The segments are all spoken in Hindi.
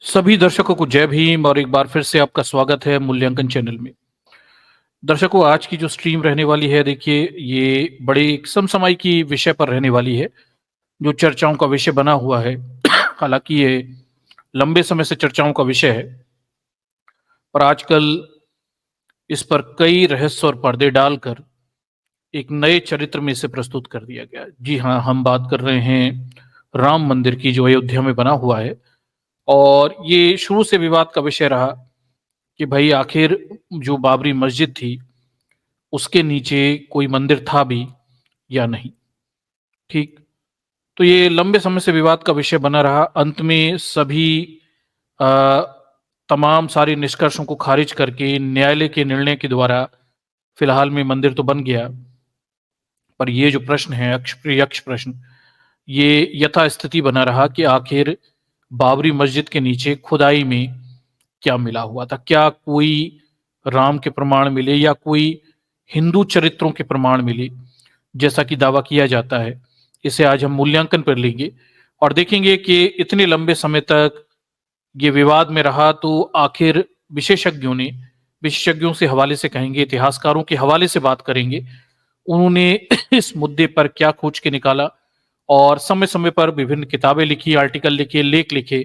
सभी दर्शकों को जय भीम और एक बार फिर से आपका स्वागत है मूल्यांकन चैनल में। दर्शकों, आज की जो स्ट्रीम रहने वाली है, देखिए, ये बड़े एक समसामयिक विषय पर रहने वाली है, जो चर्चाओं का विषय बना हुआ है। हालांकि ये लंबे समय से चर्चाओं का विषय है, पर आजकल इस पर कई रहस्य और पर्दे डालकर एक नए चरित्र में इसे प्रस्तुत कर दिया गया। जी हाँ, हम बात कर रहे हैं राम मंदिर की, जो अयोध्या में बना हुआ है। और ये शुरू से विवाद का विषय रहा कि भाई आखिर जो बाबरी मस्जिद थी, उसके नीचे कोई मंदिर था भी या नहीं। ठीक। तो ये लंबे समय से विवाद का विषय बना रहा। अंत में सभी आ, तमाम सारे निष्कर्षों को खारिज करके न्यायालय के निर्णय के द्वारा फिलहाल में मंदिर तो बन गया, पर ये जो प्रश्न है, अक्ष प्रयक्ष प्रश्न, ये यथास्थिति बना रहा कि आखिर बाबरी मस्जिद के नीचे खुदाई में क्या मिला हुआ था। क्या कोई राम के प्रमाण मिले या कोई हिंदू चरित्रों के प्रमाण मिले, जैसा कि दावा किया जाता है। इसे आज हम मूल्यांकन पर लेंगे और देखेंगे कि इतने लंबे समय तक ये विवाद में रहा, तो आखिर विशेषज्ञों से हवाले से कहेंगे, इतिहासकारों के हवाले से बात करेंगे, उन्होंने इस मुद्दे पर क्या खोज के निकाला और समय समय पर विभिन्न किताबें लिखी, आर्टिकल लिखे, लेख लिखे,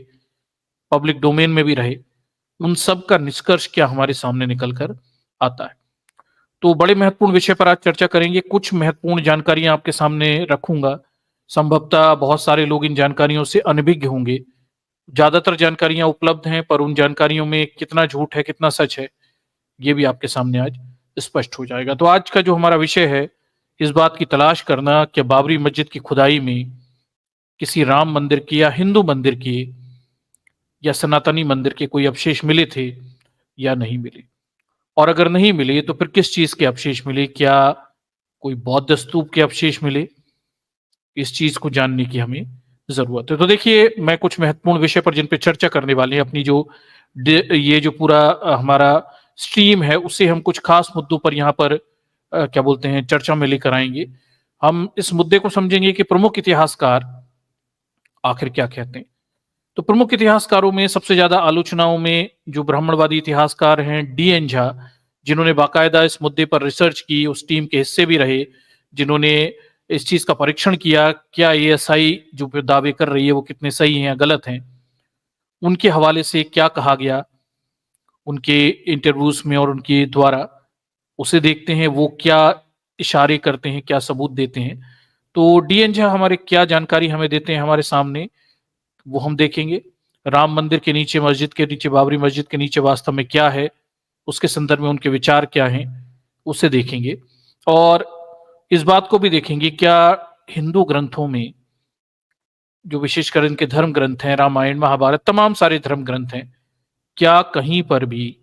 पब्लिक डोमेन में भी रहे। उन सब का निष्कर्ष क्या हमारे सामने निकल कर आता है। तो बड़े महत्वपूर्ण विषय पर आज चर्चा करेंगे। कुछ महत्वपूर्ण जानकारियां आपके सामने रखूंगा। संभवतः बहुत सारे लोग इन जानकारियों से अनभिज्ञ होंगे। ज्यादातर जानकारियां उपलब्ध हैं, पर उन जानकारियों में कितना झूठ है, कितना सच है, ये भी आपके सामने आज स्पष्ट हो जाएगा। तो आज का जो हमारा विषय है, इस बात की तलाश करना कि बाबरी मस्जिद की खुदाई में किसी राम मंदिर की या हिंदू मंदिर की या सनातनी मंदिर के कोई अवशेष मिले थे या नहीं मिले, और अगर नहीं मिले तो फिर किस चीज के अवशेष मिले। क्या कोई बौद्ध स्तूप के अवशेष मिले? इस चीज को जानने की हमें जरूरत है। तो देखिए, मैं कुछ महत्वपूर्ण विषय पर जिन पे चर्चा करने वाले हैं, अपनी जो ये जो पूरा हमारा स्ट्रीम है, उससे हम कुछ खास मुद्दों पर यहाँ पर क्या बोलते हैं, चर्चा में लेकर आएंगे। हम इस मुद्दे को समझेंगे कि प्रमुख इतिहासकार आखिर क्या कहते हैं। तो प्रमुख इतिहासकारों में सबसे ज्यादा आलोचनाओं में जो ब्राह्मणवादी इतिहासकार हैं, डी एन झा, जिन्होंने बाकायदा इस मुद्दे पर रिसर्च की, उस टीम के हिस्से भी रहे, जिन्होंने इस चीज का परीक्षण किया, क्या एएसआई जो दावे कर रही है वो कितने सही हैं या गलत हैं, उनके हवाले से क्या कहा गया उनके इंटरव्यूज में और उनके द्वारा, उसे देखते हैं। वो क्या इशारे करते हैं, क्या सबूत देते हैं। तो डी एन झा हमारे क्या जानकारी हमें देते हैं हमारे सामने, वो हम देखेंगे। राम मंदिर के नीचे, मस्जिद के नीचे, बाबरी मस्जिद के नीचे वास्तव में क्या है, उसके संदर्भ में उनके विचार क्या हैं, उसे देखेंगे। और इस बात को भी देखेंगे, क्या हिंदू ग्रंथों में, जो विशेषकर इनके धर्म ग्रंथ हैं, रामायण, महाभारत, तमाम सारे धर्म ग्रंथ हैं, क्या कहीं पर भी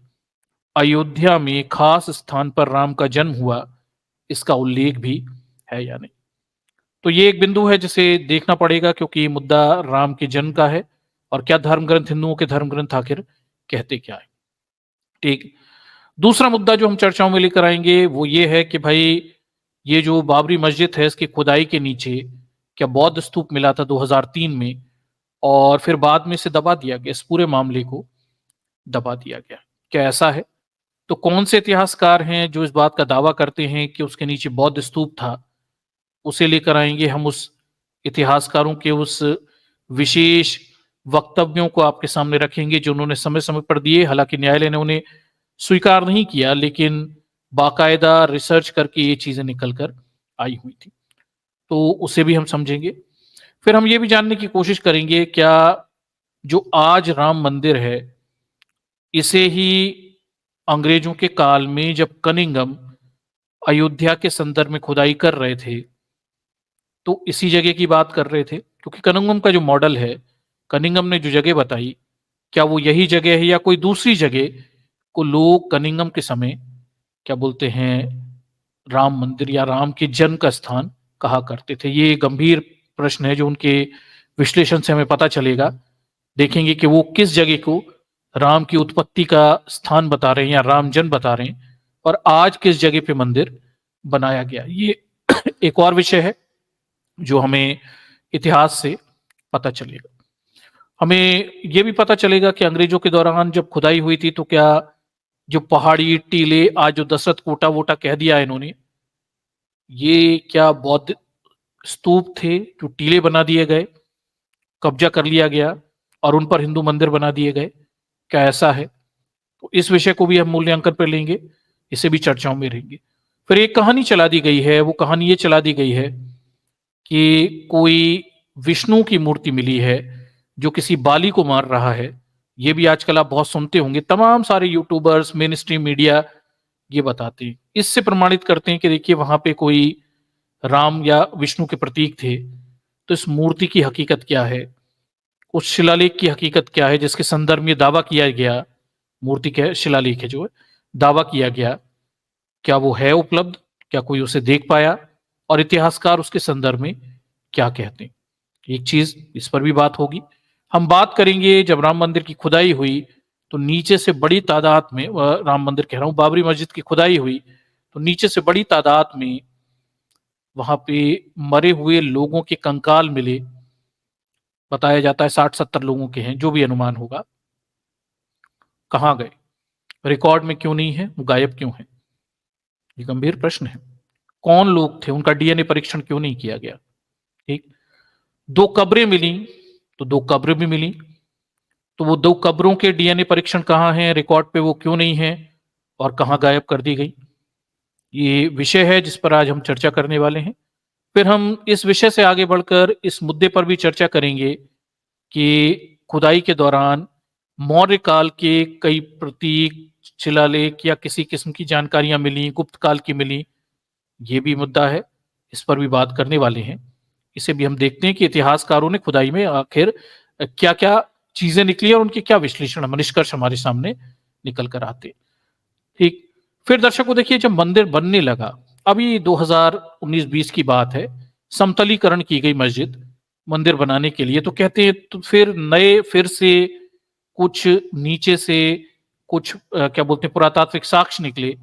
अयोध्या में खास स्थान पर राम का जन्म हुआ, इसका उल्लेख भी है या नहीं। तो ये एक बिंदु है जिसे देखना पड़ेगा, क्योंकि ये मुद्दा राम के जन्म का है और क्या धर्म ग्रंथ, हिंदुओं के धर्म ग्रंथ आखिर कहते क्या है। ठीक। दूसरा मुद्दा जो हम चर्चाओं में लेकर आएंगे वो ये है कि भाई, ये जो बाबरी मस्जिद है, इसकी खुदाई के नीचे क्या बौद्ध स्तूप मिला था 2003 में, और फिर बाद में इसे दबा दिया गया, इस पूरे मामले को दबा दिया गया, क्या ऐसा है? तो कौन से इतिहासकार हैं जो इस बात का दावा करते हैं कि उसके नीचे बौद्ध स्तूप था, उसे लेकर आएंगे हम। उस इतिहासकारों के उस विशेष वक्तव्यों को आपके सामने रखेंगे जो उन्होंने समय समय पर दिए। हालांकि न्यायालय ने उन्हें स्वीकार नहीं किया, लेकिन बाकायदा रिसर्च करके ये चीजें निकल कर आई हुई थी, तो उसे भी हम समझेंगे। फिर हम ये भी जानने की कोशिश करेंगे, क्या जो आज राम मंदिर है, इसे ही अंग्रेजों के काल में जब कनिंगम अयोध्या के संदर्भ में खुदाई कर रहे थे, तो इसी जगह की बात कर रहे थे? क्योंकि कनिंगम का जो मॉडल है, कनिंगम ने जो जगह बताई, क्या वो यही जगह है या कोई दूसरी जगह को लोग कनिंगम के समय क्या बोलते हैं, राम मंदिर या राम के जन्म का स्थान कहा करते थे? ये गंभीर प्रश्न है जो उनके विश्लेषण से हमें पता चलेगा। देखेंगे कि वो किस जगह को राम की उत्पत्ति का स्थान बता रहे हैं या राम जन्म बता रहे हैं, और आज किस जगह पे मंदिर बनाया गया। ये एक और विषय है जो हमें इतिहास से पता चलेगा। हमें ये भी पता चलेगा कि अंग्रेजों के दौरान जब खुदाई हुई थी तो क्या जो पहाड़ी टीले आज जो दशरथ कोटा वोटा कह दिया है इन्होंने, ये क्या बौद्ध स्तूप थे जो टीले बना दिए गए, कब्जा कर लिया गया और उन पर हिंदू मंदिर बना दिए गए? क्या ऐसा है? तो इस विषय को भी हम मूल्यांकन पर लेंगे, इसे भी चर्चाओं में रहेंगे। फिर एक कहानी चला दी गई है, वो कहानी ये चला दी गई है कि कोई विष्णु की मूर्ति मिली है जो किसी बाली को मार रहा है। ये भी आजकल आप बहुत सुनते होंगे, तमाम सारे यूट्यूबर्स, मेन स्ट्रीम मीडिया ये बताते हैं। इससे प्रमाणित करते हैं कि देखिए वहां पे कोई राम या विष्णु के प्रतीक थे। तो इस मूर्ति की हकीकत क्या है, उस शिलालेख की हकीकत क्या है जिसके संदर्भ में दावा किया गया, मूर्ति के शिलालेख है जो है, दावा किया गया, क्या वो है उपलब्ध, क्या कोई उसे देख पाया, और इतिहासकार उसके संदर्भ में क्या कहते हैं? एक चीज इस पर भी बात होगी। हम बात करेंगे जब राम मंदिर की खुदाई हुई तो नीचे से बड़ी तादाद में, राम मंदिर कह रहा हूं, बाबरी मस्जिद की खुदाई हुई तो नीचे से बड़ी तादाद में वहां पे मरे हुए लोगों के कंकाल मिले। बताया जाता है 60-70 लोगों के हैं, जो भी अनुमान होगा। कहाँ गए? रिकॉर्ड में क्यों नहीं है, वो गायब क्यों है? ये गंभीर प्रश्न है। कौन लोग थे, उनका डीएनए परीक्षण क्यों नहीं किया गया? ठीक। दो कब्रें मिली तो दो कब्रें भी मिली, तो वो दो कब्रों के डीएनए परीक्षण कहाँ हैं, रिकॉर्ड पे वो क्यों नहीं है और कहाँ गायब कर दी गई? ये विषय है जिस पर आज हम चर्चा करने वाले हैं। फिर हम इस विषय से आगे बढ़कर इस मुद्दे पर भी चर्चा करेंगे कि खुदाई के दौरान मौर्य काल के कई प्रतीक, शिलालेख या किसी किस्म की जानकारियां मिली, गुप्त काल की मिली, ये भी मुद्दा है, इस पर भी बात करने वाले हैं। इसे भी हम देखते हैं कि इतिहासकारों ने खुदाई में आखिर क्या क्या चीजें निकली और उनके क्या विश्लेषण, निष्कर्ष हमारे सामने निकल कर आते। ठीक। फिर दर्शकों देखिए, जब मंदिर बनने लगा, अभी 2019-20 की बात है, समतलीकरण की गई मस्जिद मंदिर बनाने के लिए, तो कहते हैं तो फिर से कुछ नीचे से कुछ क्या बोलते हैं पुरातात्विक साक्ष्य निकले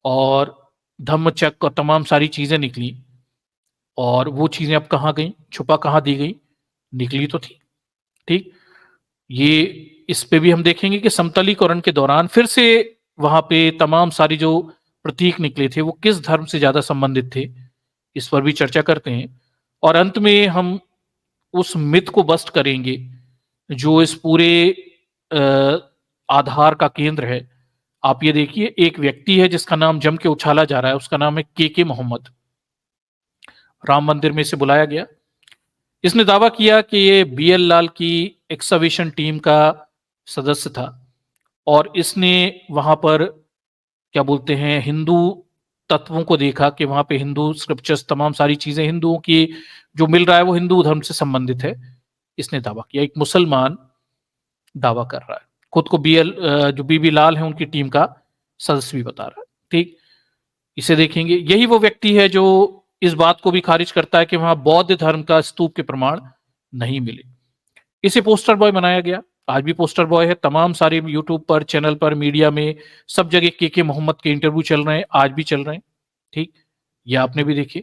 और धम्मचक्र और तमाम सारी चीजें निकली, और वो चीजें अब कहाँ गई, छुपा कहाँ दी गई? निकली तो थी। ठीक। ये इस पे भी हम देखेंगे कि समतलीकरण के दौरान फिर से वहां पे तमाम सारी जो प्रतीक निकले थे वो किस धर्म से ज्यादा संबंधित थे, इस पर भी चर्चा करते हैं। और अंत में हम उस मिथ को बस्ट करेंगे जो इस पूरे आधार का केंद्र है। आप ये देखिए, एक व्यक्ति है जिसका नाम जम के उछाला जा रहा है, उसका नाम है के मोहम्मद। राम मंदिर में इसे बुलाया गया, इसने दावा किया कि ये बीएल लाल की एक्सकवेशन टीम का सदस्य था और इसने वहां पर क्या बोलते हैं हिंदू तत्वों को देखा कि वहां पे हिंदू स्क्रिप्चर्स, तमाम सारी चीजें हिंदुओं की जो मिल रहा है वो हिंदू धर्म से संबंधित है, इसने दावा किया। एक मुसलमान दावा कर रहा है, खुद को बीएल जो बीबी लाल है उनकी टीम का सदस्य भी बता रहा है। ठीक। इसे देखेंगे, यही वो व्यक्ति है जो इस बात को भी खारिज करता है कि वहां बौद्ध धर्म का स्तूप के प्रमाण नहीं मिले। इसे पोस्टर बॉय बनाया गया, आज भी पोस्टर बॉय है, तमाम सारे यूट्यूब पर, चैनल पर, मीडिया में, सब जगह के मोहम्मद के इंटरव्यू चल रहे हैं, आज भी चल रहे हैं। ठीक। ये आपने भी देखे।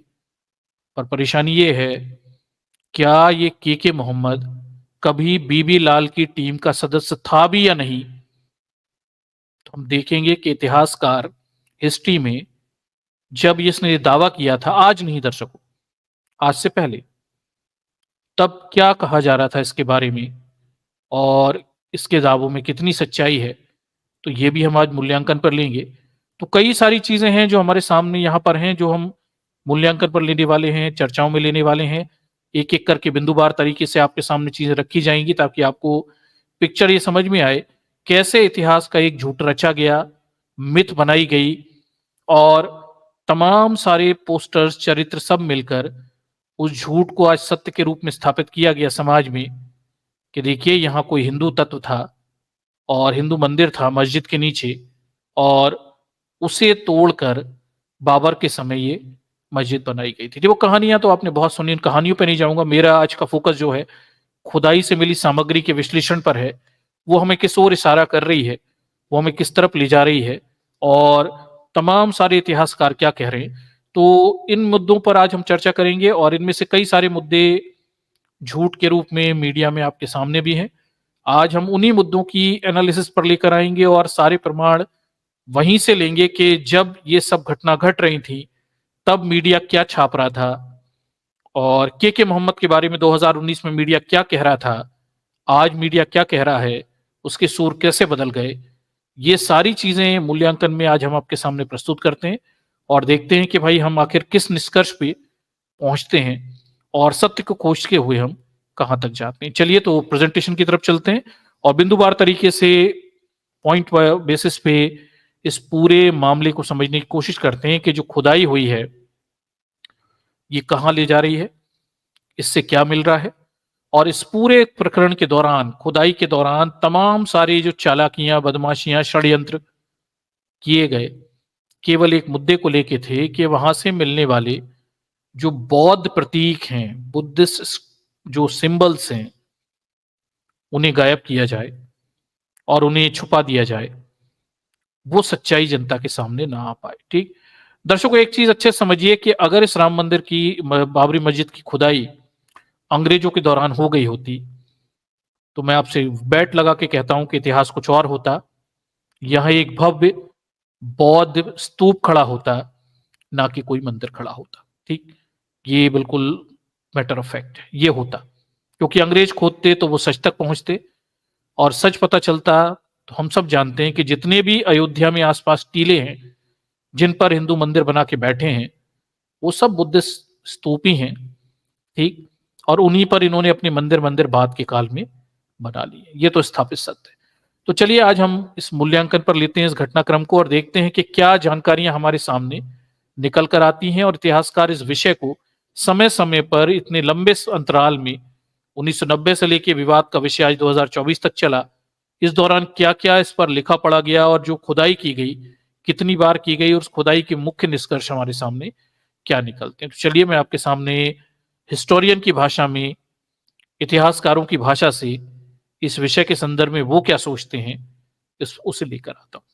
पर परेशानी ये है, क्या ये के मोहम्मद कभी बीबी लाल की टीम का सदस्य था भी या नहीं? तो हम देखेंगे कि इतिहासकार हिस्ट्री में जब इसने दावा किया था, आज नहीं दर्शकों, आज से पहले, तब क्या कहा जा रहा था इसके बारे में और इसके दावों में कितनी सच्चाई है, तो ये भी हम आज मूल्यांकन पर लेंगे। तो कई सारी चीजें हैं जो हमारे सामने यहाँ पर हैं, जो हम मूल्यांकन पर लेने वाले हैं, चर्चाओं में लेने वाले हैं। एक एक करके बिंदुवार तरीके से आपके सामने चीजें रखी जाएंगी ताकि आपको पिक्चर ये समझ में आए कैसे इतिहास का एक झूठ रचा गया, मिथ बनाई गई और तमाम सारे पोस्टर्स, चरित्र सब मिलकर उस झूठ को आज सत्य के रूप में स्थापित किया गया समाज में कि देखिए यहाँ कोई हिंदू तत्व था और हिंदू मंदिर था मस्जिद के नीचे, और उसे तोड़कर बाबर के समय ये मस्जिद बनाई गई थी। वो कहानियां तो आपने बहुत सुनी, इन कहानियों पे नहीं जाऊंगा। मेरा आज का फोकस जो है खुदाई से मिली सामग्री के विश्लेषण पर है, वो हमें किस ओर इशारा कर रही है, वो हमें किस तरफ ले जा रही है और तमाम सारे इतिहासकार क्या कह रहे हैं। तो इन मुद्दों पर आज हम चर्चा करेंगे और इनमें से कई सारे मुद्दे झूठ के रूप में मीडिया में आपके सामने भी हैं। आज हम उन्हीं मुद्दों की एनालिसिस पर लेकर आएंगे और सारे प्रमाण वहीं से लेंगे कि जब ये सब घटना घट रही थी तब मीडिया क्या छाप रहा था, और के मोहम्मद के बारे में 2019 में मीडिया क्या कह रहा था, आज मीडिया क्या कह रहा है, उसके सुर कैसे बदल गए। ये सारी चीजें मूल्यांकन में आज हम आपके सामने प्रस्तुत करते हैं और देखते हैं कि भाई हम आखिर किस निष्कर्ष पे पहुंचते हैं और सत्य को खोजते हुए हम कहां तक जाते हैं। चलिए तो प्रेजेंटेशन की तरफ चलते हैं और बिंदुवार तरीके से पॉइंट बेसिस पे इस पूरे मामले को समझने की कोशिश करते हैं कि जो खुदाई हुई है ये कहां ले जा रही है, इससे क्या मिल रहा है, और इस पूरे प्रकरण के दौरान, खुदाई के दौरान तमाम सारी जो चालाकियां, बदमाशियां, षड्यंत्र किए गए केवल एक मुद्दे को लेके थे कि वहां से मिलने वाले जो बौद्ध प्रतीक हैं, बुद्धिस्ट जो सिंबल्स हैं, उन्हें गायब किया जाए और उन्हें छुपा दिया जाए, वो सच्चाई जनता के सामने ना आ पाए। ठीक दर्शकों, एक चीज अच्छे से समझिए कि अगर इस राम मंदिर की, बाबरी मस्जिद की खुदाई अंग्रेजों के दौरान हो गई होती तो मैं आपसे बैट लगा के कहता हूं कि इतिहास कुछ और होता। यहां एक भव्य बौद्ध स्तूप खड़ा होता, ना कि कोई मंदिर खड़ा होता। ठीक, ये बिल्कुल मैटर ऑफ फैक्ट है, ये होता। क्योंकि अंग्रेज खोदते तो वो सच तक पहुंचते और सच पता चलता तो हम सब जानते हैं कि जितने भी अयोध्या में आसपास टीले हैं जिन पर हिंदू मंदिर बना के बैठे हैं वो सब बुद्धिस्ट स्तूप ही हैं। ठीक, और उन्हीं पर इन्होंने अपने मंदिर मंदिर बाद के काल में बना लिए, ये तो स्थापित सत्य है। तो चलिए आज हम इस मूल्यांकन पर लेते हैं इस घटनाक्रम को और देखते हैं कि क्या जानकारियां हमारे सामने निकल कर आती हैं और इतिहासकार इस विषय को समय समय पर इतने लंबे अंतराल में 1990 से लेकर विवाद का विषय आज 2024 तक चला, इस दौरान क्या क्या इस पर लिखा पढ़ा गया और जो खुदाई की गई कितनी बार की गई और उस खुदाई के मुख्य निष्कर्ष हमारे सामने क्या निकलते हैं। तो चलिए मैं आपके सामने हिस्टोरियन की भाषा में, इतिहासकारों की भाषा से इस विषय के संदर्भ में वो क्या सोचते हैं इस उसे लेकर आता हूं।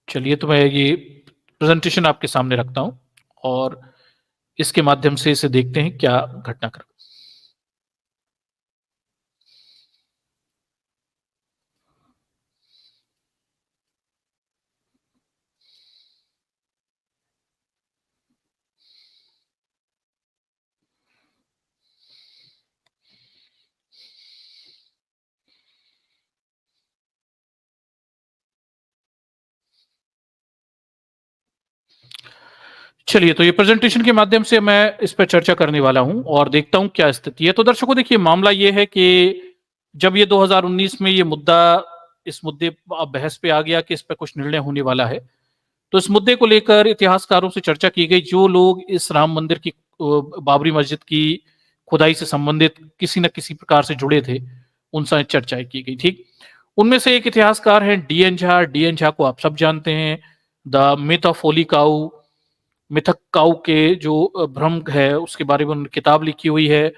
चलिए तो मैं ये प्रेजेंटेशन आपके सामने रखता हूं और इसके माध्यम से इसे देखते हैं क्या घटनाक्रम। चलिए तो ये प्रेजेंटेशन के माध्यम से मैं इस पर चर्चा करने वाला हूं और देखता हूं क्या स्थिति है। तो दर्शकों देखिए, मामला ये है कि जब ये 2019 में ये मुद्दा, इस मुद्दे बहस पे आ गया कि इस पर कुछ निर्णय होने वाला है, तो इस मुद्दे को लेकर इतिहासकारों से चर्चा की गई। जो लोग इस राम मंदिर की, बाबरी मस्जिद की खुदाई से संबंधित किसी न किसी प्रकार से जुड़े थे, उनसे चर्चाएं की गई। ठीक, उनमें से एक इतिहासकार हैं डीएन झा। डीएन झा को आप सब जानते हैं, द मिथ ऑफ होली काऊ, मिथक काऊ के जो भ्रम है उसके बारे में उन्होंने किताब लिखी हुई है।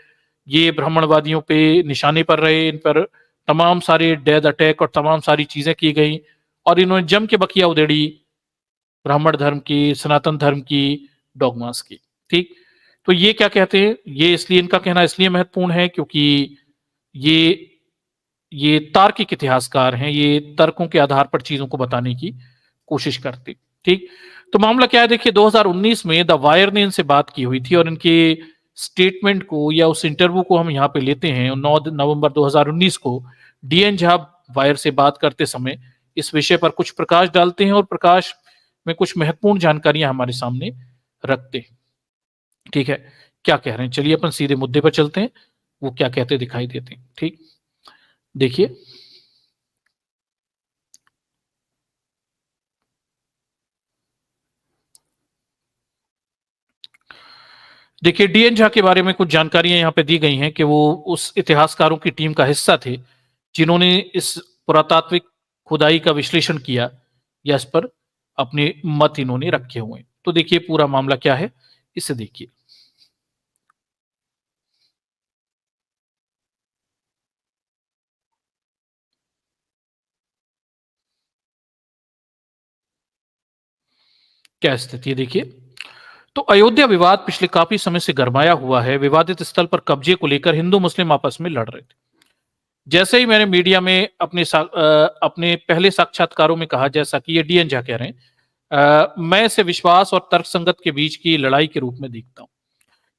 ये ब्राह्मणवादियों पे निशाने पर रहे, इन पर तमाम सारे डेथ अटैक और तमाम सारी चीजें की गई और इन्होंने जम के बकिया उधेड़ी ब्राह्मण धर्म की, सनातन धर्म की, डॉगमास की। ठीक, तो ये क्या कहते हैं, ये इसलिए इनका कहना इसलिए महत्वपूर्ण है क्योंकि ये ये तार्किक इतिहासकार हैं, ये तर्कों के आधार पर चीजों को बताने की कोशिश करते। ठीक, तो मामला क्या है देखिए, 2019 में द वायर ने इनसे बात की हुई थी और इनके स्टेटमेंट को या उस इंटरव्यू को हम यहाँ पे लेते हैं 9 नवंबर 2019 को। डीएन झा वायर से बात करते समय इस विषय पर कुछ प्रकाश डालते हैं और प्रकाश में कुछ महत्वपूर्ण जानकारियां हमारे सामने रखते हैं। ठीक है, क्या कह रहे हैं, चलिए अपन सीधे मुद्दे पर चलते हैं, वो क्या कहते दिखाई देते हैं। ठीक, देखिए, देखिए डीएन झा के बारे में कुछ जानकारियां यहाँ पे दी गई हैं कि वो उस इतिहासकारों की टीम का हिस्सा थे जिन्होंने इस पुरातात्विक खुदाई का विश्लेषण किया या इस पर अपने मत इन्होंने रखे हुए हैं। तो देखिए पूरा मामला क्या है, इसे देखिए। क्या स्थिति है देखिए। तो अयोध्या विवाद पिछले काफी समय से गरमाया हुआ है। विवादित स्थल पर कब्जे को लेकर हिंदू मुस्लिम आपस में लड़ रहे थे। जैसे ही मैंने मीडिया में अपने पहले साक्षात्कारों में कहा, जैसा कि ये डीएन झा कह रहे हैं, मैं इसे विश्वास और तर्कसंगत के बीच की लड़ाई के रूप में देखता हूं,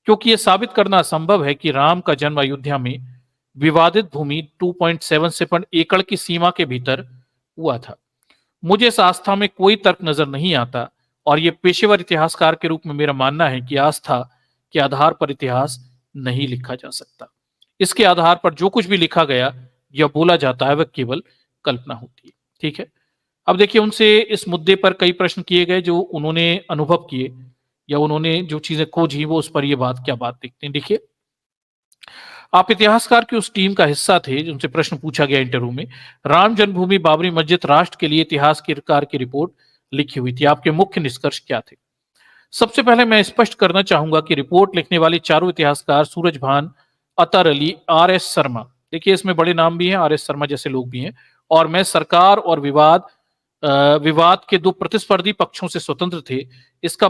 क्योंकि यह साबित करना असंभव है कि राम का जन्म अयोध्या में विवादित भूमि 2.77 एकड़ की सीमा के भीतर हुआ था। मुझे इस आस्था में कोई तर्क नजर नहीं आता, और यह पेशेवर इतिहासकार के रूप में मेरा मानना है कि आस्था के आधार पर इतिहास नहीं लिखा जा सकता। इसके आधार पर जो कुछ भी लिखा गया या बोला जाता है वह केवल कल्पना होती है। ठीक है, अब देखिए उनसे इस मुद्दे पर कई प्रश्न किए गए जो उन्होंने अनुभव किए या उन्होंने जो चीजें खोजी, वो उस पर ये बात क्या बात देखते हैं। देखिए, आप इतिहासकार की उस टीम का हिस्सा थे जिनसे प्रश्न पूछा गया इंटरव्यू में। राम जन्मभूमि बाबरी मस्जिद राष्ट्र के लिए इतिहासकार की रिपोर्ट लिखी हुई थी। आपके मुख्य निष्कर्ष क्या थे? सबसे पहले मैं स्पष्ट करना चाहूंगा कि रिपोर्ट लिखने वाले चारों इतिहासकार सूरजभान, अतर अली, आर एस शर्मा, देखिए इसमें बड़े नाम भी हैं, आर एस शर्मा जैसे लोग भी हैं, और मैं सरकार और विवाद के दो प्रतिस्पर्धी पक्षों से स्वतंत्र थे। इसका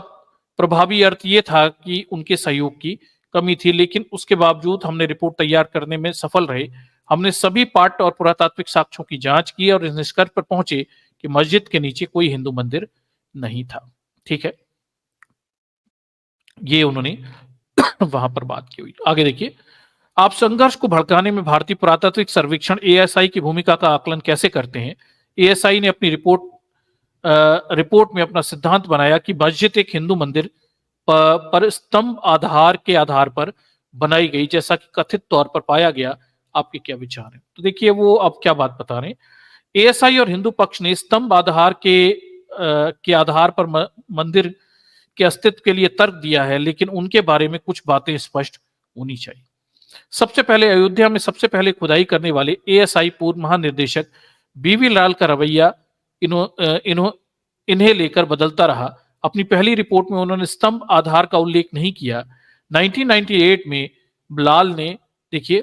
प्रभावी अर्थ यह था कि उनके सहयोग की कमी थी, लेकिन उसके बावजूद हमने रिपोर्ट तैयार करने में सफल रहे। हमने सभी पाठ और पुरातात्विक साक्ष्यों की जांच की और इस निष्कर्ष पर पहुंचे कि मस्जिद के नीचे कोई हिंदू मंदिर नहीं था। ठीक है, ये उन्होंने वहां पर बात की हुई। आगे देखिए, आप संघर्ष को भड़काने में भारतीय पुरातात्विक सर्वेक्षण एएसआई की भूमिका का आकलन कैसे करते हैं? एएसआई ने अपनी रिपोर्ट में अपना सिद्धांत बनाया कि मस्जिद एक हिंदू मंदिर पर स्तंभ आधार के आधार पर बनाई गई, जैसा कि कथित तौर पर पाया गया। आपके क्या विचार हैं? तो देखिए, वो अब क्या बात बता रहे हैं। एएसआई और हिंदू पक्ष ने स्तंभ आधार के आधार पर मंदिर के अस्तित्व के लिए तर्क दिया है, लेकिन उनके बारे में कुछ बातें स्पष्ट होनी चाहिए। सबसे पहले, अयोध्या में सबसे पहले खुदाई करने वाले एएसआई पूर्व महानिर्देशक बीवी लाल का रवैया इन्हें लेकर बदलता रहा। अपनी पहली रिपोर्ट में उन्होंने स्तंभ आधार का उल्लेख नहीं किया। 1998 में लाल ने, देखिए,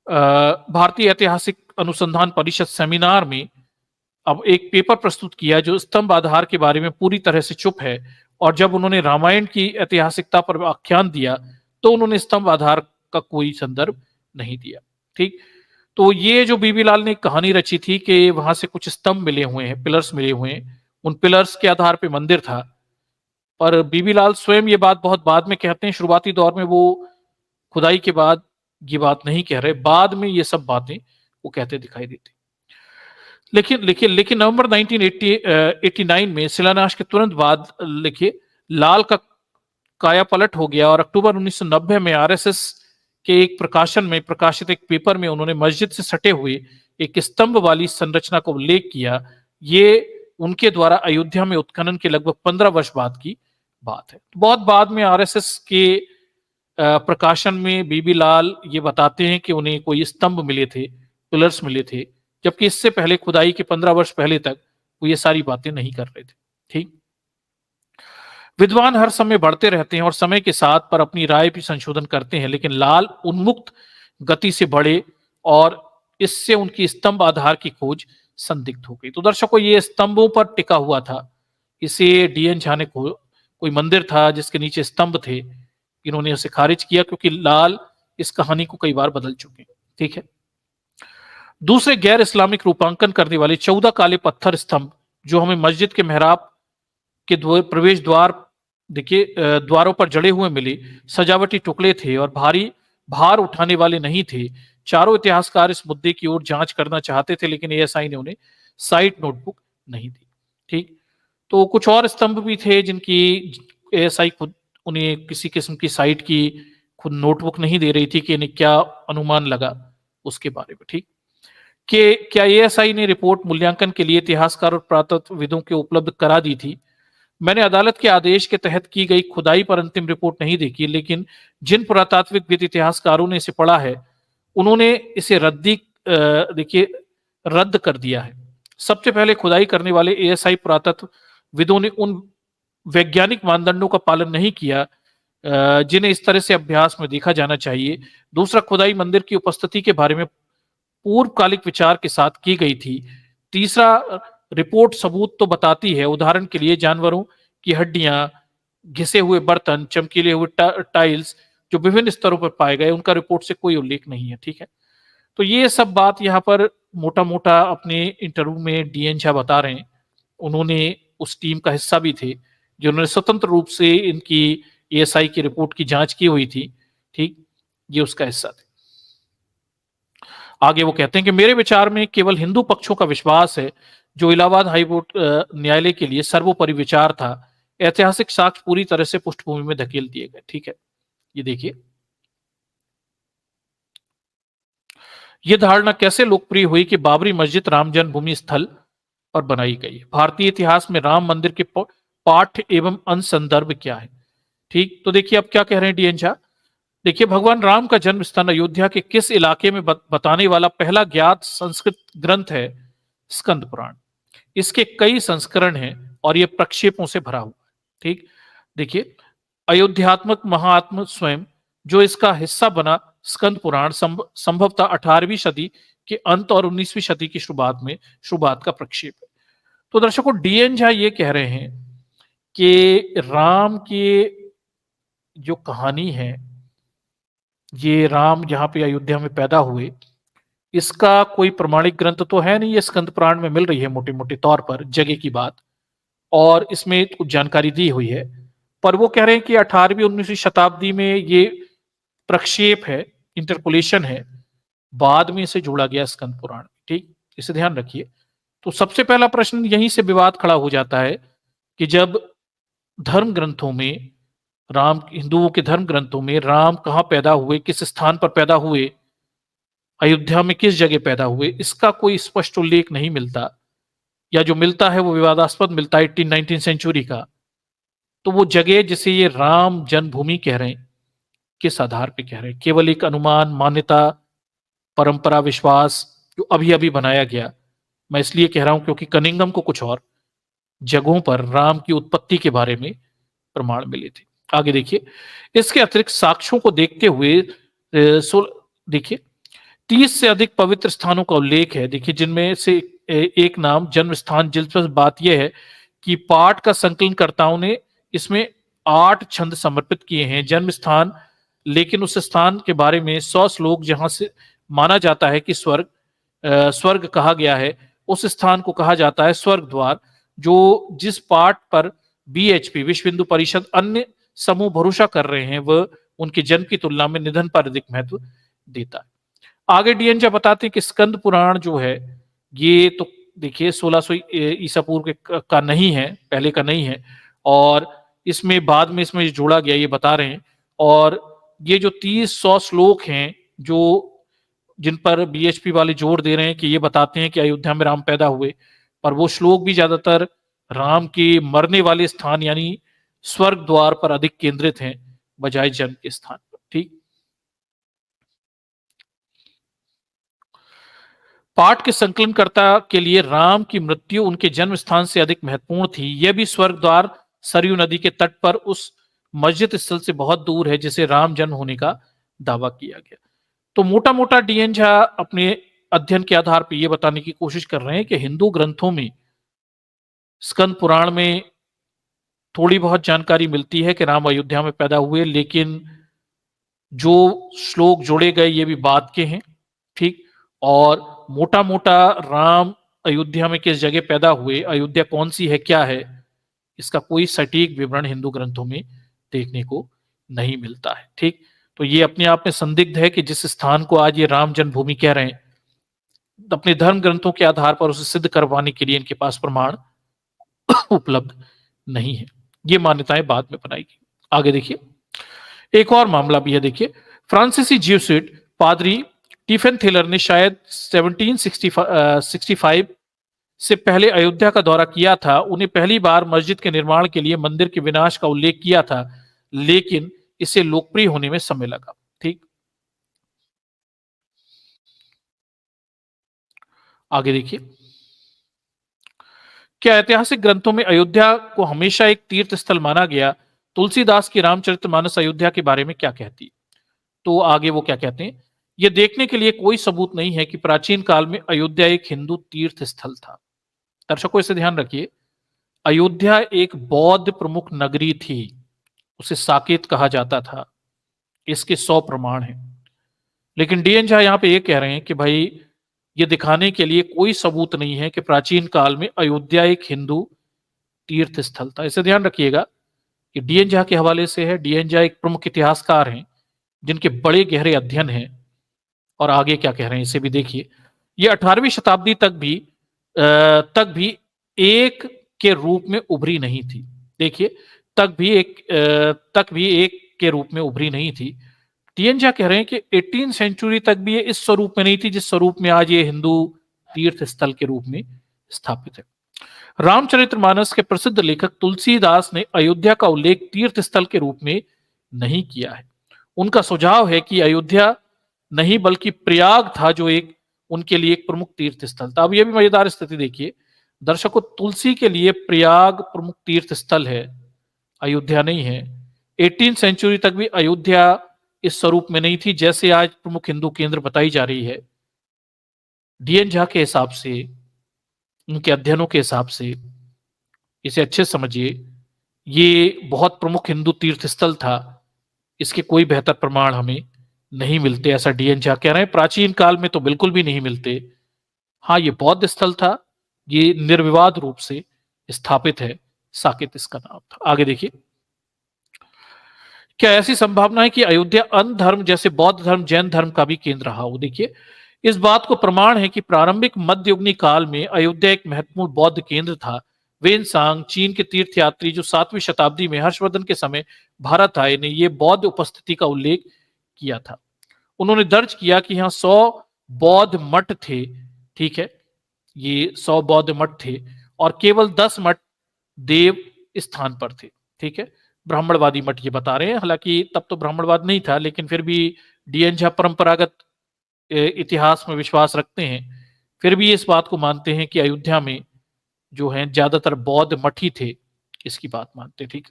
भारतीय ऐतिहासिक अनुसंधान परिषद सेमिनार में अब एक पेपर प्रस्तुत किया जो स्तंभ आधार के बारे में पूरी तरह से चुप है, और जब उन्होंने रामायण की ऐतिहासिकता पर व्याख्यान दिया तो उन्होंने स्तंभ आधार का कोई संदर्भ नहीं दिया। ठीक, तो ये जो बीबी लाल ने कहानी रची थी कि वहां से कुछ स्तंभ मिले हुए हैं, पिलर्स मिले हुए हैं, उन पिलर्स के आधार पे मंदिर था, पर बीबी लाल स्वयं ये बात बहुत बाद में कहते हैं। शुरुआती दौर में वो खुदाई के बाद ये बात नहीं कह रहे, बाद में ये सब बातें वो कहते दिखाई देते। लेकिन नवंबर 1989 में शिलान्यास के तुरंत बाद लिखिए लाल का काया पलट हो गया, और अक्टूबर 1990 में आरएसएस के एक प्रकाशन में प्रकाशित एक पेपर में उन्होंने मस्जिद से सटे हुए एक स्तंभ वाली संरचना को उल्लेख किया। ये उनके द्वारा अयोध्या में उत्खनन के लगभग 15 वर्ष बाद की बात है। बहुत बाद में आरएसएस के प्रकाशन में बीबी लाल ये बताते हैं कि उन्हें कोई स्तंभ मिले थे, पिलर्स मिले थे, जबकि इससे पहले खुदाई के 15 वर्ष पहले तक वो ये सारी बातें नहीं कर रहे थे। ठीक, विद्वान हर समय बढ़ते रहते हैं और समय के साथ पर अपनी राय भी संशोधन करते हैं, लेकिन लाल उन्मुक्त गति से बढ़े और इससे उनकी स्तंभ आधार की खोज संदिग्ध हो गई। तो दर्शकों, ये स्तंभों पर टिका हुआ था। इसे डीएन झा ने कोई मंदिर था जिसके नीचे स्तंभ थे, इन्होंने उसे खारिज किया क्योंकि लाल इस कहानी को कई बार बदल चुके हैं। ठीक है, दूसरे गैर इस्लामिक रूपांकन करने वाले 14 काले पत्थर स्तंभ जो हमें मस्जिद के मेहराब के प्रवेश द्वार, देखिए, द्वारों पर जड़े हुए मिले, सजावटी टुकड़े थे और भारी भार उठाने वाले नहीं थे। चारों इतिहासकार इस मुद्दे की ओर जांच करना चाहते थे, लेकिन एएसआई ने उन्हें साइट नोटबुक नहीं दी। ठीक, तो कुछ और स्तंभ भी थे जिनकी एएसआई खुद उन्हें किसी किस्म की साइट की खुद नोटबुक नहीं दे रही थी कि इन्हें क्या अनुमान लगा उसके बारे में। ठीक, कि क्या एएसआई ने रिपोर्ट मूल्यांकन के लिए इतिहासकार और पुरातत्वविदों को उपलब्ध करा दी थी? मैंने अदालत के आदेश के तहत की गई खुदाई पर अंतिम रिपोर्ट नहीं देखी, लेकिन जिन पुरातात्विक इतिहासकारों ने इसे पढ़ा है उन्होंने इसे रद्द कर दिया है। सबसे पहले खुदाई करने वाले एएसआई पुरातत्वविदों ने उन वैज्ञानिक मानदंडों का पालन नहीं किया जिन्हें इस तरह से अभ्यास में देखा जाना चाहिए। दूसरा, खुदाई मंदिर की उपस्थिति के बारे में पूर्वकालिक विचार के साथ की गई थी। तीसरा, रिपोर्ट सबूत तो बताती है, उदाहरण के लिए जानवरों की हड्डियां, घिसे हुए बर्तन, चमकीले हुए टाइल्स जो विभिन्न स्तरों पर पाए गए, उनका रिपोर्ट से कोई उल्लेख नहीं है। ठीक है, तो ये सब बात यहाँ पर मोटा मोटा अपने इंटरव्यू में डीएन झा बता रहे हैं। उन्होंने उस टीम का हिस्सा भी थे जिन्होंने स्वतंत्र रूप से इनकी एएसआई की रिपोर्ट की जांच की हुई थी। ठीक, ये उसका हिस्सा थे। आगे वो कहते हैं कि मेरे विचार में केवल हिंदू पक्षों का विश्वास है जो इलाहाबाद हाईकोर्ट न्यायालय के लिए सर्वोपरि विचार था। ऐतिहासिक साक्ष्य पूरी तरह से पृष्ठभूमि में धकेल दिए गए। ठीक है, ये देखिए, ये धारणा कैसे लोकप्रिय हुई कि बाबरी मस्जिद राम जन्मभूमि स्थल पर बनाई गई। भारतीय इतिहास में राम मंदिर के पाठ एवं अनुसंदर्भ क्या है। ठीक, तो देखिए अब क्या कह रहे हैं डीएन झा। देखिए, भगवान राम का जन्म स्थान अयोध्या के किस इलाके में बताने वाला पहला ज्ञात संस्कृत ग्रंथ है स्कंद पुराण। इसके कई संस्करण हैं और यह प्रक्षेपों से भरा हुआ है। ठीक, देखिए, अयोध्यात्मक महात्म स्वयं जो इसका हिस्सा बना स्कंद पुराण संभवतः 18वीं सदी के अंत और 19वीं सदी की शुरुआत का प्रक्षेप है। तो दर्शकों, डीएन झा ये कह रहे हैं कि राम की जो कहानी है, ये राम जहां पे अयोध्या में पैदा हुए, इसका कोई प्रमाणिक ग्रंथ तो है नहीं। ये स्कंद पुराण में मिल रही है मोटे मोटे तौर पर जगह की बात, और इसमें कुछ जानकारी दी हुई है। पर वो कह रहे हैं कि 18वीं 19वीं शताब्दी में ये प्रक्षेप है, इंटरपोलेशन है, बाद में इसे जोड़ा गया स्कंद पुराण। ठीक, इसे ध्यान रखिए। तो सबसे पहला प्रश्न यहीं से विवाद खड़ा हो जाता है कि जब धर्म ग्रंथों में हिंदुओं के धर्म ग्रंथों में राम कहां पैदा हुए, किस स्थान पर पैदा हुए, अयोध्या में किस जगह पैदा हुए, इसका कोई स्पष्ट उल्लेख नहीं मिलता, या जो मिलता है वो विवादास्पद मिलता है 18-19 सेंचुरी का। तो वो जगह जिसे ये राम जन्मभूमि कह रहे हैं, किस आधार पे कह रहे हैं? केवल एक अनुमान, मान्यता, परंपरा, विश्वास जो अभी अभी बनाया गया। मैं इसलिए कह रहा हूं क्योंकि कनिंगम को कुछ और जगहों पर राम की उत्पत्ति के बारे में प्रमाण मिले थे। आगे देखिए, इसके अतिरिक्त साक्ष्यों को देखते हुए देखिए 30 से अधिक पवित्र स्थानों का उल्लेख है। देखिए, जिनमें से एक नाम जन्म स्थान। दिलचस्प बात यह है कि पाठ का संकलनकर्ताओं ने इसमें 8 छंद समर्पित किए हैं जन्म स्थान, लेकिन उस स्थान के बारे में 100 श्लोक जहां से माना जाता है कि स्वर्ग कहा गया है, उस स्थान को कहा जाता है स्वर्ग द्वार, जो जिस पाठ पर बीएचपी विश्व हिंदू परिषद अन्य समूह भरोसा कर रहे हैं वह उनके जन्म की तुलना में निधन पर अधिक महत्व देता है। आगे डीएन झा बताते हैं कि स्कंद पुराण जो है ये तो देखिए 1600 ईसा पूर्व का नहीं है, पहले का नहीं है, और इसमें बाद में इसमें जोड़ा गया, ये बता रहे हैं। और ये जो 30-100 श्लोक हैं जो जिन पर बीएचपी वाले जोर दे रहे हैं कि ये बताते हैं कि अयोध्या में राम पैदा हुए, पर वो श्लोक भी ज्यादातर राम के मरने वाले स्थान यानी स्वर्ग द्वार पर अधिक केंद्रित हैं बजाय जन्म के स्थान पर। ठीक, पाठ के संकलनकर्ता के लिए राम की मृत्यु उनके जन्म स्थान से अधिक महत्वपूर्ण थी। यह भी स्वर्ग द्वार सरयू नदी के तट पर उस मस्जिद स्थल से बहुत दूर है जिसे राम जन्म होने का दावा किया गया। तो मोटा मोटा डीएन झा अपने अध्ययन के आधार पर यह बताने की कोशिश कर रहे हैं कि हिंदू ग्रंथों में स्कंद पुराण में थोड़ी बहुत जानकारी मिलती है कि राम अयोध्या में पैदा हुए, लेकिन जो श्लोक जोड़े गए ये भी बाद के हैं। ठीक, और मोटा मोटा राम अयोध्या में किस जगह पैदा हुए, अयोध्या कौन सी है, क्या है, इसका कोई सटीक विवरण हिंदू ग्रंथों में देखने को नहीं मिलता है। ठीक, तो ये अपने आप में संदिग्ध है कि जिस स्थान को आज ये राम जन्मभूमि कह रहे हैं, अपने धर्म ग्रंथों के आधार पर उसे सिद्ध करवाने के लिए इनके पास प्रमाण उपलब्ध नहीं है। ये मान्यताएं बाद में बनाई गई। आगे देखिए, एक और मामला भी है। देखिए, फ्रांसीसी ज्यूसिट पादरी टिफेन थेलर ने शायद 1765 से पहले अयोध्या का दौरा किया था। उन्हें पहली बार मस्जिद के निर्माण के लिए मंदिर के विनाश का उल्लेख किया था, लेकिन इसे लोकप्रिय होने में समय लगा। ठीक, आगे देखिए, क्या ऐतिहासिक ग्रंथों में अयोध्या को हमेशा एक तीर्थ स्थल माना गया? तुलसीदास की रामचरितमानस अयोध्या के बारे में क्या कहती है? तो आगे वो क्या कहते हैं, यह देखने के लिए कोई सबूत नहीं है कि प्राचीन काल में अयोध्या एक हिंदू तीर्थ स्थल था। दर्शकों, इसे ध्यान रखिए, अयोध्या एक बौद्ध प्रमुख नगरी थी, उसे साकेत कहा जाता था। इसके 100 प्रमाण हैं। लेकिन डीएन झा यहां पे ये कह रहे हैं कि भाई ये दिखाने के लिए कोई सबूत नहीं है कि प्राचीन काल में अयोध्या एक हिंदू तीर्थ स्थल था। इसे ध्यान रखिएगा कि डीएन झा के हवाले से है। डीएन झा एक प्रमुख इतिहासकार हैं जिनके बड़े गहरे अध्ययन हैं। और आगे क्या कह रहे हैं इसे भी देखिए। ये 18वीं शताब्दी तक भी एक के रूप में उभरी नहीं थी। देखिए, तक भी एक के रूप में उभरी नहीं थी। डीएन झा कह रहे हैं कि 18 सेंचुरी तक भी ये इस स्वरूप में नहीं थी जिस स्वरूप में आज ये हिंदू तीर्थ स्थल के रूप में स्थापित है। रामचरितमानस के प्रसिद्ध लेखक तुलसीदास ने अयोध्या का उल्लेख तीर्थ स्थल के रूप में नहीं किया है। उनका सुझाव है कि अयोध्या नहीं बल्कि प्रयाग था जो एक उनके लिए एक प्रमुख तीर्थ स्थल था। अब यह भी मजेदार स्थिति देखिए दर्शकों, तुलसी के लिए प्रयाग प्रमुख तीर्थ स्थल है, अयोध्या नहीं है। 18 सेंचुरी तक भी अयोध्या इस स्वरूप में नहीं थी जैसे आज प्रमुख हिंदू केंद्र बताई जा रही है। डीएन झा के हिसाब से, उनके अध्ययनों के हिसाब से, इसे अच्छे समझिए, ये बहुत प्रमुख हिंदू तीर्थ स्थल था। इसके कोई बेहतर प्रमाण हमें नहीं मिलते, ऐसा डीएन झा कह रहे हैं। प्राचीन काल में तो बिल्कुल भी नहीं मिलते। हाँ, ये बौद्ध स्थल था, ये निर्विवाद रूप से स्थापित है, साकेत इसका नाम था। आगे देखिए, क्या ऐसी संभावना है कि अयोध्या अन्य धर्म जैसे बौद्ध धर्म, जैन धर्म का भी केंद्र रहा हो? देखिए, इस बात को प्रमाण है कि प्रारंभिक मध्ययुगीन काल में अयोध्या एक महत्वपूर्ण बौद्ध केंद्र था। वेनसांग, चीन के तीर्थयात्री जो 7वीं शताब्दी में हर्षवर्धन के समय भारत आए, ने यह बौद्ध उपस्थिति का उल्लेख किया था। उन्होंने दर्ज किया कि यहाँ 100 बौद्ध मठ थे। ठीक है, ये 100 बौद्ध मठ थे और केवल 10 मठ देव स्थान पर थे। ठीक है, ब्राह्मणवादी मठ ये बता रहे हैं। हालांकि तब तो ब्राह्मणवाद नहीं था, लेकिन फिर भी डीएन झा परंपरागत इतिहास में विश्वास रखते हैं। फिर भी इस बात को मानते हैं कि अयोध्या में जो है ज्यादातर बौद्ध मठ ही थे, इसकी बात मानते। ठीक,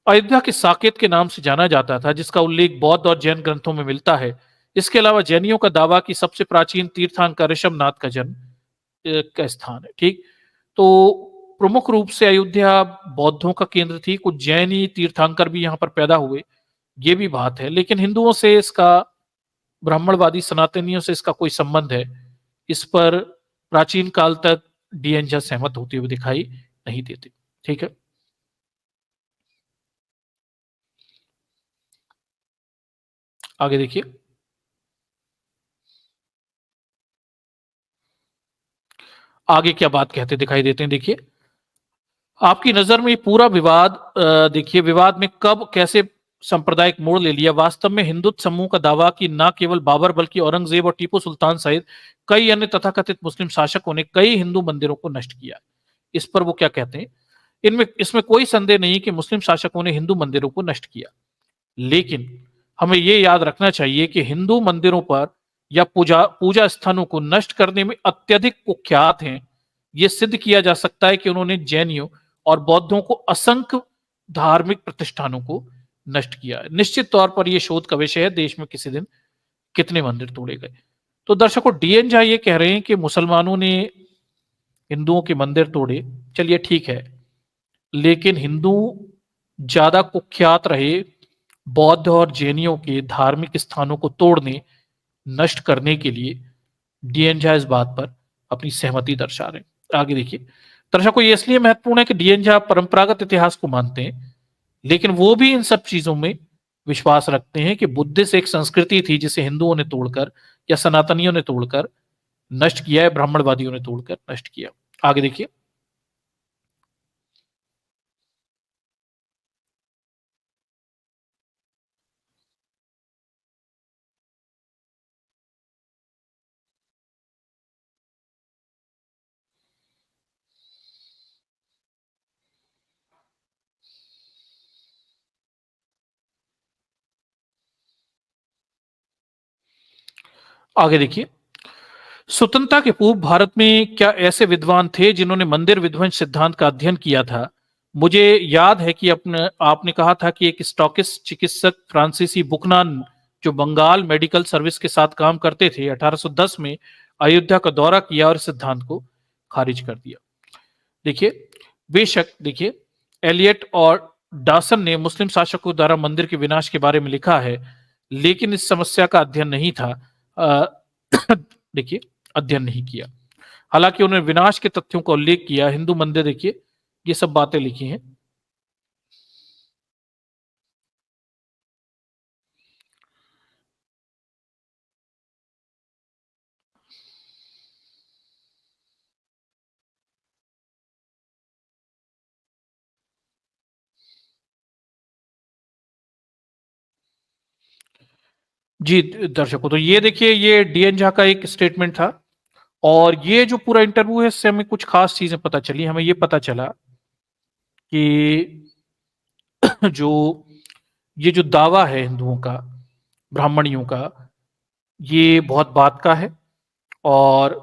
अयोध्या के साकेत के नाम से जाना जाता था जिसका उल्लेख बौद्ध और जैन ग्रंथों में मिलता है। इसके अलावा जैनियों का दावा कि सबसे प्राचीन तीर्थंकर ऋषभनाथ का जन्म का स्थान है। ठीक, तो प्रमुख रूप से अयोध्या बौद्धों का केंद्र थी। कुछ जैनी तीर्थंकर भी यहाँ पर पैदा हुए, ये भी बात है। लेकिन हिंदुओं से इसका, ब्राह्मणवादी सनातनियों से इसका कोई संबंध है, इस पर प्राचीन काल तक डीएन झा सहमत होते हुए दिखाई नहीं देते। ठीक है, आगे देखिए। आगे क्या बात कहते दिखाई देते हैं, देखिए। आपकी नजर में ये पूरा विवाद, देखिए, विवाद में कब कैसे सांप्रदायिक मोड़ ले लिया। वास्तव में हिंदुत्व समूह का दावा कि न केवल बाबर बल्कि औरंगजेब और टीपू सुल्तान सहित कई अन्य तथाकथित मुस्लिम शासकों ने कई हिंदू मंदिरों को नष्ट किया। इस पर वो क्या कहते हैं, इसमें कोई संदेह नहीं कि मुस्लिम शासकों ने हिंदू मंदिरों को नष्ट किया। लेकिन हमें यह याद रखना चाहिए कि हिंदू मंदिरों पर या पूजा स्थानों को नष्ट करने में अत्यधिक कुख्यात हैं। यह सिद्ध किया जा सकता है कि उन्होंने जैनियों और बौद्धों को असंख्य धार्मिक प्रतिष्ठानों को नष्ट किया है। निश्चित तौर पर यह शोध का विषय है, देश में किसी दिन कितने मंदिर तोड़े गए। तो दर्शकों, डीएन झा ये कह रहे हैं कि मुसलमानों ने हिंदुओं के मंदिर तोड़े, चलिए ठीक है, लेकिन हिंदू ज्यादा कुख्यात रहे बौद्ध और जैनियों के धार्मिक स्थानों को तोड़ने, नष्ट करने के लिए डीएन झा इस बात पर अपनी सहमति दर्शा रहे हैं। आगे देखिए, दर्शकों, ये इसलिए महत्वपूर्ण है कि डीएन झा परंपरागत इतिहास को मानते हैं, लेकिन वो भी इन सब चीजों में विश्वास रखते हैं कि बुद्ध से एक संस्कृति थी जिसे हिंदुओं ने तोड़कर या सनातनियों ने तोड़कर नष्ट किया है, ब्राह्मणवादियों ने तोड़कर नष्ट किया। आगे देखिए, आगे देखिए, स्वतंत्रता के पूर्व भारत में क्या ऐसे विद्वान थे जिन्होंने मंदिर विध्वंस सिद्धांत का अध्ययन किया था? मुझे याद है कि आपने कहा था कि एक स्टॉकिस्ट चिकित्सक फ्रांसीसी बुकनान, जो बंगाल मेडिकल सर्विस के साथ काम करते थे, 1810 में अयोध्या का दौरा किया और सिद्धांत को खारिज कर दिया। देखिए, बेशक देखिए, एलियट और डॉसन ने मुस्लिम शासकों द्वारा मंदिर के विनाश के बारे में लिखा है, लेकिन इस समस्या का अध्ययन नहीं था। देखिए, अध्ययन नहीं किया। हालांकि उन्होंने विनाश के तथ्यों का उल्लेख किया। हिंदू मंदिर देखिए, ये सब बातें लिखी हैं। जी, दर्शकों, तो ये देखिए, ये डीएन झा का एक स्टेटमेंट था। और ये जो पूरा इंटरव्यू है, इससे हमें कुछ खास चीजें पता चली। हमें ये पता चला कि जो ये जो दावा है हिंदुओं का, ब्राह्मणियों का, ये बहुत बात का है। और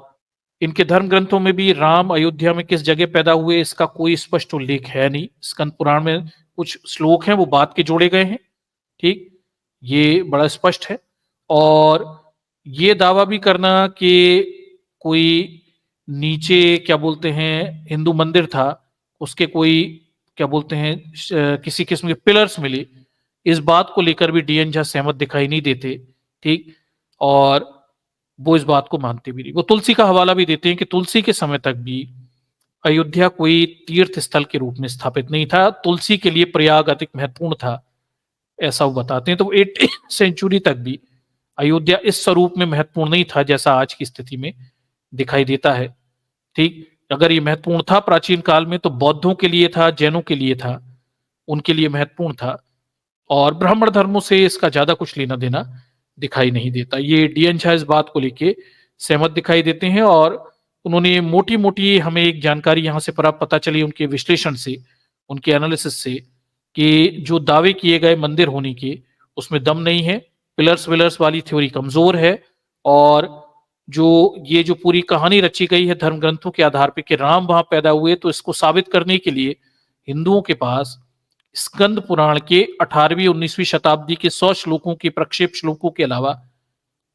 इनके धर्म ग्रंथों में भी राम अयोध्या में किस जगह पैदा हुए, इसका कोई स्पष्ट उल्लेख है नहीं। स्कंद पुराण में कुछ श्लोक हैं, वो बात के जोड़े गए हैं। ठीक, ये बड़ा स्पष्ट है। और ये दावा भी करना कि कोई नीचे क्या बोलते हैं हिंदू मंदिर था, उसके कोई क्या बोलते हैं किसी किस्म के पिलर्स मिले, इस बात को लेकर भी डीएन झा सहमत दिखाई नहीं देते। ठीक, और वो इस बात को मानते भी नहीं। वो तुलसी का हवाला भी देते हैं कि तुलसी के समय तक भी अयोध्या कोई तीर्थ स्थल के रूप में स्थापित नहीं था। तुलसी के लिए प्रयाग अधिक महत्वपूर्ण था, ऐसा वो बताते हैं। तो 8वीं सेंचुरी तक भी अयोध्या इस स्वरूप में महत्वपूर्ण नहीं था जैसा आज की स्थिति में दिखाई देता है। ठीक, अगर ये महत्वपूर्ण था प्राचीन काल में, तो बौद्धों के लिए था, जैनों के लिए था, उनके लिए महत्वपूर्ण था। और ब्राह्मण धर्मों से इसका ज्यादा कुछ लेना देना दिखाई नहीं देता। ये डीएन झा इस बात को लेके सहमत दिखाई देते हैं। और उन्होंने मोटी मोटी हमें एक जानकारी यहां से पता चली उनके विश्लेषण से, उनके एनालिसिस से, कि जो दावे किए गए मंदिर होने के, उसमें दम नहीं है। पिलर्स विलर्स वाली थ्योरी कमजोर है। और जो ये जो पूरी कहानी रची गई है धर्म ग्रंथों के आधार पर कि राम वहां पैदा हुए, तो इसको साबित करने के लिए हिंदुओं के पास स्कंद पुराण के 18वीं 19वीं शताब्दी के 100 श्लोकों के प्रक्षेप श्लोकों के अलावा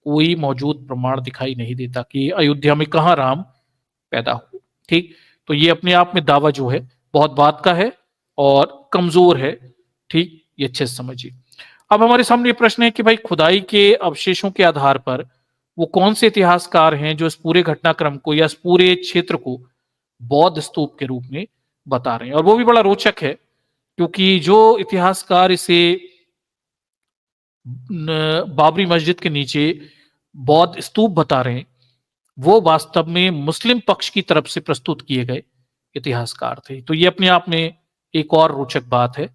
कोई मौजूद प्रमाण दिखाई नहीं देता कि अयोध्या में कहां राम पैदा हुए। ठीक, तो ये अपने आप में दावा जो है बहुत बात का है और कमजोर है। ठीक, ये अच्छे से समझिए। अब हमारे सामने ये प्रश्न है कि भाई, खुदाई के अवशेषों के आधार पर वो कौन से इतिहासकार हैं जो इस पूरे घटनाक्रम को या इस पूरे क्षेत्र को बौद्ध स्तूप के रूप में बता रहे हैं। और वो भी बड़ा रोचक है, क्योंकि जो इतिहासकार इसे बाबरी मस्जिद के नीचे बौद्ध स्तूप बता रहे हैं, वो वास्तव में मुस्लिम पक्ष की तरफ से प्रस्तुत किए गए इतिहासकार थे। तो ये अपने आप में एक और रोचक बात है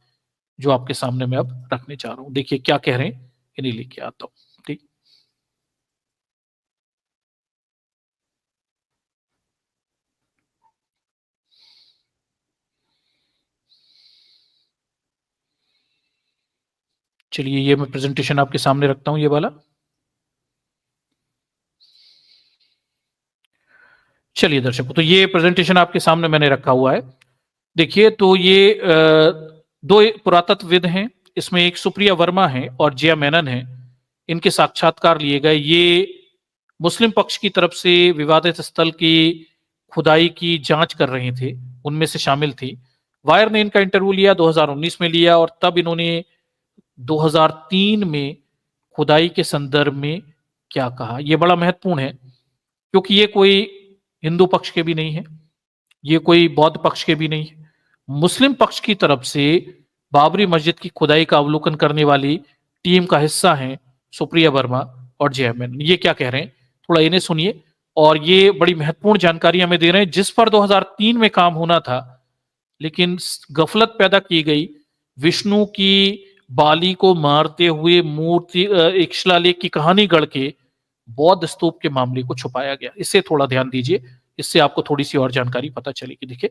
जो आपके सामने मैं अब रखने चाह रहा हूं। देखिए क्या कह रहे हैं, इन्हीं लेके आता हूं। ठीक, चलिए ये मैं प्रेजेंटेशन आपके सामने रखता हूं, ये वाला। चलिए दर्शकों, तो ये प्रेजेंटेशन आपके सामने मैंने रखा हुआ है। देखिए, तो ये दो पुरातत्वविद हैं, इसमें एक सुप्रिया वर्मा है और जया मेनन है। इनके साक्षात्कार लिए गए। ये मुस्लिम पक्ष की तरफ से विवादित स्थल की खुदाई की जांच कर रहे थे, उनमें से शामिल थी। वायर ने इनका इंटरव्यू लिया, 2019 में लिया। और तब इन्होंने 2003 में खुदाई के संदर्भ में क्या कहा, यह बड़ा महत्वपूर्ण है, क्योंकि ये कोई हिंदू पक्ष के भी नहीं है, ये कोई बौद्ध पक्ष के भी नहीं है। मुस्लिम पक्ष की तरफ से बाबरी मस्जिद की खुदाई का अवलोकन करने वाली टीम का हिस्सा हैं सुप्रिया वर्मा और जय मेनन। ये क्या कह रहे हैं, थोड़ा इन्हें सुनिए। और ये बड़ी महत्वपूर्ण जानकारी हमें दे रहे हैं, जिस पर 2003 में काम होना था, लेकिन गफलत पैदा की गई। विष्णु की बाली को मारते हुए मूर्ति, एक शिलालेख की कहानी गढ़ के बौद्ध स्तूप के मामले को छुपाया गया। इससे थोड़ा ध्यान दीजिए, इससे आपको थोड़ी सी और जानकारी पता चलेगी। देखिए,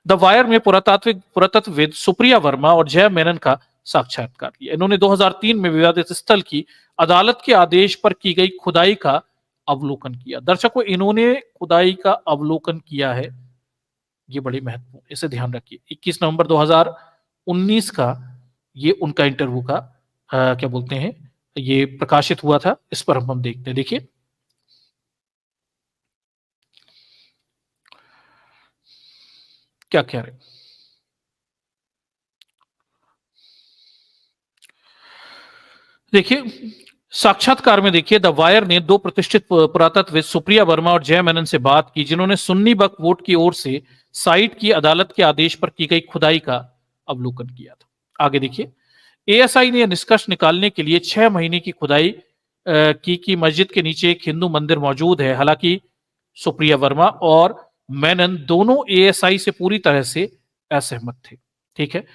द वायर में पुरातत्वविद सुप्रिया वर्मा और जय मेनन का साक्षात्कार लिया। इन्होंने 2003 में विवादित स्थल की अदालत के आदेश पर की गई खुदाई का अवलोकन किया। दर्शकों, इन्होंने खुदाई का अवलोकन किया है, ये बड़ी महत्वपूर्ण, इसे ध्यान रखिए। 21 नवंबर 2019 का ये उनका इंटरव्यू का क्या बोलते हैं, ये प्रकाशित हुआ था। इस पर हम देखते हैं। देखिए क्या कह रहे हैं। देखिए, साक्षात्कार में देखिए द वायर ने दो प्रतिष्ठित पुरातत्वविद सुप्रिया वर्मा और जय मेनन से बात की, जिन्होंने सुन्नी वक्फ बोर्ड की ओर से साइट की अदालत के आदेश पर की गई खुदाई का अवलोकन किया था। आगे देखिए, एएसआई ने निष्कर्ष निकालने के लिए 6 महीने की खुदाई की मस्जिद के नीचे एक हिंदू मंदिर मौजूद है। हालांकि सुप्रिया वर्मा और मेनन दोनों एएसआई से पूरी तरह से असहमत थे। ठीक है,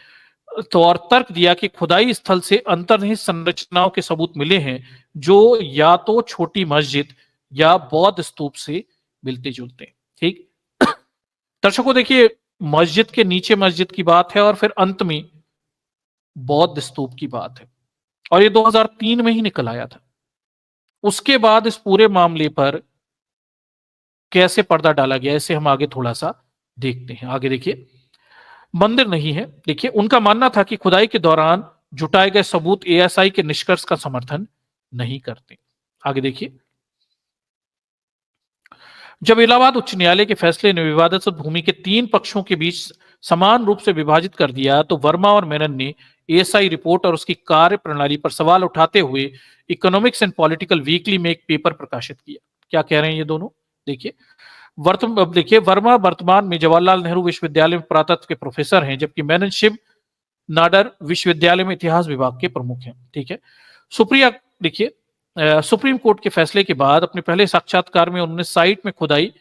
तो और तर्क दिया कि खुदाई स्थल से अंतर्निहित संरचनाओं के सबूत मिले हैं जो या तो छोटी मस्जिद या बौद्ध स्तूप से मिलते जुलते हैं। ठीक, दर्शकों देखिए, मस्जिद के नीचे मस्जिद की बात है और फिर अंत में बौद्ध स्तूप की बात है, और ये 2003 में ही निकल आया था। उसके बाद इस पूरे मामले पर कैसे पर्दा डाला गया, इसे हम आगे थोड़ा सा देखते हैं। आगे देखिए, मंदिर नहीं है। देखिए, उनका मानना था कि खुदाई के दौरान जुटाए गए सबूत एएसआई के निष्कर्ष का समर्थन नहीं करते। आगे देखिए, जब इलाहाबाद उच्च न्यायालय के फैसले ने विवादित भूमि के 3 पक्षों के बीच समान रूप से विभाजित कर दिया, तो वर्मा और मेनन ने एएसआई रिपोर्ट और उसकी कार्य प्रणाली पर सवाल उठाते हुए इकोनॉमिक्स एंड पॉलिटिकल वीकली में एक पेपर प्रकाशित किया। क्या कह रहे हैं ये दोनों? देखिए, वर्मा वर्तमान में जवाहरलाल नेहरू विश्वविद्यालय में पुरातत्व के प्रोफेसर हैं, जबकि मेनन शिव नाडर विश्वविद्यालय में इतिहास विभाग के प्रमुख हैं। ठीक है, सुप्रिया देखिए, सुप्रीम कोर्ट के फैसले के बाद अपने पहले साक्षात्कार में उन्होंने साइट में खुदाई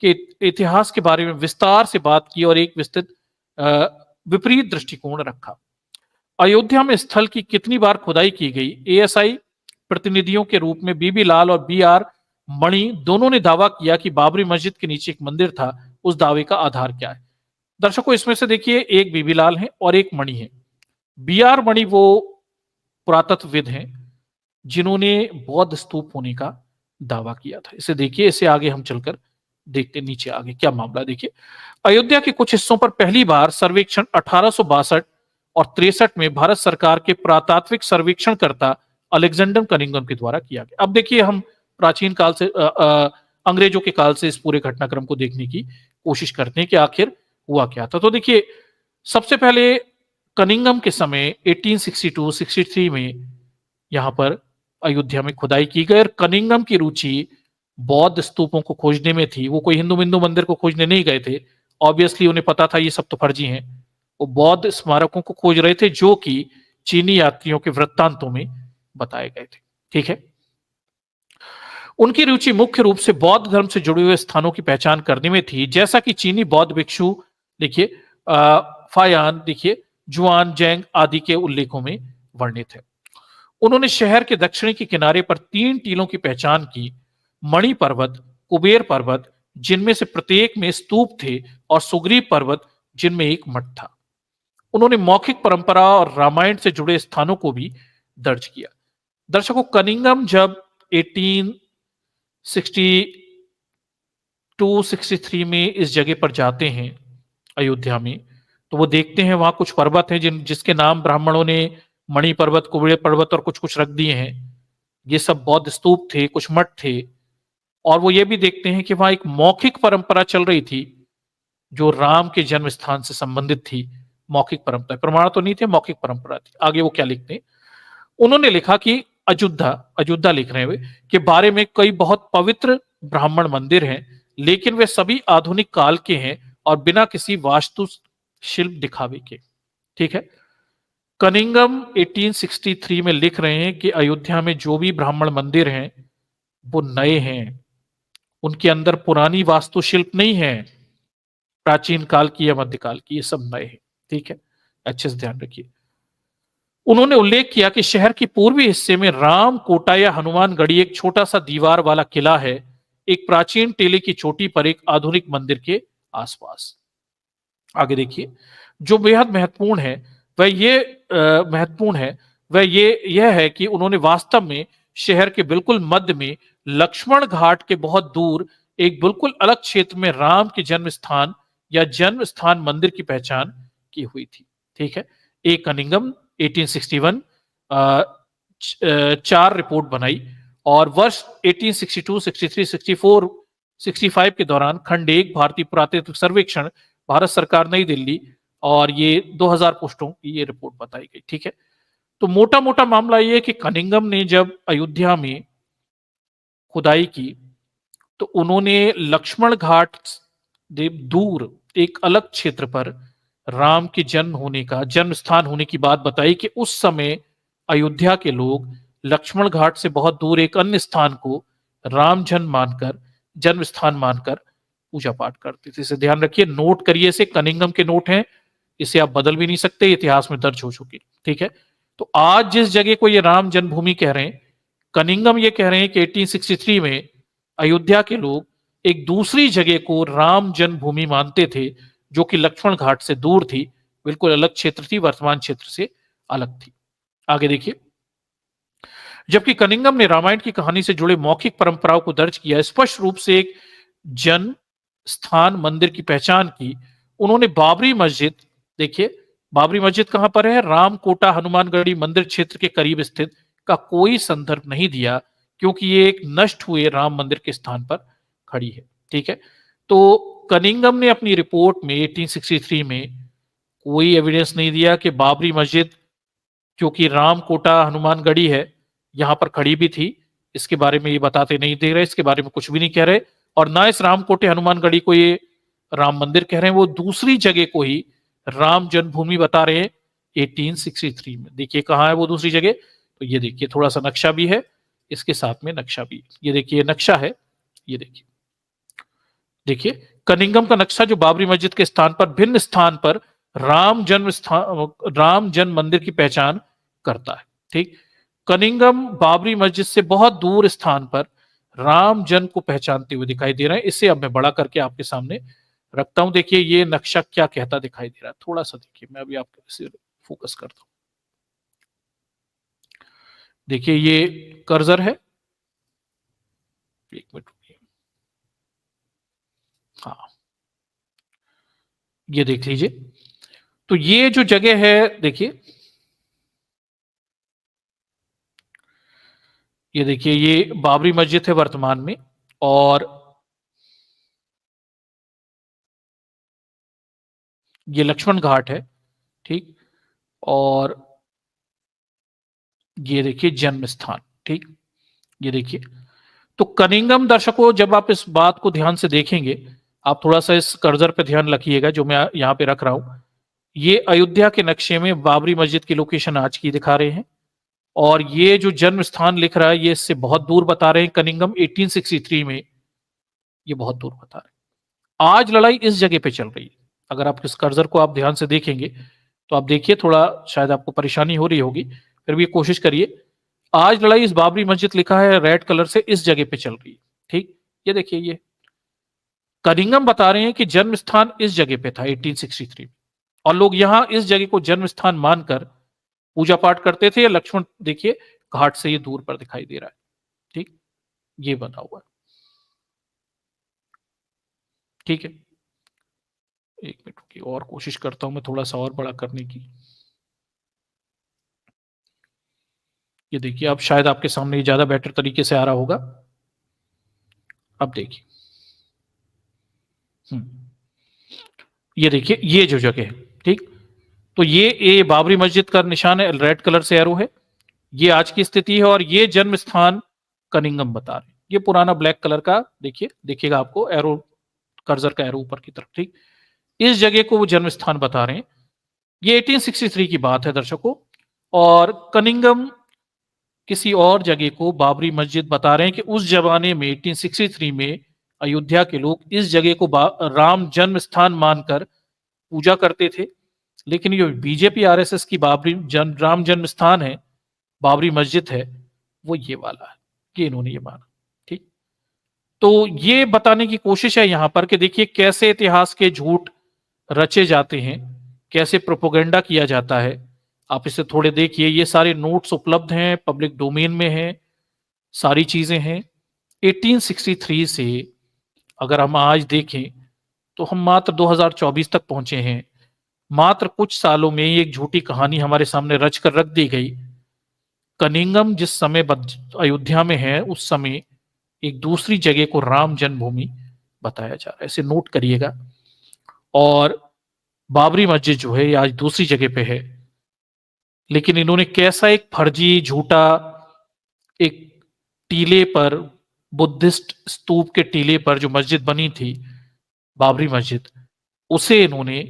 के इतिहास के बारे में विस्तार से बात की और एक विस्तृत विपरीत दृष्टिकोण रखा। अयोध्या में स्थल की कितनी बार खुदाई की गई, एएसआई प्रतिनिधियों के रूप में बीबी लाल और बीआर मणि दोनों ने दावा किया कि बाबरी मस्जिद के नीचे एक मंदिर था। उस दावे का आधार क्या है? दर्शकों, इसमें से देखिए, एक बीबी लाल है और एक मणि है। बीआर मणि वो पुरातत्वविद हैं जिन्होंने बौद्ध स्तूप होने का दावा किया था। इसे देखिए, इसे आगे हम चलकर देखते नीचे आगे क्या मामला। देखिए, अयोध्या के कुछ हिस्सों पर पहली बार सर्वेक्षण 1862 और 63 में भारत सरकार के पुरातात्विक सर्वेक्षणकर्ता अलेक्जेंडर कनिंघम के द्वारा किया गया। अब देखिए, हम प्राचीन काल से अंग्रेजों के काल से इस पूरे घटनाक्रम को देखने की कोशिश करते हैं कि आखिर हुआ क्या था। तो देखिए, सबसे पहले कनिंघम के समय 1862-63 में यहां पर अयोध्या में खुदाई की गई और कनिंघम की रुचि बौद्ध स्तूपों को खोजने में थी। वो कोई हिंदू बिंदु मंदिर को खोजने नहीं गए थे। ऑब्वियसली उन्हें पता था ये सब तो फर्जी हैं। वो बौद्ध स्मारकों को खोज रहे थे जो कि चीनी यात्रियों के वृत्तांतों में बताए गए थे। ठीक है, उनकी रुचि मुख्य रूप से बौद्ध धर्म से जुड़े हुए स्थानों की पहचान करने में थी, जैसा कि चीनी बौद्ध भिक्षु देखिए फायान देखिए जुआन जैंग आदि के उल्लेखों में वर्णित है। उन्होंने शहर के दक्षिणी के किनारे पर 3 टीलों की पहचान की, मणि पर्वत, कुबेर पर्वत जिनमें से प्रत्येक में स्तूप थे, और सुग्रीव पर्वत जिनमें एक मठ था। उन्होंने मौखिक परंपरा और रामायण से जुड़े स्थानों को भी दर्ज किया। दर्शकों, कनिंघम जब 1862-63 में इस जगह पर जाते हैं अयोध्या में, तो वो देखते हैं वहां कुछ पर्वत हैं जिसके नाम ब्राह्मणों ने मणि पर्वत, कुबेर पर्वत और कुछ कुछ रख दिए हैं। ये सब बौद्ध स्तूप थे, कुछ मठ थे। और वो ये भी देखते हैं कि वहां एक मौखिक परंपरा चल रही थी जो राम के जन्म स्थान से संबंधित थी। मौखिक परंपरा, प्रमाण तो नहीं थे, मौखिक परंपरा थी। आगे वो क्या लिखते हैं? उन्होंने लिखा कि अयोध्या लिख रहे हुए के बारे में कई बहुत पवित्र ब्राह्मण मंदिर हैं, लेकिन वे सभी आधुनिक काल के हैं और बिना किसी वास्तु शिल्प दिखावे के। ठीक है, कनिंघम 1863 में लिख रहे हैं कि अयोध्या में जो भी ब्राह्मण मंदिर हैं वो नए हैं, उनके अंदर पुरानी वास्तुशिल्प नहीं है, प्राचीन काल की या मध्यकाल की, ये सब नए हैं। ठीक है, अच्छे से ध्यान रखिए। उन्होंने उल्लेख किया कि शहर की पूर्वी हिस्से में राम कोटा या हनुमान गढ़ी एक छोटा सा दीवार वाला किला है, एक प्राचीन टेले की चोटी पर एक आधुनिक मंदिर के आसपास। आगे देखिए, जो बेहद महत्वपूर्ण है वह यह है कि उन्होंने वास्तव में शहर के बिल्कुल मध्य में लक्ष्मण घाट के बहुत दूर एक बिल्कुल अलग क्षेत्र में राम के जन्म स्थान या जन्म स्थान मंदिर की पहचान की हुई थी। ठीक है, एक कनिंघम 1861 4 रिपोर्ट बनाई और वर्ष 1862, 63, 64, 65 के दौरान खंड 1 भारतीय पुरातत्व सर्वेक्षण, भारत सरकार, नई दिल्ली, और ये 2000 पोस्टों की ये रिपोर्ट बताई गई। ठीक है, तो मोटा मोटा मामला ये है कि कनिंघम ने जब अयोध्या में खुदाई की तो उन्होंने लक्ष्मण घाट से दूर एक अलग क्षेत्र पर राम के जन्म स्थान होने की बात बताई कि उस समय अयोध्या के लोग लक्ष्मण घाट से बहुत दूर एक अन्य स्थान को जन्म स्थान मानकर पूजा पाठ करते थे। इसे ध्यान रखिए, नोट करिए, इसे कनिंघम के नोट हैं, इसे आप बदल भी नहीं सकते, इतिहास में दर्ज हो चुकी। ठीक है, तो आज जिस जगह को ये राम जन्मभूमि कह रहे हैं, कनिंघम ये कह रहे हैं कि 1863 में अयोध्या के लोग एक दूसरी जगह को राम जन्मभूमि मानते थे, जो कि लक्ष्मण घाट से दूर थी, बिल्कुल अलग क्षेत्र थी, वर्तमान क्षेत्र से अलग थी। आगे देखिए, जबकि कनिंघम ने रामायण की कहानी से जुड़े मौखिक परंपराओं को दर्ज किया, स्पष्ट रूप से एक जन्म स्थान मंदिर की पहचान की, उन्होंने बाबरी मस्जिद, देखिए बाबरी मस्जिद कहां पर है, रामकोटा हनुमानगढ़ी मंदिर क्षेत्र के करीब स्थित, का कोई संदर्भ नहीं दिया, क्योंकि ये एक नष्ट हुए राम मंदिर के स्थान पर खड़ी है। ठीक है, तो कनिंघम ने अपनी रिपोर्ट में 1863 में कोई एविडेंस नहीं दिया कि बाबरी मस्जिद, क्योंकि रामकोटा हनुमानगढ़ी है, यहां पर खड़ी भी थी, इसके बारे में ये बताते नहीं दे रहे, इसके बारे में कुछ भी नहीं कह रहे, और ना इस रामकोटे हनुमानगढ़ी को ये राम मंदिर कह रहे हैं, वो दूसरी जगह को ही राम जन्मभूमि बता रहे हैं 1863 में। देखिए कहां है वो दूसरी जगह, तो ये देखिए थोड़ा सा नक्शा भी है, इसके साथ में नक्शा भी, ये देखिए नक्शा है, ये देखिए, देखिए कनिंघम का नक्शा जो बाबरी मस्जिद के स्थान पर भिन्न स्थान पर राम जन्म मंदिर की पहचान करता है। ठीक, कनिंघम बाबरी मस्जिद से बहुत दूर स्थान पर राम जन्म को पहचानते हुए दिखाई दे रहे हैं। इसे अब मैं बड़ा करके आपके सामने रखता हूं। देखिए ये नक्शा क्या कहता दिखाई दे रहा है, थोड़ा सा देखिए, मैं अभी आपको इसे फोकस करता हूं। देखिए ये कर्सर है, एक मिनट रुकिए, हाँ ये देख लीजिए, तो ये जो जगह है, देखिए ये देखिए, ये बाबरी मस्जिद है वर्तमान में, और ये लक्ष्मण घाट है। ठीक, और ये देखिए जन्म स्थान। ठीक, ये देखिए, तो कनिंघम, दर्शकों जब आप इस बात को ध्यान से देखेंगे, आप थोड़ा सा इस कर्सर पे ध्यान रखिएगा जो मैं यहां पे रख रहा हूं, ये अयोध्या के नक्शे में बाबरी मस्जिद की लोकेशन आज की दिखा रहे हैं, और ये जो जन्म स्थान लिख रहा है ये इससे बहुत दूर बता रहे हैं, कनिंघम 1863 में, ये बहुत दूर बता रहे हैं। आज लड़ाई इस जगह पे चल रही है, अगर आप इस कर्सर को आप ध्यान से देखेंगे तो आप देखिए, थोड़ा शायद आपको परेशानी हो रही होगी, फिर भी कोशिश करिए। आज लड़ाई, इस बाबरी मस्जिद लिखा है रेड कलर से, इस जगह पे चल रही है। ठीक, ये देखिए, ये कनिंघम बता रहे हैं कि जन्म स्थान इस जगह पे था 1863 में, और लोग यहां इस जगह को जन्म स्थान मानकर पूजा पाठ करते थे। लक्ष्मण देखिए घाट से ये दूर पर दिखाई दे रहा है। ठीक, ये बना हुआ है। ठीक है, एक मिनट रुकिए, और कोशिश करता हूं मैं थोड़ा सा और बड़ा करने की। ये देखिए, अब शायद आपके सामने ये ज्यादा बेटर तरीके से आ रहा होगा। अब देखिए, ये देखिए, ये जो जगह है, ठीक, तो ये बाबरी मस्जिद का निशान है, रेड कलर से एरो है, ये आज की स्थिति है, और ये जन्म स्थान कनिंघम बता रहे हैं। ये पुराना ब्लैक कलर का देखिए, देखिएगा आपको एरो, कर्सर का एरो ऊपर की तरफ। ठीक, इस जगह को वो जन्म स्थान बता रहे हैं। ये 1863 की बात है दर्शकों, और कनिंघम किसी और जगह को बाबरी मस्जिद बता रहे हैं कि उस जमाने में 1863 में अयोध्या के लोग इस जगह को राम जन्म स्थान मानकर पूजा करते थे। लेकिन ये बीजेपी आरएसएस की राम जन्म स्थान है, बाबरी मस्जिद है, वो ये वाला है, कि इन्होंने ये माना। ठीक, तो ये बताने की कोशिश है यहां पर कि देखिए कैसे इतिहास के झूठ रचे जाते हैं, कैसे प्रोपोगेंडा किया जाता है। आप इसे थोड़े देखिए, ये सारे नोट्स उपलब्ध हैं, पब्लिक डोमेन में हैं, सारी चीजें हैं। 1863 से अगर हम आज देखें तो हम मात्र 2024 तक पहुंचे हैं। मात्र कुछ सालों में एक झूठी कहानी हमारे सामने रच कर रख दी गई। कनिंघम जिस समय अयोध्या में है, उस समय एक दूसरी जगह को राम जन्मभूमि बताया जा रहा है, इसे नोट करिएगा। और बाबरी मस्जिद जो है ये आज दूसरी जगह पे है, लेकिन इन्होंने कैसा एक फर्जी झूठा एक टीले पर, बुद्धिस्ट स्तूप के टीले पर जो मस्जिद बनी थी, बाबरी मस्जिद, उसे इन्होंने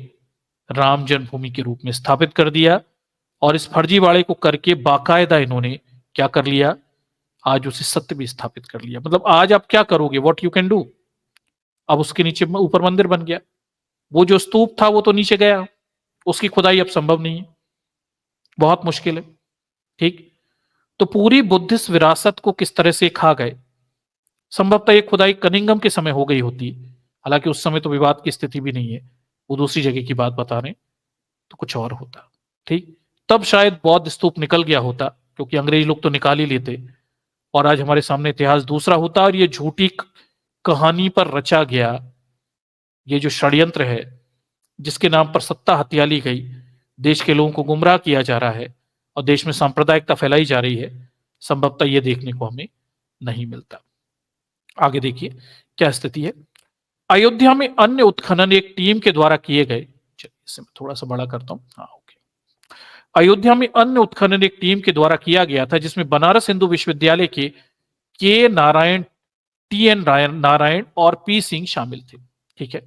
राम जन्मभूमि के रूप में स्थापित कर दिया। और इस फर्जीवाड़े को करके बाकायदा इन्होंने क्या कर लिया, आज उसे सत्य भी स्थापित कर लिया। मतलब आज आप क्या करोगे, व्हाट यू कैन डू। अब उसके नीचे ऊपर मंदिर बन गया, वो जो स्तूप था वो तो नीचे गया, उसकी खुदाई अब संभव नहीं है, बहुत मुश्किल है। ठीक, तो पूरी बुद्धिस्ट विरासत को किस तरह से खा गए। संभवतः ये खुदाई कनिंगम के समय हो गई होती, हालांकि उस समय तो विवाद की स्थिति भी नहीं है, वो दूसरी जगह की बात बता रहे, तो कुछ और होता। ठीक, तब शायद बौद्ध स्तूप निकल गया होता, क्योंकि अंग्रेज लोग तो निकाल ही लेते, और आज हमारे सामने इतिहास दूसरा होता। और ये झूठी कहानी पर रचा गया ये जो षड्यंत्र है, जिसके नाम पर सत्ता हत्या ली गई, देश के लोगों को गुमराह किया जा रहा है और देश में सांप्रदायिकता फैलाई जा रही है, संभवतः ये देखने को हमें नहीं मिलता। आगे देखिए क्या स्थिति है। अयोध्या में अन्य उत्खनन एक टीम के द्वारा किए गए, इसे मैं थोड़ा सा बड़ा करता हूं, हाँ ओके। अयोध्या में अन्य उत्खनन एक टीम के द्वारा किया गया था, जिसमें बनारस हिंदू विश्वविद्यालय के नारायण, टी.एन. नारायण और पी सिंह शामिल थे। ठीक है,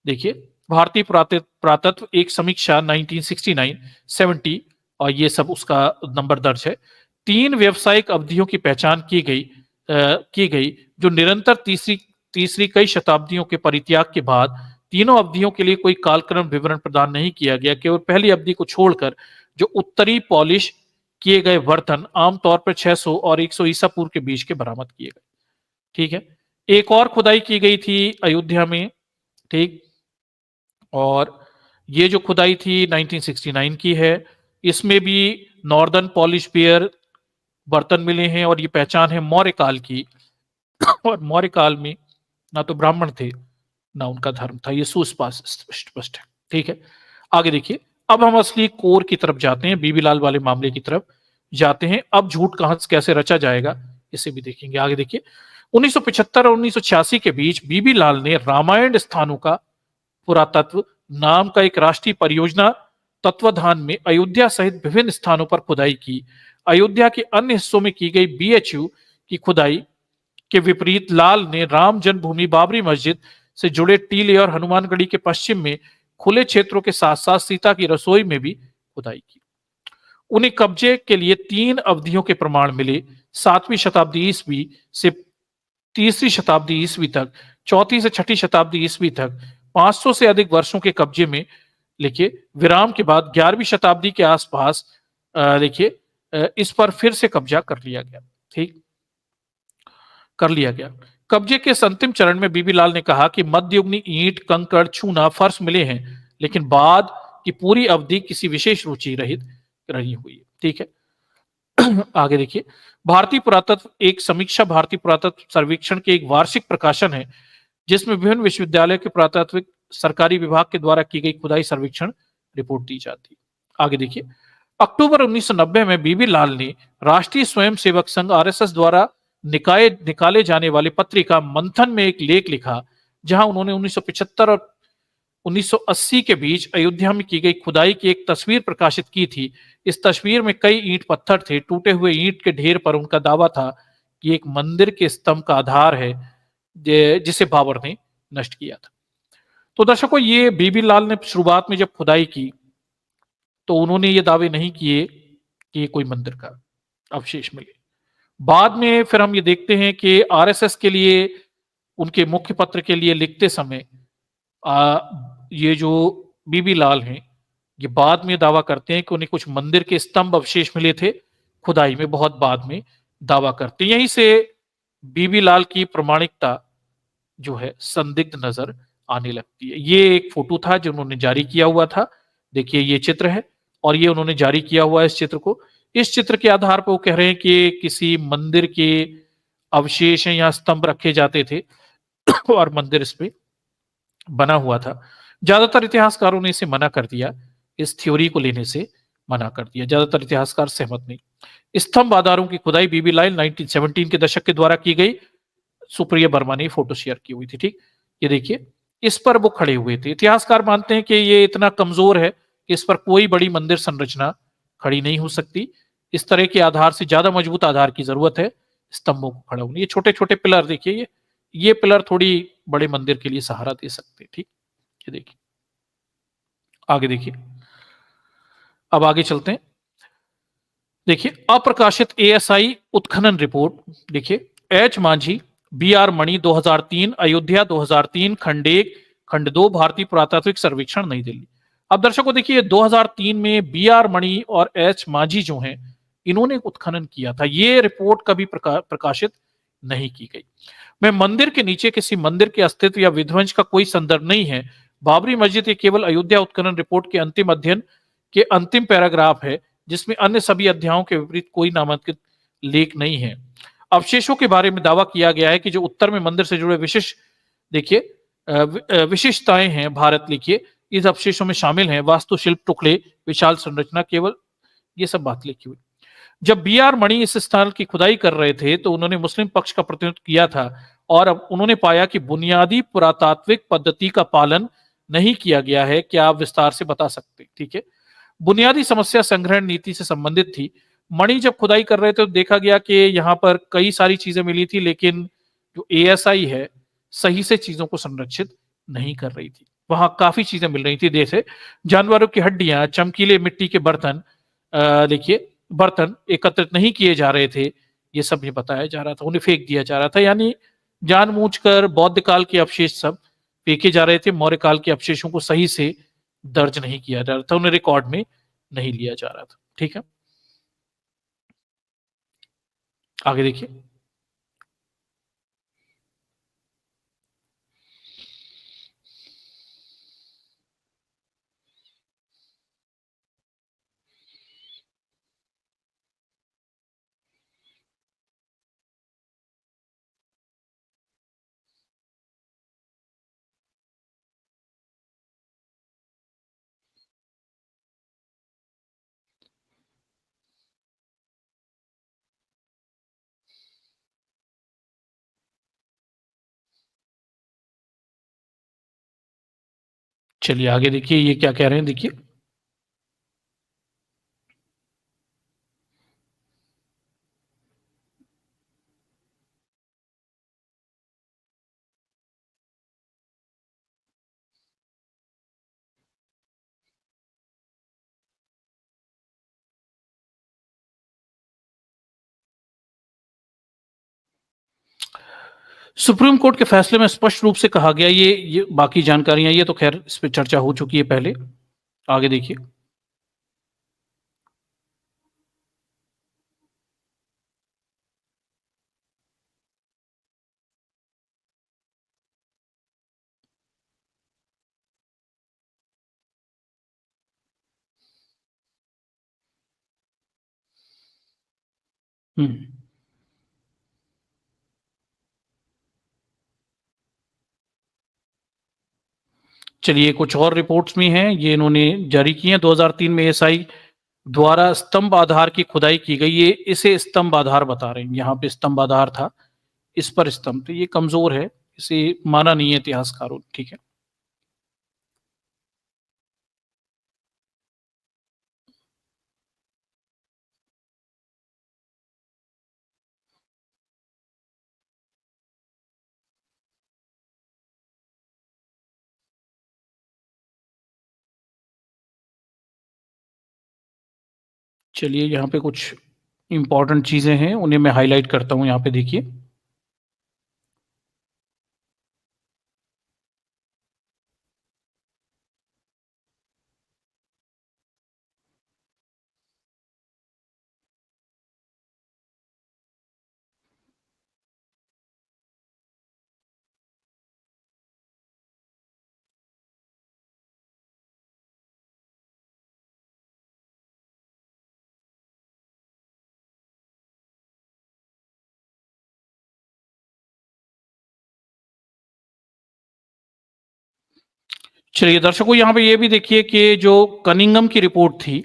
देखिए भारतीय पुरातत्व एक समीक्षा 1969, 70 और ये सब उसका नंबर दर्ज है। 3 व्यावसायिक अवधियों की पहचान की गई जो निरंतर तीसरी कई शताब्दियों के परित्याग के बाद तीनों अवधियों के लिए कोई कालक्रम विवरण प्रदान नहीं किया गया। केवल पहली अवधि को छोड़कर जो उत्तरी पॉलिश किए गए बर्तन आमतौर पर 600 और 100 ईसा पूर्व के बीच के बरामद किए गए। ठीक है, एक और खुदाई की गई थी अयोध्या में। ठीक, और ये जो खुदाई थी 1969 की है, इसमें भी नॉर्दर्न पॉलिश पेयर बर्तन मिले हैं और ये पहचान है मौर्य काल की। और मौर्य काल में ना तो ब्राह्मण थे ना उनका धर्म था, ये सुस्पष्ट है। ठीक है, आगे देखिए, अब हम असली कोर की तरफ जाते हैं, बीबीलाल वाले मामले की तरफ जाते हैं। अब झूठ कहां कैसे रचा जाएगा इसे भी देखेंगे। आगे देखिए, 1975 और 1986 के बीच बीबीलाल ने रामायण स्थानों का पुरातत्व नाम का एक राष्ट्रीय परियोजना तत्वाधान में अयोध्या सहित विभिन्न स्थानों पर खुदाई की। अयोध्या के अन्य हिस्सों में की गई बीएचयू की खुदाई के विपरीत लाल ने राम जन्मभूमि, बाबरी मस्जिद से जुड़े टीले और हनुमानगढ़ी के पश्चिम में खुले क्षेत्रों के साथ साथ सीता की रसोई में भी खुदाई की। उन्हें कब्जे के लिए 3 अवधियों के प्रमाण मिले, 7वीं शताब्दी ईस्वी से 3री शताब्दी ईस्वी तक, 4वीं से 6ठी शताब्दी ईस्वी तक 500 से अधिक वर्षों के कब्जे में। लिखिए, विराम के बाद 11वीं शताब्दी के आसपास देखिए इस पर फिर से कब्जा कर लिया गया। ठीक, कर लिया गया। कब्जे के अंतिम चरण में बीबीलाल ने कहा कि मध्ययुगीन ईंट, कंकड़, चूना, फर्श मिले हैं, लेकिन बाद की पूरी अवधि किसी विशेष रुचि रहित रही हुई है। ठीक है, आगे देखिए, भारतीय पुरातत्व एक समीक्षा भारतीय पुरातत्व सर्वेक्षण के एक वार्षिक प्रकाशन है, जिसमें विभिन्न विश्वविद्यालयों के पुरातत्विक सरकारी विभाग के द्वारा की गई खुदाई सर्वेक्षण रिपोर्ट दी जाती है। आगे देखिए, अक्टूबर 1990 में बीबीलाल ने राष्ट्रीय स्वयंसेवक संघ आरएसएस द्वारा निकाले जाने वाले पत्रिका मंथन में एक लेख लिखा, जहां उन्होंने 1975 और 1980 के बीच अयोध्या में की गई खुदाई की एक तस्वीर प्रकाशित की थी। इस तस्वीर में कई ईंट पत्थर थे, टूटे हुए ईंट के ढेर पर उनका दावा था कि एक मंदिर के स्तंभ का आधार है जिसे बाबर ने नष्ट किया था। तो दर्शकों, ये बीबीलाल ने शुरुआत में जब खुदाई की तो उन्होंने ये दावे नहीं किए कि ये कोई मंदिर का अवशेष मिले। बाद में फिर हम ये देखते हैं कि आरएसएस के लिए, उनके मुख्य पत्र के लिए लिखते समय ये जो बीबीलाल हैं, ये बाद में दावा करते हैं कि उन्हें कुछ मंदिर के स्तंभ अवशेष मिले थे, खुदाई में बहुत बाद में दावा करते हैं। यहीं से बीबीलाल की प्रामाणिकता जो है संदिग्ध नजर आने लगती है। ये एक फोटो था जो उन्होंने जारी किया हुआ था, देखिए ये चित्र है और ये उन्होंने जारी किया हुआ है इस चित्र को। इस चित्र के आधार पर वो कह रहे हैं कि किसी मंदिर के अवशेष या स्तंभ रखे जाते थे और मंदिर इस पे बना हुआ था। ज्यादातर इतिहासकारों ने इसे मना कर दिया, इस थ्योरी को लेने से मना कर दिया, ज्यादातर इतिहासकार सहमत नहीं। स्तंभ आधारों की खुदाई बीबीलाल 1917 के दशक के द्वारा की गई, सुप्रिया वर्मा ने फोटो शेयर की हुई थी। ठीक, ये देखिए, इस पर वो खड़े हुए थे। इतिहासकार मानते हैं कि ये इतना कमजोर है कि इस पर कोई बड़ी मंदिर संरचना खड़ी नहीं हो सकती। इस तरह के आधार से ज्यादा मजबूत आधार की जरूरत है स्तंभों को खड़ा होने। ये छोटे छोटे पिलर देखिए, ये पिलर थोड़ी बड़े मंदिर के लिए सहारा दे सकते हैं। ठीक, ये देखिए, आगे देखिए, अब आगे चलते हैं। देखिए, अप्रकाशित एएसआई उत्खनन रिपोर्ट देखिए, एच मांझी, बी आर मणि 2003, अयोध्या 2003, खंड 1, खंड 2, भारतीय पुरातात्विक सर्वेक्षण नई दिल्ली। अब दर्शकों देखिए, 2003 में बी आर मणि और एच मांझी जो हैं, इन्होंने उत्खनन किया था। ये रिपोर्ट कभी प्रकाशित नहीं की गई। में मंदिर के नीचे किसी मंदिर के अस्तित्व या विध्वंस का कोई संदर्भ नहीं है। बाबरी मस्जिद ये केवल अयोध्या उत्खनन रिपोर्ट के अंतिम अध्ययन के अंतिम पैराग्राफ है, जिसमें अन्य सभी अध्यायों के विपरीत कोई नामांकित लेख नहीं है। अवशेषों के बारे में दावा किया गया है कि जो उत्तर में मंदिर से जुड़े विशेष देखिए विशिष्टताएं हैं, भारत लिखिए, इस अवशेषों में शामिल हैं वास्तुशिल्प टुकड़े, विशाल संरचना, केवल ये सब बात लिखी हुई। जब बी आर मणि इस स्थान की खुदाई कर रहे थे तो उन्होंने मुस्लिम पक्ष का प्रतिनिधित्व किया था और अब उन्होंने पाया कि बुनियादी पुरातात्विक पद्धति का पालन नहीं किया गया है। क्या आप विस्तार से बता सकते? ठीक है, बुनियादी समस्या संग्रहण नीति से संबंधित थी। मणि जब खुदाई कर रहे थे तो देखा गया कि यहाँ पर कई सारी चीजें मिली थी, लेकिन जो एएसआई है सही से चीजों को संरक्षित नहीं कर रही थी। वहां काफी चीजें मिल रही थी, जैसे जानवरों की हड्डियां, चमकीले मिट्टी के बर्तन, देखिए बर्तन एकत्रित नहीं किए जा रहे थे, ये सब ये बताया जा रहा था, उन्हें फेंक दिया जा रहा था। यानी जानबूझकर बौद्ध काल के अवशेष सब फेंके जा रहे थे, मौर्य काल के अवशेषों को सही से दर्ज नहीं किया जा रहा था, उन्हें रिकॉर्ड में नहीं लिया जा रहा था। ठीक है, आगे देखिए। चलिए आगे देखिए, ये क्या कह रहे हैं, देखिए। सुप्रीम कोर्ट के फैसले में स्पष्ट रूप से कहा गया, ये बाकी जानकारियां ये तो खैर इस पर चर्चा हो चुकी है पहले। आगे देखिए। हम्म, चलिए कुछ और रिपोर्ट्स भी हैं, ये इन्होंने जारी की हैं। 2003 में एएसआई द्वारा स्तंभ आधार की खुदाई की गई, ये इसे स्तंभ आधार बता रहे हैं। यहाँ पे स्तंभ आधार था, इस पर स्तंभ, तो ये कमजोर है, इसे माना नहीं है इतिहासकारों। ठीक है, चलिए यहाँ पे कुछ इंपॉर्टेंट चीजें हैं, उन्हें मैं हाईलाइट करता हूँ। यहाँ पे देखिए, चलिए दर्शकों, यहाँ पे ये भी देखिए कि जो कनिंगम की रिपोर्ट थी,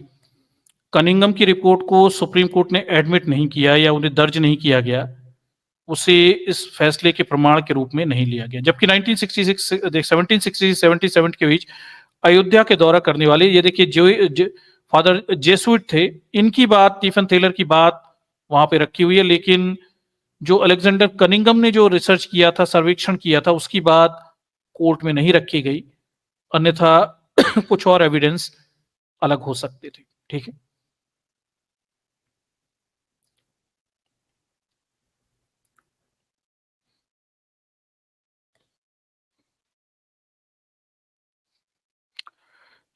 कनिंगम की रिपोर्ट को सुप्रीम कोर्ट ने एडमिट नहीं किया या उन्हें दर्ज नहीं किया गया, उसे इस फैसले के प्रमाण के रूप में नहीं लिया गया। जबकि 1966 1767 के बीच अयोध्या के दौरा करने वाले, ये देखिए, फादर जेसुइट थे, इनकी बात, स्टीफन थेलर की बात वहां पे रखी हुई है, लेकिन जो अलेक्जेंडर कनिंगम ने जो रिसर्च किया था, सर्वेक्षण किया था, उसकी बात कोर्ट में नहीं रखी गई, अन्यथा कुछ और एविडेंस अलग हो सकते थे। ठीक है।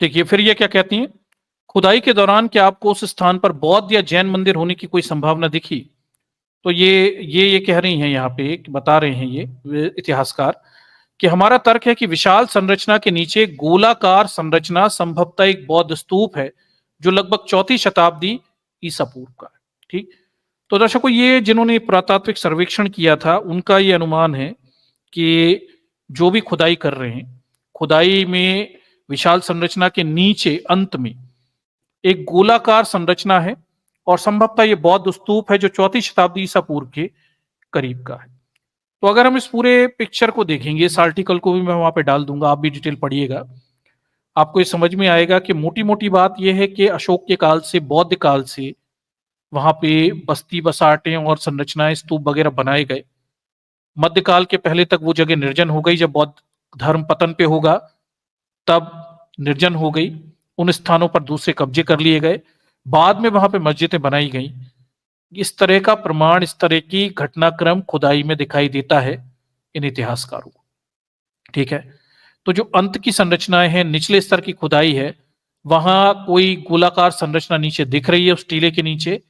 देखिए फिर ये क्या कहती हैं, खुदाई के दौरान क्या आपको उस स्थान पर बौद्ध या जैन मंदिर होने की कोई संभावना दिखी? तो ये कह रही हैं यहाँ पे, बता रहे हैं ये इतिहासकार कि हमारा तर्क है कि विशाल संरचना के नीचे गोलाकार संरचना संभवतः एक बौद्ध स्तूप है जो लगभग 4वीं शताब्दी ईसा पूर्व का है। ठीक। तो दर्शकों, ये जिन्होंने पुरातात्विक सर्वेक्षण किया था उनका ये अनुमान है कि जो भी खुदाई कर रहे हैं, खुदाई में विशाल संरचना के नीचे अंत में एक गोलाकार संरचना है और संभवतः ये बौद्ध स्तूप है जो 4वीं शताब्दी ईसा पूर्व के करीब का है। तो अगर हम इस पूरे पिक्चर को देखेंगे, इस आर्टिकल को भी मैं वहां पे डाल दूंगा, आप भी डिटेल पढ़िएगा, आपको ये समझ में आएगा कि मोटी मोटी बात यह है कि अशोक के काल से, बौद्ध काल से वहां पे बस्ती बसाहटें और संरचनाएं, स्तूप वगैरह बनाए गए। मध्यकाल के पहले तक वो जगह निर्जन हो गई, जब बौद्ध धर्म पतन पे होगा तब निर्जन हो गई, उन स्थानों पर दूसरे कब्जे कर लिए गए, बाद में वहां पे मस्जिदें बनाई गई। इस तरह का प्रमाण, इस तरह की घटनाक्रम खुदाई में दिखाई देता है इन इतिहासकारों को। ठीक है। तो जो अंत की संरचनाएं हैं, निचले स्तर की खुदाई है, वहां कोई गोलाकार संरचना नीचे दिख रही है उस टीले के नीचे,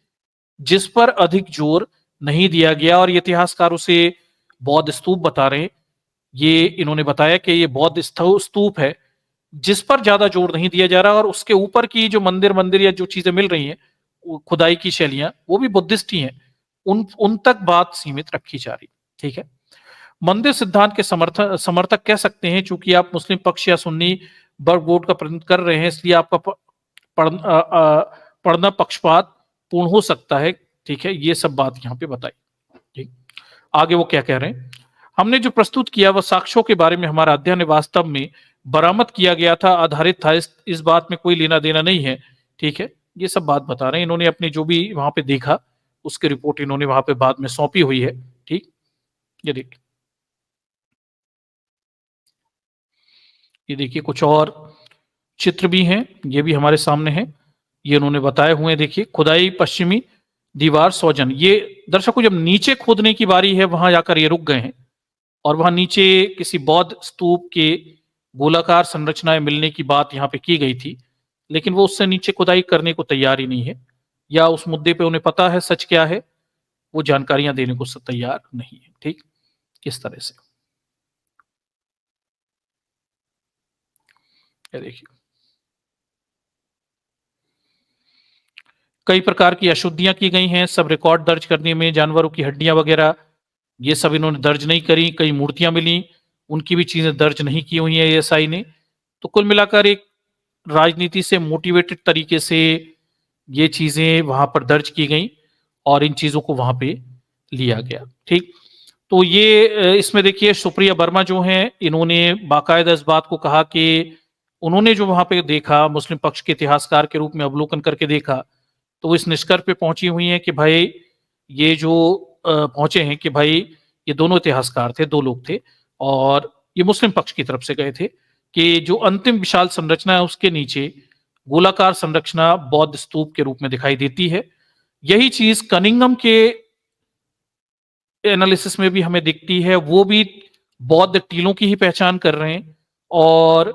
जिस पर अधिक जोर नहीं दिया गया, और ये इतिहासकार उसे बौद्ध स्तूप बता रहे हैं। ये इन्होंने बताया कि ये बौद्ध स्तूप है जिस पर ज्यादा जोर नहीं दिया जा रहा, और उसके ऊपर की जो मंदिर मंदिर या जो चीजें मिल रही हैं, खुदाई की शैलियां, वो भी बुद्धिस्ट ही हैं, उन उन तक बात सीमित रखी जा रही। ठीक है। मंदिर सिद्धांत के समर्थक कह सकते हैं, चूंकि आप मुस्लिम पक्ष या सुन्नी वर्ग बोर्ड का प्रतिनिधित्व कर रहे हैं, इसलिए आपका पढ़ना पक्षपात पूर्ण हो सकता है। ठीक है। ये सब बात यहाँ पे बताई। ठीक। आगे वो क्या कह रहे हैं, हमने जो प्रस्तुत किया वह साक्ष्यों के बारे में हमारा अध्ययन वास्तव में बरामद किया गया था, आधारित था, इस बात में कोई लेना देना नहीं है। ठीक है। ये सब बात बता रहे हैं, इन्होंने अपने जो भी वहां पे देखा उसकी रिपोर्ट इन्होंने वहां पे बाद में सौंपी हुई है। ठीक। ये देखिए, ये देखिए कुछ और चित्र भी हैं, ये भी हमारे सामने हैं, ये उन्होंने बताए हुए हैं। देखिए, खुदाई पश्चिमी दीवार सौजन, ये दर्शकों जब नीचे खोदने की बारी है वहां जाकर ये रुक गए हैं, और वहां नीचे किसी बौद्ध स्तूप के गोलाकार संरचनाएं मिलने की बात यहाँ पे की गई थी, लेकिन वो उससे नीचे खुदाई करने को तैयार ही नहीं है, या उस मुद्दे पे उन्हें पता है सच क्या है, वो जानकारियां देने को तैयार नहीं है। ठीक। किस तरह से, ये देखिए, कई प्रकार की अशुद्धियां की गई हैं, सब रिकॉर्ड दर्ज करने में, जानवरों की हड्डियां वगैरह ये सब इन्होंने दर्ज नहीं करी। कई मूर्तियां मिली, उनकी भी चीजें दर्ज नहीं की हुई है एएसआई ने। तो कुल मिलाकर एक राजनीति से मोटिवेटेड तरीके से ये चीजें वहां पर दर्ज की गई और इन चीजों को वहां पे लिया गया। ठीक। तो ये इसमें देखिए, सुप्रिया वर्मा जो हैं, इन्होंने बाकायदा इस बात को कहा कि उन्होंने जो वहां पे देखा, मुस्लिम पक्ष के इतिहासकार के रूप में अवलोकन करके देखा, तो वो इस निष्कर्ष पे पहुंची हुई हैं कि भाई ये जो पहुंचे हैं कि भाई ये दोनों इतिहासकार थे, दो लोग थे, और ये मुस्लिम पक्ष की तरफ से गए थे कि जो अंतिम विशाल संरचना है उसके नीचे गोलाकार संरचना बौद्ध स्तूप के रूप में दिखाई देती है। यही चीज कनिंगम के एनालिसिस में भी हमें दिखती है, वो भी बौद्ध टीलों की ही पहचान कर रहे हैं, और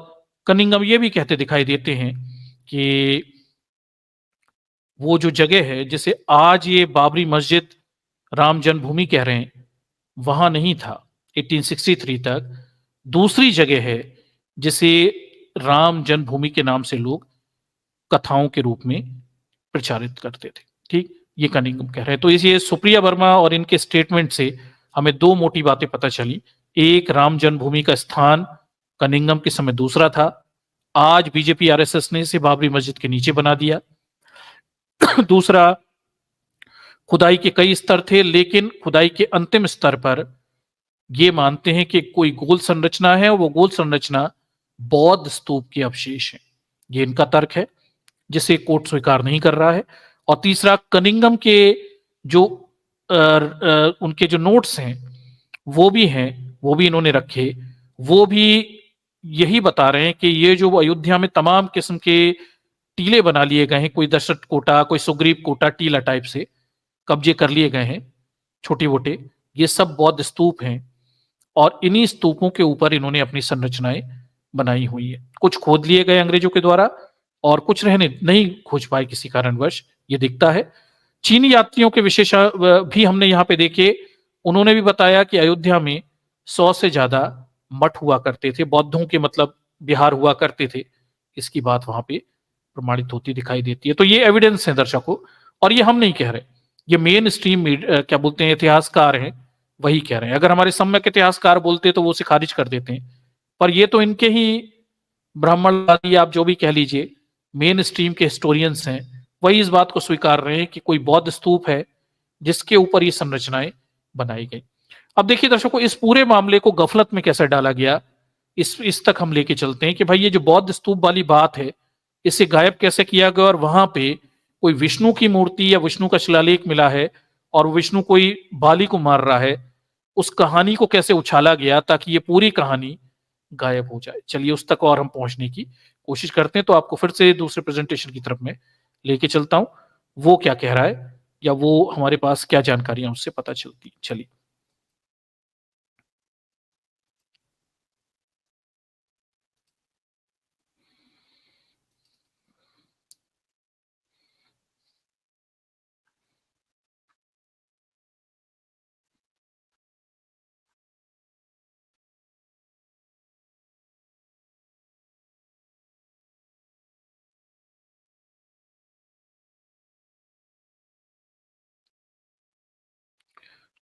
कनिंगम ये भी कहते दिखाई देते हैं कि वो जो जगह है जिसे आज ये बाबरी मस्जिद, राम जन्मभूमि कह रहे हैं, वहां नहीं था 1863 तक, दूसरी जगह है जिसे राम जन्मभूमि के नाम से लोग कथाओं के रूप में प्रचारित करते थे। ठीक। ये कनिंगम कह रहे हैं। तो इसे सुप्रिया वर्मा और इनके स्टेटमेंट से हमें दो मोटी बातें पता चली। एक, राम जन्मभूमि का स्थान कनिंगम के समय दूसरा था, आज बीजेपी आरएसएस ने इसे बाबरी मस्जिद के नीचे बना दिया। दूसरा, खुदाई के कई स्तर थे, लेकिन खुदाई के अंतिम स्तर पर ये मानते हैं कि कोई गोल संरचना है और वो गोल संरचना बौद्ध स्तूप के अवशेष है। ये इनका तर्क है। जिसे कोर्ट स्वीकार नहीं कर रहा है। और तीसरा, कनिंगम के जो उनके जो नोट्स हैं वो भी हैं, वो भी इन्होंने रखे। वो भी यही बता रहे हैं कि ये जो अयोध्या में तमाम किस्म के टीले बना लिए गए हैं, कोई दशरथ कोटा, कोई सुग्रीव कोटा, टीला टाइप से कब्जे कर लिए गए हैं छोटे मोटे, ये सब बौद्ध स्तूप हैं। और इन्हीं स्तूपों के ऊपर इन्होंने अपनी संरचनाएं बनाई हुई है। कुछ खोद लिए गए अंग्रेजों के द्वारा और कुछ रहने नहीं खोज पाए किसी कारणवश, ये दिखता है। चीनी यात्रियों के विशेष भी हमने यहाँ पे देखे। उन्होंने भी बताया कि अयोध्या में 100 से ज्यादा मठ हुआ करते थे, बौद्धों के मतलब विहार हुआ करते थे। इसकी बात वहां पे प्रमाणित होती दिखाई देती है। तो ये एविडेंस है दर्शकों, और ये हम नहीं कह रहे, ये मेन स्ट्रीम क्या बोलते हैं इतिहासकार हैं वही कह रहे हैं। अगर हमारे सम्यक इतिहासकार बोलते तो वो उसे खारिज कर देते हैं, पर ये तो इनके ही ब्राह्मणवादी आप जो भी कह लीजिए, मेन स्ट्रीम के हिस्टोरियंस हैं, वही इस बात को स्वीकार रहे हैं कि कोई बौद्ध स्तूप है जिसके ऊपर ये संरचनाएं बनाई गई। अब देखिए दर्शकों, इस पूरे मामले को गफलत में कैसे डाला गया, इस तक हम लेके चलते हैं कि भाई ये जो बौद्ध स्तूप वाली बात है, इसे गायब कैसे किया गया, और वहां पे कोई विष्णु की मूर्ति या विष्णु का शिलालेख मिला है और विष्णु कोई बाली को मार रहा है, उस कहानी को कैसे उछाला गया ताकि ये पूरी कहानी गायब हो जाए। चलिए उस तक और हम पहुंचने की कोशिश करते हैं। तो आपको फिर से दूसरे प्रेजेंटेशन की तरफ में लेके चलता हूं, वो क्या कह रहा है या वो हमारे पास क्या जानकारियां उससे पता चलती। चलिए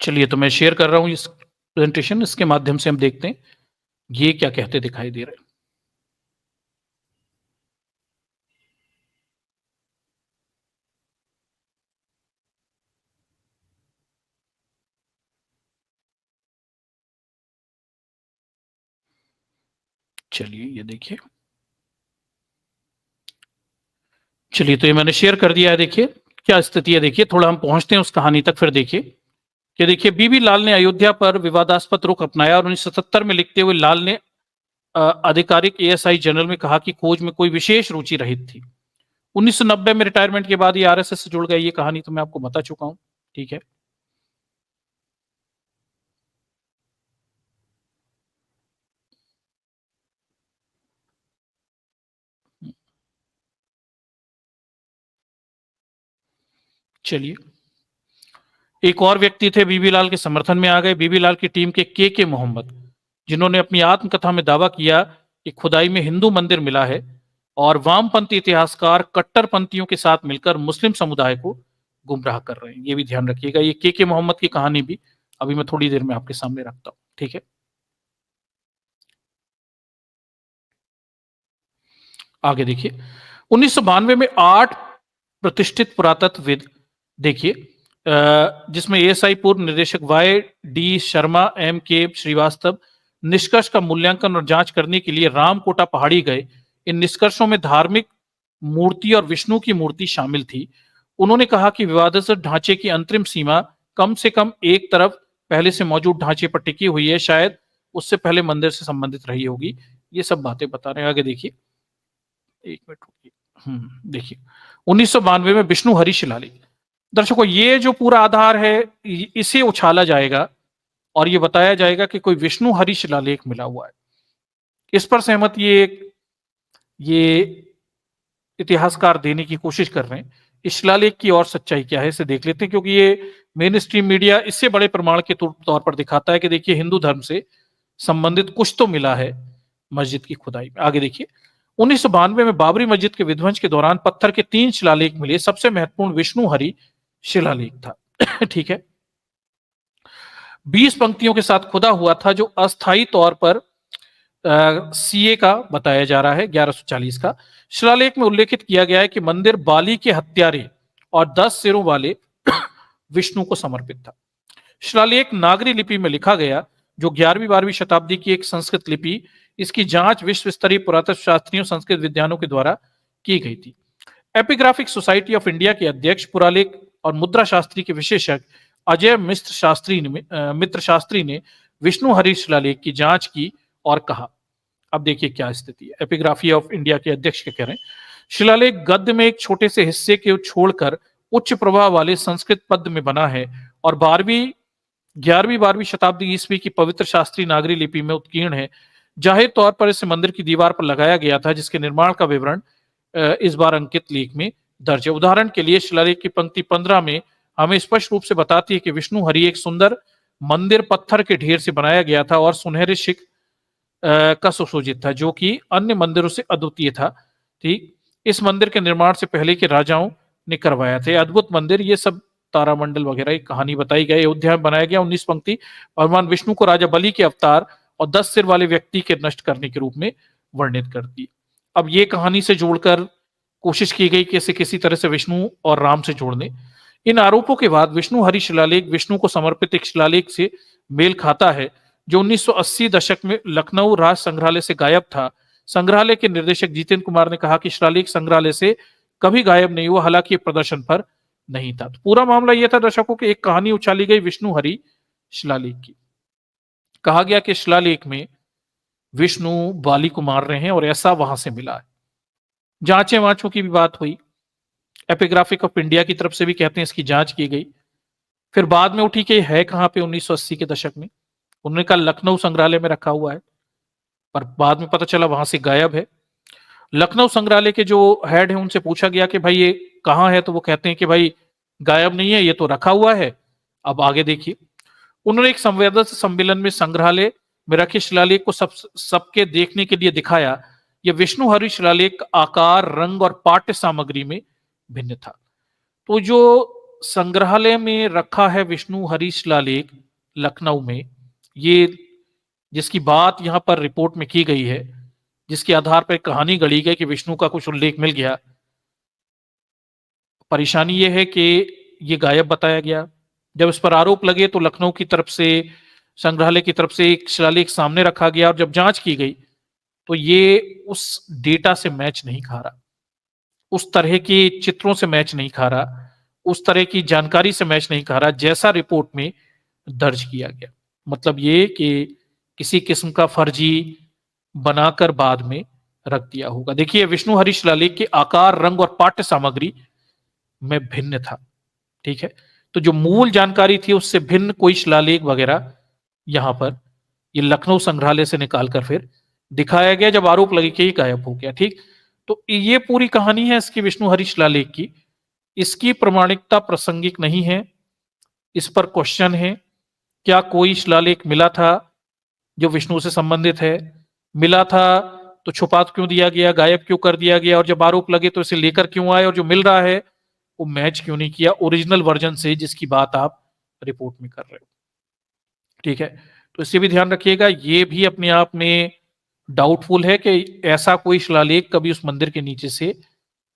चलिए तो मैं शेयर कर रहा हूं इस प्रेजेंटेशन, इसके माध्यम से हम देखते हैं ये क्या कहते दिखाई दे रहे हैं। चलिए ये देखिए, चलिए तो ये मैंने शेयर कर दिया है। देखिए क्या स्थिति है, देखिए थोड़ा हम पहुंचते हैं उस कहानी तक, फिर देखिए कि देखिए बीबी लाल ने अयोध्या पर विवादास्पद रुख अपनाया और 1977 में लिखते हुए लाल ने आधिकारिक एएसआई जनरल में कहा कि खोज में कोई विशेष रुचि रहित थी। 1990 में रिटायरमेंट के बाद ये आरएसएस से जुड़ गए, ये कहानी तो मैं आपको बता चुका हूं। ठीक है, चलिए एक और व्यक्ति थे बीबीलाल के समर्थन में आ गए, बीबीलाल की टीम के मोहम्मद, जिन्होंने अपनी आत्मकथा में दावा किया कि खुदाई में हिंदू मंदिर मिला है, और वामपंथी इतिहासकार कट्टरपंथियों के साथ मिलकर मुस्लिम समुदाय को गुमराह कर रहे हैं। ये भी ध्यान रखिएगा। ये के मोहम्मद की कहानी भी अभी मैं थोड़ी देर में आपके सामने रखता हूं। ठीक है, आगे देखिए 1992 में 8 प्रतिष्ठित पुरातत्वविद, देखिए जिसमें एएसआई पूर्व निदेशक वाई डी शर्मा, एम के श्रीवास्तव, निष्कर्ष का मूल्यांकन और जांच करने के लिए रामकोटा पहाड़ी गए। इन निष्कर्षों में धार्मिक मूर्ति और विष्णु की मूर्ति शामिल थी। उन्होंने कहा कि विवादास्पद ढांचे की अंतरिम सीमा कम से कम एक तरफ पहले से मौजूद ढांचे पर टिकी हुई है, शायद उससे पहले मंदिर से संबंधित रही होगी। ये सब बातें बता रहे हैं। आगे देखिए, एक मिनट रुकिए। देखिए 1992 में विष्णु हरि शिलालेख, दर्शकों ये जो पूरा आधार है इसे उछाला जाएगा और ये बताया जाएगा कि कोई विष्णु हरि शिलालेख मिला हुआ है। इस पर सहमत ये इतिहासकार देने की कोशिश कर रहे हैं। इस शिलालेख की और सच्चाई क्या है इसे देख लेते हैं, क्योंकि ये मेन स्ट्रीम मीडिया इससे बड़े प्रमाण के तौर पर दिखाता है कि देखिए हिंदू धर्म से संबंधित कुछ तो मिला है मस्जिद की खुदाई में। आगे देखिए 1992 में बाबरी मस्जिद के विध्वंस के दौरान पत्थर के 3 शिलालेख मिले। सबसे महत्वपूर्ण विष्णु हरि शिलालेख था। ठीक है, 20 पंक्तियों के साथ खुदा हुआ था, जो अस्थायी तौर पर सीए का बताया जा रहा है, 1140 का। शिलालेख में उल्लेखित किया गया है कि मंदिर बाली के हत्यारे और 10 सिरों वाले विष्णु को समर्पित था। शिलालेख नागरी लिपि में लिखा गया, जो 11वीं-12वीं शताब्दी की एक संस्कृत लिपि। इसकी जांच विश्व स्तरीय पुरातत्व शास्त्रियों, संस्कृत विद्वानों के द्वारा की गई थी। एपिग्राफिक सोसाइटी ऑफ इंडिया के अध्यक्ष, पुरालेख और मुद्रा शास्त्री के विशेषज्ञ अजय मित्र शास्त्री ने विष्णु हरि शिलालेख की जांच की और कहा। अब देखिए क्या स्थिति है। एपिग्राफी ऑफ इंडिया के अध्यक्ष क्या कह रहे हैं। शिलालेख गद्य में एक छोटे से हिस्से के छोड़कर उच्च प्रभाव वाले संस्कृत पद्य में बना है और 11वीं शताब्दी ईस्वी की पवित्र शास्त्रीय नागरी लिपि में उत्कीर्ण है। जाहिर तौर पर इसे मंदिर की दीवार पर लगाया गया था, जिसके निर्माण का विवरण इस बार अंकित लेख में दर्ज है। उदाहरण के लिए शिलालेख की पंक्ति 15 में हमें स्पष्ट रूप से बताती है कि विष्णु हरि एक सुंदर मंदिर पत्थर के ढेर से बनाया गया था और सुनहरे शिख का सुशोभित था, जो कि अन्य मंदिरों से अद्वितीय था। ठीक, इस मंदिर के निर्माण से पहले के राजाओं ने करवाया था। अद्भुत मंदिर, ये सब तारामंडल वगैरह एक कहानी बताई गई। अयोध्या में बनाया गया। 19 पंक्ति भगवान विष्णु को राजा बलि के अवतार और 10 सिर वाले व्यक्ति के नष्ट करने के रूप में वर्णित करती। अब ये कहानी से जोड़कर कोशिश की गई कि इसे किसी तरह से विष्णु और राम से जोड़ने। इन आरोपों के बाद विष्णु हरि शिलालेख विष्णु को समर्पित एक शिलालेख से मेल खाता है, जो 1980 दशक में लखनऊ राज संग्रहालय से गायब था। संग्रहालय के निदेशक जितेंद्र कुमार ने कहा कि शिलालेख संग्रहालय से कभी गायब नहीं हुआ, हालांकि प्रदर्शन पर नहीं था। तो पूरा मामला यह था दर्शकों की, एक कहानी उछाली गई विष्णु हरि शिलालेख की। कहा गया कि शिलालेख में विष्णु बाली को मार रहे हैं और ऐसा वहां से मिला है। जांचें वांचों की भी बात हुई। एपिग्राफिक ऑफ इंडिया की तरफ से भी कहते हैं इसकी जांच की गई। फिर बाद में उठी कि है कहां पे 1980 के दशक में। उन्होंने कहा लखनऊ संग्रहालय में रखा हुआ है, पर बाद में पता चला वहां से गायब है। लखनऊ संग्रहालय के जो हेड है उनसे पूछा गया कि भाई ये कहाँ है, तो वो कहते हैं कि भाई गायब नहीं है, ये तो रखा हुआ है। अब आगे देखिए, उन्होंने एक संवाददाता सम्मेलन में संग्रहालय में रखे शिलालेख को सबके देखने के लिए दिखाया। यह विष्णु हरि शिलालेख आकार, रंग और पाठ्य सामग्री में भिन्न था। तो जो संग्रहालय में रखा है विष्णु हरि शिलालेख लखनऊ में, ये जिसकी बात यहां पर रिपोर्ट में की गई है, जिसके आधार पर कहानी गढ़ी गई कि विष्णु का कुछ उल्लेख मिल गया, परेशानी यह है कि ये गायब बताया गया। जब इस पर आरोप लगे तो लखनऊ की तरफ से, संग्रहालय की तरफ से एक शिलालेख सामने रखा गया और जब जांच की गई तो ये उस डेटा से मैच नहीं खा रहा, उस तरह के चित्रों से मैच नहीं खा रहा, उस तरह की जानकारी से मैच नहीं खा रहा जैसा रिपोर्ट में दर्ज किया गया। मतलब ये कि किसी किस्म का फर्जी बनाकर बाद में रख दिया होगा। देखिए, विष्णु हरि शिलालेख के आकार, रंग और पाठ्य सामग्री में भिन्न था। ठीक है, तो जो मूल जानकारी थी उससे भिन्न कोई शिलालेख वगैरह यहां पर ये लखनऊ संग्रहालय से निकालकर फिर दिखाया गया, जब आरोप लगे कि ये गायब हो गया। ठीक, तो ये पूरी कहानी है इसकी विष्णु हरि शिलालेख की। इसकी प्रमाणिकता प्रासंगिक नहीं है, इस पर क्वेश्चन है। क्या कोई शिलालेख मिला था जो विष्णु से संबंधित है? मिला था तो छुपा क्यों दिया गया, गायब क्यों कर दिया गया, और जब आरोप लगे तो इसे लेकर क्यों आए, और जो मिल रहा है वो मैच क्यों नहीं किया ओरिजिनल वर्जन से जिसकी बात आप रिपोर्ट में कर रहे हो? ठीक है, तो इससे भी ध्यान रखिएगा, ये भी अपने आप में डाउटफुल है कि ऐसा कोई शिलालेख कभी उस मंदिर के नीचे से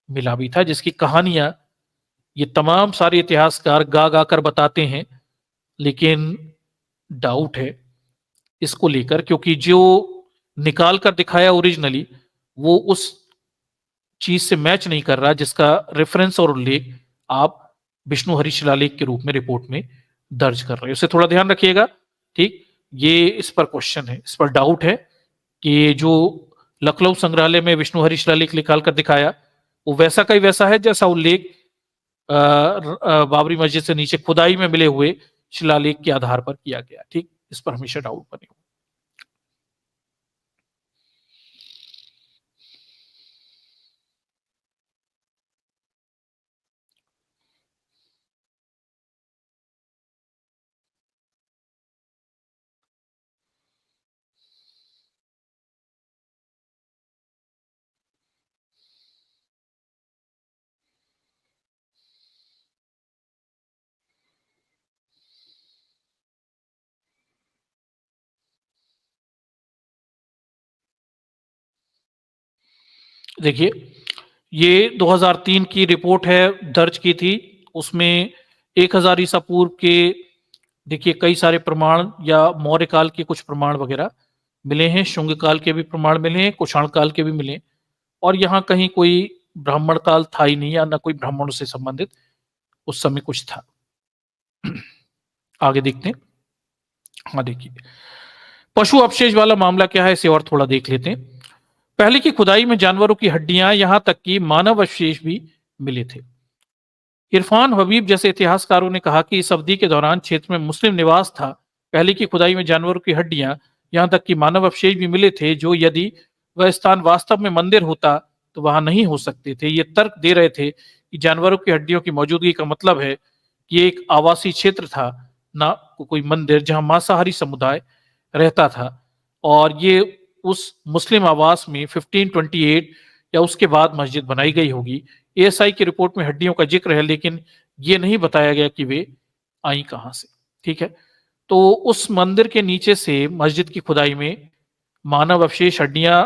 मिला भी था, जिसकी कहानियां ये तमाम सारे इतिहासकार गा गा कर बताते हैं, लेकिन डाउट है इसको लेकर, क्योंकि जो निकाल कर दिखाया ओरिजिनली वो उस चीज से मैच नहीं कर रहा जिसका रेफरेंस और उल्लेख आप विष्णु हरि शिलालेख के रूप में रिपोर्ट में दर्ज कर रहे हो। इसे थोड़ा ध्यान रखिएगा। ठीक, ये इस पर क्वेश्चन है, इस पर डाउट है कि जो लखनऊ संग्रहालय में विष्णु हरि शिलालेख निकाल कर दिखाया वो वैसा का ही वैसा है जैसा उल्लेख बाबरी मस्जिद से नीचे खुदाई में मिले हुए शिलालेख के आधार पर किया गया। ठीक, इस पर हमेशा डाउट बने हुए। देखिए, ये 2003 की रिपोर्ट है, दर्ज की थी। उसमें 1000 ईसा पूर्व के देखिए कई सारे प्रमाण या मौर्य काल के कुछ प्रमाण वगैरह मिले हैं, शुंग काल के भी प्रमाण मिले हैं, कुषाण काल के भी मिले, और यहाँ कहीं कोई ब्राह्मण काल था ही नहीं, या ना कोई ब्राह्मणों से संबंधित उस समय कुछ था। आगे देखते हैं। हाँ देखिए, पशु अवशेष वाला मामला क्या है, इसे और थोड़ा देख लेते हैं। पहले की खुदाई में जानवरों की हड्डियां, यहां तक कि मानव अवशेष भी मिले थे। इरफान हबीब जैसे इतिहासकारों ने कहा कि इस अवधि के दौरान क्षेत्र में मुस्लिम निवास था। पहले की खुदाई में जानवरों की हड्डियां, यहां तक कि मानव अवशेष भी मिले थे, जो यदि वह स्थान वास्तव में मंदिर होता तो वहां नहीं हो सकते थे। ये तर्क दे रहे थे कि जानवरों की हड्डियों की मौजूदगी का मतलब है कि एक आवासीय क्षेत्र था, ना कोई मंदिर जहां मांसाहारी समुदाय रहता था। और ये उस मुस्लिम आवास में 1528 या उसके बाद मस्जिद बनाई गई होगी। एएसआई की रिपोर्ट में हड्डियों का जिक्र है, लेकिन ये नहीं बताया गया कि वे आई कहां से। ठीक है, तो उस मंदिर के नीचे से मस्जिद की खुदाई में मानव अवशेष हड्डियां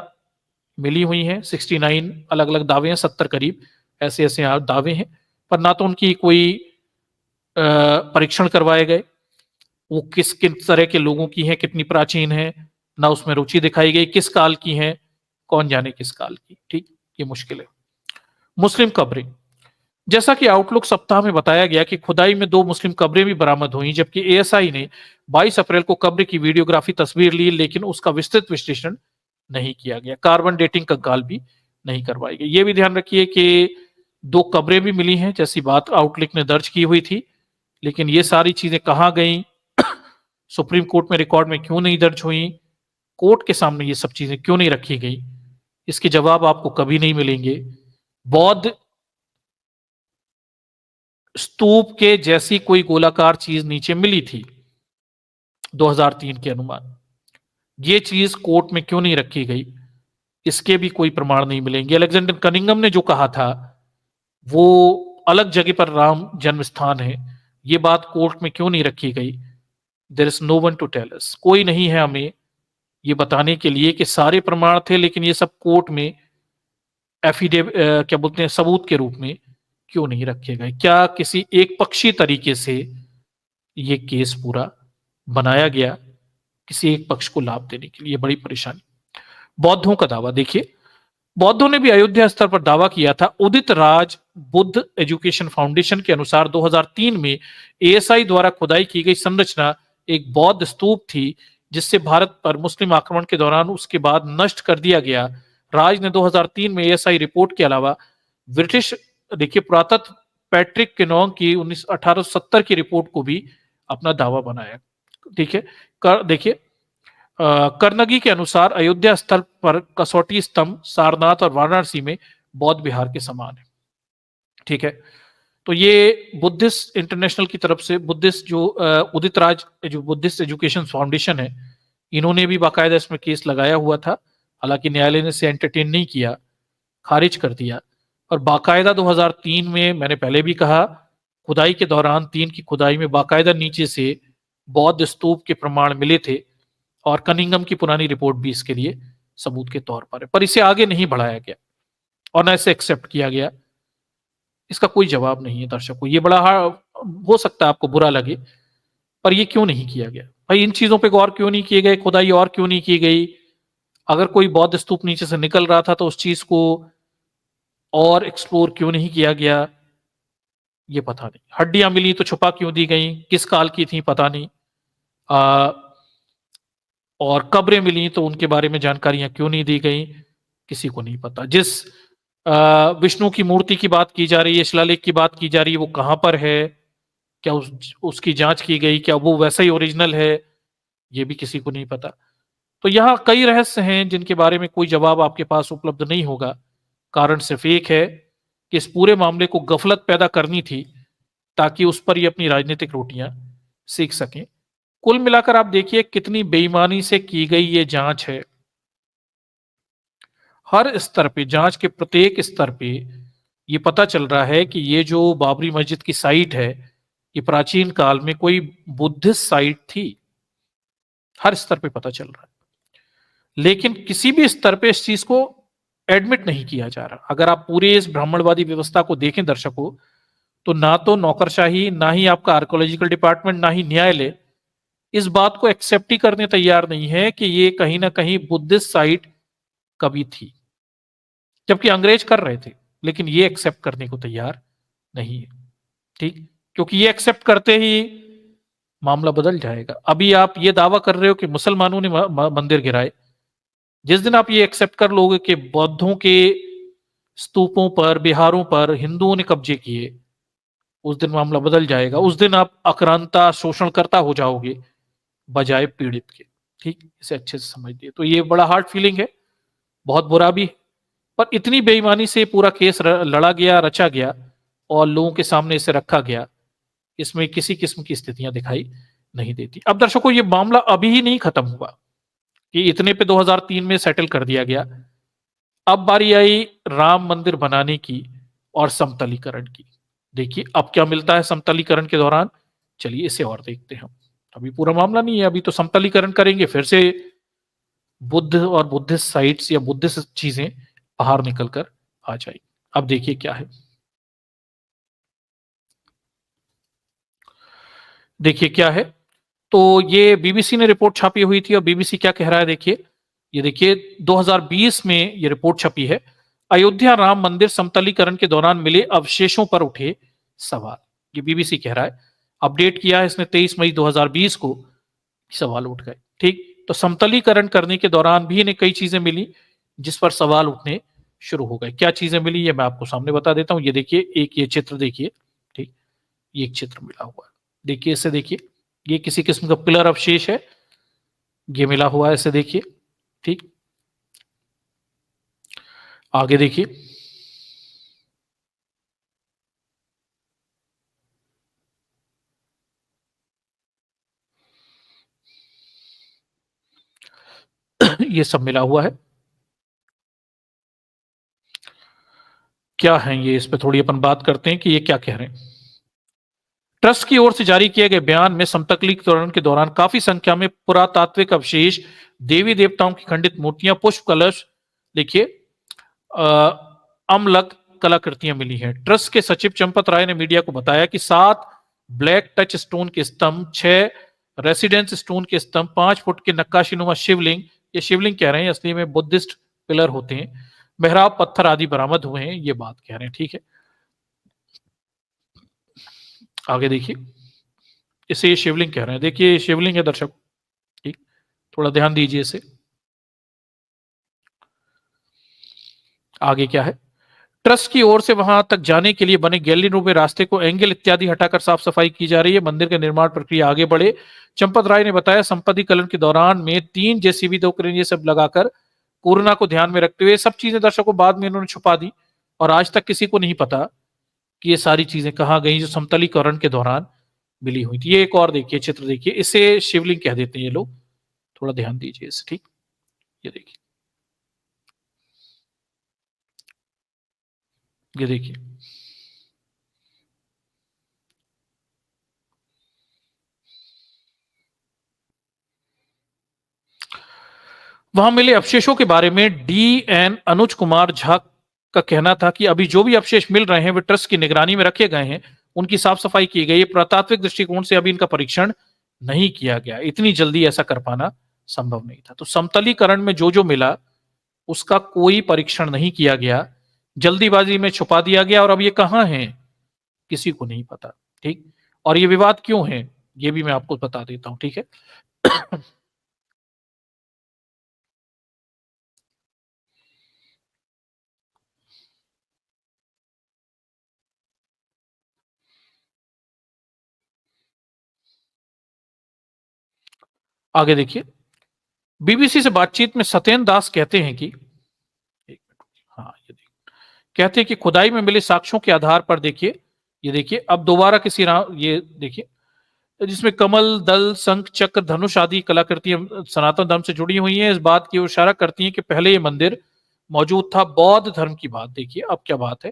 मिली हुई हैं। 69 अलग अलग दावे हैं, 70 करीब ऐसे ऐसे दावे हैं, पर ना तो उनकी कोई परीक्षण करवाए गए, वो किस किस तरह के लोगों की हैं, कितनी प्राचीन है, ना उसमें रुचि दिखाई गई, किस काल की हैं, कौन जाने किस काल की। ठीक, ये मुश्किल है। मुस्लिम कब्रें, जैसा कि आउटलुक सप्ताह में बताया गया कि खुदाई में 2 मुस्लिम कब्रें भी बरामद हुई, जबकि एएसआई ने 22 अप्रैल को कब्र की वीडियोग्राफी तस्वीर ली, लेकिन उसका विस्तृत विश्लेषण नहीं किया गया। कार्बन डेटिंग कंकाल भी नहीं करवाई गई। ये भी ध्यान रखिए कि 2 कब्रें भी मिली हैं, जैसी बात आउटलुक ने दर्ज की हुई थी, लेकिन ये सारी चीजें कहां गई, सुप्रीम कोर्ट में रिकॉर्ड में क्यों नहीं दर्ज हुई, कोर्ट के सामने ये सब चीजें क्यों नहीं रखी गई, इसके जवाब आपको कभी नहीं मिलेंगे। बौद्ध स्तूप के जैसी कोई गोलाकार चीज नीचे मिली थी 2003 के अनुमान, ये चीज कोर्ट में क्यों नहीं रखी गई, इसके भी कोई प्रमाण नहीं मिलेंगे। अलेक्जेंडर कनिंगम ने जो कहा था वो अलग जगह पर राम जन्म स्थान है, ये बात कोर्ट में क्यों नहीं रखी गई। There is no one to tell us, कोई नहीं है हमें ये बताने के लिए कि सारे प्रमाण थे, लेकिन ये सब कोर्ट में एफिडेव क्या बोलते हैं, सबूत के रूप में क्यों नहीं रखे गए। क्या किसी एक पक्षी तरीके से ये केस पूरा बनाया गया, किसी एक पक्ष को लाभ देने के लिए, बड़ी परेशानी। बौद्धों का दावा देखिए, बौद्धों ने भी अयोध्या स्तर पर दावा किया था। उदित राज बुद्ध एजुकेशन फाउंडेशन के अनुसार 2003 में एएसआई द्वारा खुदाई की गई संरचना एक बौद्ध स्तूप थी, जिससे भारत पर मुस्लिम आक्रमण के दौरान उसके बाद नष्ट कर दिया गया। राज ने 2003 में एएसआई रिपोर्ट के अलावा ब्रिटिश, देखिए, पुरातत्व पैट्रिक किनोंग की 1870 की रिपोर्ट को भी अपना दावा बनाया। ठीक है, देखिए, कर्नगी के अनुसार अयोध्या स्थल पर कसौटी स्तंभ सारनाथ और वाराणसी में बौद्ध विहार के समान है। ठीक है, तो ये बुद्धिस्ट इंटरनेशनल की तरफ से बुद्धिस्ट जो उदित राज जो बुद्धिस्ट एजुकेशन फाउंडेशन है, इन्होंने भी बाकायदा इसमें केस लगाया हुआ था। हालांकि न्यायालय ने इसे एंटरटेन नहीं किया, खारिज कर दिया। और बाकायदा 2003 में, मैंने पहले भी कहा, खुदाई के दौरान 3 की खुदाई में बाकायदा नीचे से बौद्ध स्तूप के प्रमाण मिले थे, और कनिंगम की पुरानी रिपोर्ट भी इसके लिए सबूत के तौर पर है, पर इसे आगे नहीं बढ़ाया गया और न इसे एक्सेप्ट किया गया। इसका कोई जवाब नहीं है दर्शकों। ये बड़ा हो सकता है आपको बुरा लगे, पर ये क्यों नहीं किया गया भाई, इन चीजों पे गौर क्यों नहीं किए गए, खुदाई और क्यों नहीं की गई। अगर कोई बौद्ध स्तूप नीचे से निकल रहा था तो उस चीज को और एक्सप्लोर क्यों नहीं किया गया, ये पता नहीं। हड्डियां मिली तो छुपा क्यों दी गई, किस काल की थी पता नहीं। और कब्रें मिली तो उनके बारे में जानकारियां क्यों नहीं दी गई, किसी को नहीं पता। जिस विष्णु की मूर्ति की बात की जा रही है, शिलालेख की बात की जा रही है, वो कहां पर है, क्या उसकी जांच की गई, क्या वो वैसा ही ओरिजिनल है, ये भी किसी को नहीं पता। तो यहाँ कई रहस्य हैं जिनके बारे में कोई जवाब आपके पास उपलब्ध नहीं होगा। कारण सिर्फ एक है कि इस पूरे मामले को गफलत पैदा करनी थी, ताकि उस पर ये अपनी राजनीतिक रोटियां सीख सकें। कुल मिलाकर आप देखिए कितनी बेईमानी से की गई ये जांच है। हर स्तर पे, जांच के प्रत्येक स्तर पे ये पता चल रहा है कि ये जो बाबरी मस्जिद की साइट है, ये प्राचीन काल में कोई बुद्धिस्ट साइट थी। हर स्तर पे पता चल रहा है, लेकिन किसी भी स्तर पे इस चीज को एडमिट नहीं किया जा रहा। अगर आप पूरे इस ब्राह्मणवादी व्यवस्था को देखें दर्शकों, तो ना तो नौकरशाही, ना ही आपका आर्कोलॉजिकल डिपार्टमेंट, ना ही न्यायालय इस बात को एक्सेप्ट ही करने तैयार नहीं है कि ये कहीं ना कहीं बुद्धिस्ट साइट कभी थी, जबकि अंग्रेज कर रहे थे। लेकिन ये एक्सेप्ट करने को तैयार नहीं है। ठीक, क्योंकि ये एक्सेप्ट करते ही मामला बदल जाएगा। अभी आप ये दावा कर रहे हो कि मुसलमानों ने मंदिर गिराए, जिस दिन आप ये एक्सेप्ट कर लोगे कि बौद्धों के स्तूपों पर, बिहारों पर हिंदुओं ने कब्जे किए, उस दिन मामला बदल जाएगा। उस दिन आप आक्रांता, शोषणकर्ता हो जाओगे बजाय पीड़ित के। ठीक, इसे अच्छे से समझिए। तो ये बड़ा हार्ड फीलिंग है, बहुत बुरा भी, पर इतनी बेईमानी से पूरा केस लड़ा गया, रचा गया और लोगों के सामने इसे रखा गया, इसमें किसी किस्म की स्थितियां दिखाई नहीं देती। अब दर्शकों, ये मामला अभी ही नहीं खत्म हुआ कि इतने पे 2003 में सेटल कर दिया गया। अब बारी आई राम मंदिर बनाने की और समतलीकरण की। देखिए अब क्या मिलता है समतलीकरण के दौरान, चलिए इसे और देखते हैं हम। अभी पूरा मामला नहीं है, अभी तो समतलीकरण करेंगे, फिर से बुद्ध और बुद्धिस्ट साइट्स या बुद्धिस्ट चीजें बाहर निकलकर आ जाएगी। अब देखिए क्या है, देखिए क्या है। तो ये बीबीसी ने रिपोर्ट छापी हुई थी और बीबीसी क्या कह रहा है, देखिए। ये देखिए 2020 में ये रिपोर्ट छपी है। अयोध्या राम मंदिर समतलीकरण के दौरान मिले अवशेषों पर उठे सवाल, ये बीबीसी कह रहा है। अपडेट किया है इसने 23 मई 2020 को, सवाल उठ गए। ठीक, तो समतलीकरण करने के दौरान भी इन्हें कई चीजें मिली जिस पर सवाल उठने शुरू हो गए। क्या चीजें मिली ये मैं आपको सामने बता देता हूं। ये देखिए, एक ये चित्र देखिए। ठीक, ये एक चित्र मिला हुआ है, देखिए इसे देखिए। ये किसी किस्म का पिलर अवशेष है, ये मिला हुआ है, इसे देखिए। ठीक, आगे देखिए। ये सब मिला हुआ है। क्या है ये, इस पे थोड़ी अपन बात करते हैं कि ये क्या कह रहे हैं। ट्रस्ट की ओर से जारी किए गए बयान में समतलीकरण के दौरान काफी संख्या में पुरातात्विक अवशेष, देवी देवताओं की खंडित मूर्तियां, पुष्प कलश, देखिए अम्लक कलाकृतियां मिली हैं। ट्रस्ट के सचिव चंपत राय ने मीडिया को बताया कि 7 ब्लैक टच स्टोन के स्तंभ, 6 रेसिडेंस स्टोन के स्तंभ, 5 फुट के नक्काशीनुमा शिवलिंग, ये शिवलिंग कह रहे हैं, असली में बुद्धिस्ट पिलर होते हैं, मेहराब पत्थर आदि बरामद हुए हैं, ये बात कह रहे हैं। ठीक है, आगे देखिए। इसे ये शिवलिंग कह रहे हैं, देखिए ये शिवलिंग है दर्शक। ठीक, थोड़ा ध्यान दीजिए इसे। आगे क्या है, ट्रस्ट की ओर से वहां तक जाने के लिए बने गैलरी रूम में रास्ते को एंगल इत्यादि हटाकर साफ सफाई की जा रही है। मंदिर के निर्माण प्रक्रिया आगे बढ़े। चंपत राय ने बताया संपत्तिकरण के दौरान में 3 जेसीबी, 2 क्रेन, ये सब लगाकर कोरोना को ध्यान में रखते हुए, सब चीजें दर्शकों बाद में इन्होंने छुपा दी और आज तक किसी को नहीं पता कि ये सारी चीजें कहाँ गई जो समतलीकरण के दौरान मिली हुई थी। ये एक और देखिए चित्र, देखिए इसे शिवलिंग कह देते हैं ये लोग, थोड़ा ध्यान दीजिए इसे। ठीक, ये देखिए, ये देखिए। वहां मिले अवशेषों के बारे में डीएन अनुज कुमार झा का कहना था कि अभी जो भी अवशेष मिल रहे हैं वे ट्रस्ट की निगरानी में रखे गए हैं, उनकी साफ सफाई की गई है। पुरातात्विक दृष्टिकोण से अभी इनका परीक्षण नहीं किया गया, इतनी जल्दी ऐसा कर पाना संभव नहीं था। तो समतलीकरण में जो जो मिला उसका कोई परीक्षण नहीं किया गया, जल्दीबाजी में छुपा दिया गया और अब ये कहां है किसी को नहीं पता। ठीक, और ये विवाद क्यों है ये भी मैं आपको बता देता हूं। ठीक है, आगे देखिए। बीबीसी से बातचीत में सत्येंद्र दास कहते हैं कि, एक मिनट, हाँ ये देखिए, कहते हैं कि खुदाई में मिले साक्ष्यों के आधार पर, देखिए ये देखिए, अब दोबारा किसी ये देखिए, जिसमें कमल, दल, शंख, चक्र, धनुष आदि कलाकृतियां सनातन धर्म से जुड़ी हुई हैं, इस बात की ओर इशारा करती हैं कि पहले ये मंदिर मौजूद था। बौद्ध धर्म की बात देखिए अब क्या बात है।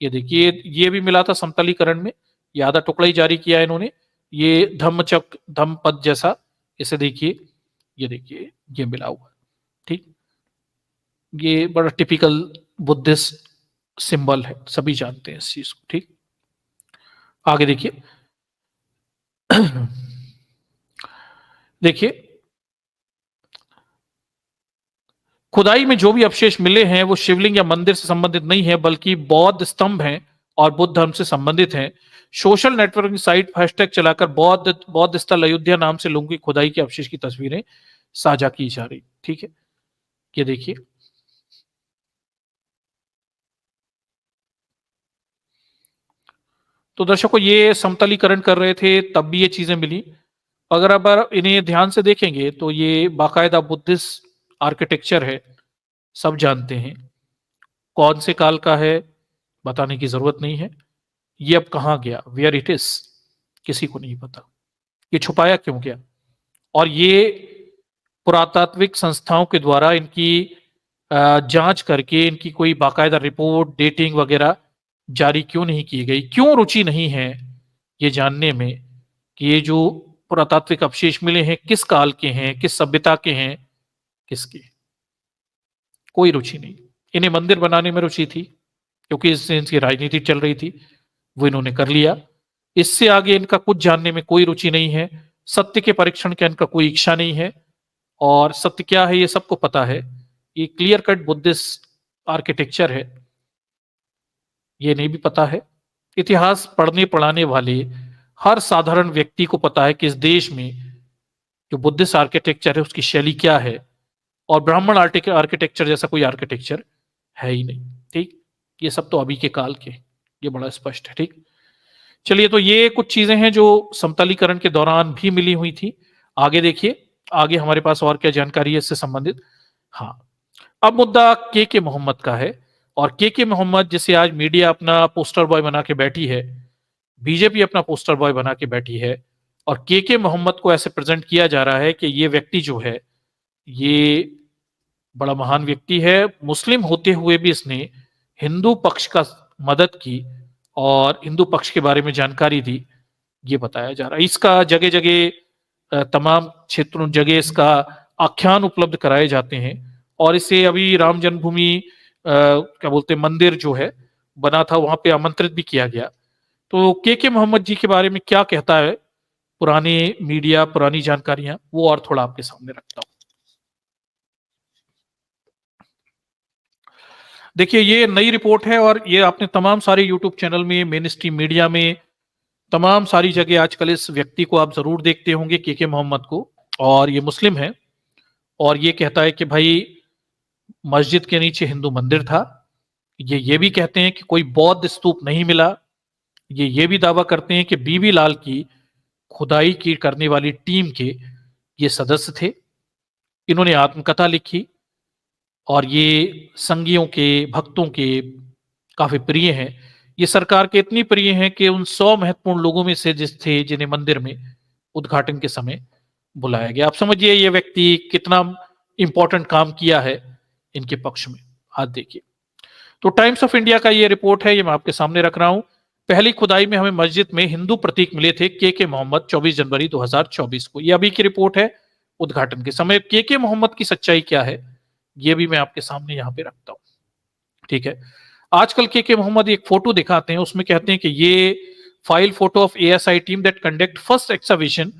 ये देखिए, ये भी मिला था समतलीकरण में, ये आधा टुकड़ा ही जारी किया इन्होंने। ये धम्मचक्र, धम्मपद जैसा, इसे देखिए, ये देखिए, ये मिला हुआ। ठीक, ये बड़ा टिपिकल बुद्धिस्ट सिंबल है, सभी जानते हैं इस चीज को। ठीक, आगे देखिए। देखिए खुदाई में जो भी अवशेष मिले हैं वो शिवलिंग या मंदिर से संबंधित नहीं है, बल्कि बौद्ध स्तंभ हैं और बुद्ध धर्म से संबंधित हैं। सोशल नेटवर्किंग साइट हैशटैग चलाकर बौद्ध बौद्ध स्थल अयोध्या नाम से लोगों की खुदाई के अवशेष की तस्वीरें साझा की जा रही। ठीक है, ये देखिए, तो दर्शकों ये समतलीकरण कर रहे थे तब भी ये चीजें मिली। अगर अब इन्हें ध्यान से देखेंगे तो ये बाकायदा बुद्धिस्ट आर्किटेक्चर है, सब जानते हैं। कौन से काल का है बताने की जरूरत नहीं है। ये अब कहाँ गया, वेयर इट इज, किसी को नहीं पता। ये छुपाया क्यों गया, और ये पुरातात्विक संस्थाओं के द्वारा इनकी जांच करके इनकी कोई बाकायदा रिपोर्ट डेटिंग वगैरह जारी क्यों नहीं की गई, क्यों रुचि नहीं है ये जानने में कि ये जो पुरातात्विक अवशेष मिले हैं किस काल के हैं, किस सभ्यता के हैं, किसके। कोई रुचि नहीं। इन्हें मंदिर बनाने में रुचि थी क्योंकि इससे इनकी राजनीति चल रही थी, वो इन्होंने कर लिया। इससे आगे इनका कुछ जानने में कोई रुचि नहीं है। सत्य के परीक्षण का इनका कोई इच्छा नहीं है, और सत्य क्या है ये सबको पता है। ये क्लियर कट बुद्धिस्ट आर्किटेक्चर है, ये नहीं भी पता है। इतिहास पढ़ने पढ़ाने वाले हर साधारण व्यक्ति को पता है कि इस देश में जो बुद्धिस्ट आर्किटेक्चर है उसकी शैली क्या है, और ब्राह्मण आर्किटेक्चर जैसा कोई आर्किटेक्चर है ही नहीं। ठीक, ये सब तो अभी के काल के, ये बड़ा स्पष्ट है। ठीक, चलिए, तो ये कुछ चीजें हैं जो समतलीकरण के दौरान भी मिली हुई थी। आगे देखिए, आगे हमारे पास और क्या जानकारी है इससे संबंधित। हाँ, अब मुद्दा के मोहम्मद का है, और के मोहम्मद जिसे आज मीडिया अपना पोस्टर बॉय बना के बैठी है, बीजेपी अपना पोस्टर बॉय बना के बैठी है, और के मोहम्मद को ऐसे प्रेजेंट किया जा रहा है कि ये व्यक्ति जो है ये बड़ा महान व्यक्ति है। मुस्लिम होते हुए भी इसने हिंदू पक्ष का मदद की और हिंदू पक्ष के बारे में जानकारी दी, ये बताया जा रहा है। इसका जगह जगह तमाम क्षेत्रों जगह इसका आख्यान उपलब्ध कराए जाते हैं, और इसे अभी राम जन्मभूमि क्या बोलते हैं मंदिर जो है बना था वहां पे आमंत्रित भी किया गया। तो के मोहम्मद जी के बारे में क्या कहता है पुराने मीडिया, पुरानी जानकारियां, वो और थोड़ा आपके सामने रखता हूं। देखिए, ये नई रिपोर्ट है, और ये आपने तमाम सारे यूट्यूब चैनल में, मेन स्ट्रीम मीडिया में, तमाम सारी जगह आजकल इस व्यक्ति को आप जरूर देखते होंगे, के मोहम्मद को। और ये मुस्लिम है, और ये कहता है कि भाई मस्जिद के नीचे हिंदू मंदिर था। ये भी कहते हैं कि कोई बौद्ध स्तूप नहीं मिला। ये भी दावा करते हैं कि बीबी लाल की खुदाई की करने वाली टीम के ये सदस्य थे। इन्होंने आत्मकथा लिखी, और ये संगियों के, भक्तों के काफी प्रिय हैं। ये सरकार के इतनी प्रिय हैं कि उन 100 महत्वपूर्ण लोगों में से जिन्हें मंदिर में उद्घाटन के समय बुलाया गया। आप समझिए ये व्यक्ति कितना इंपॉर्टेंट काम किया है इनके पक्ष में। आज देखिए, तो टाइम्स ऑफ इंडिया का ये रिपोर्ट है, ये मैं आपके सामने रख रहा हूं। पहली खुदाई में हमें मस्जिद में हिंदू प्रतीक मिले थे, के मोहम्मद 24 जनवरी 2024 को। ये अभी की रिपोर्ट है, उद्घाटन के समय। के मोहम्मद की सच्चाई क्या है ये भी मैं आपके सामने यहां पे रखता हूं। ठीक है, आजकल के मोहम्मद एक फोटो दिखाते हैं, उसमें कहते हैं कि ये file photo of ASI team that conduct first excavation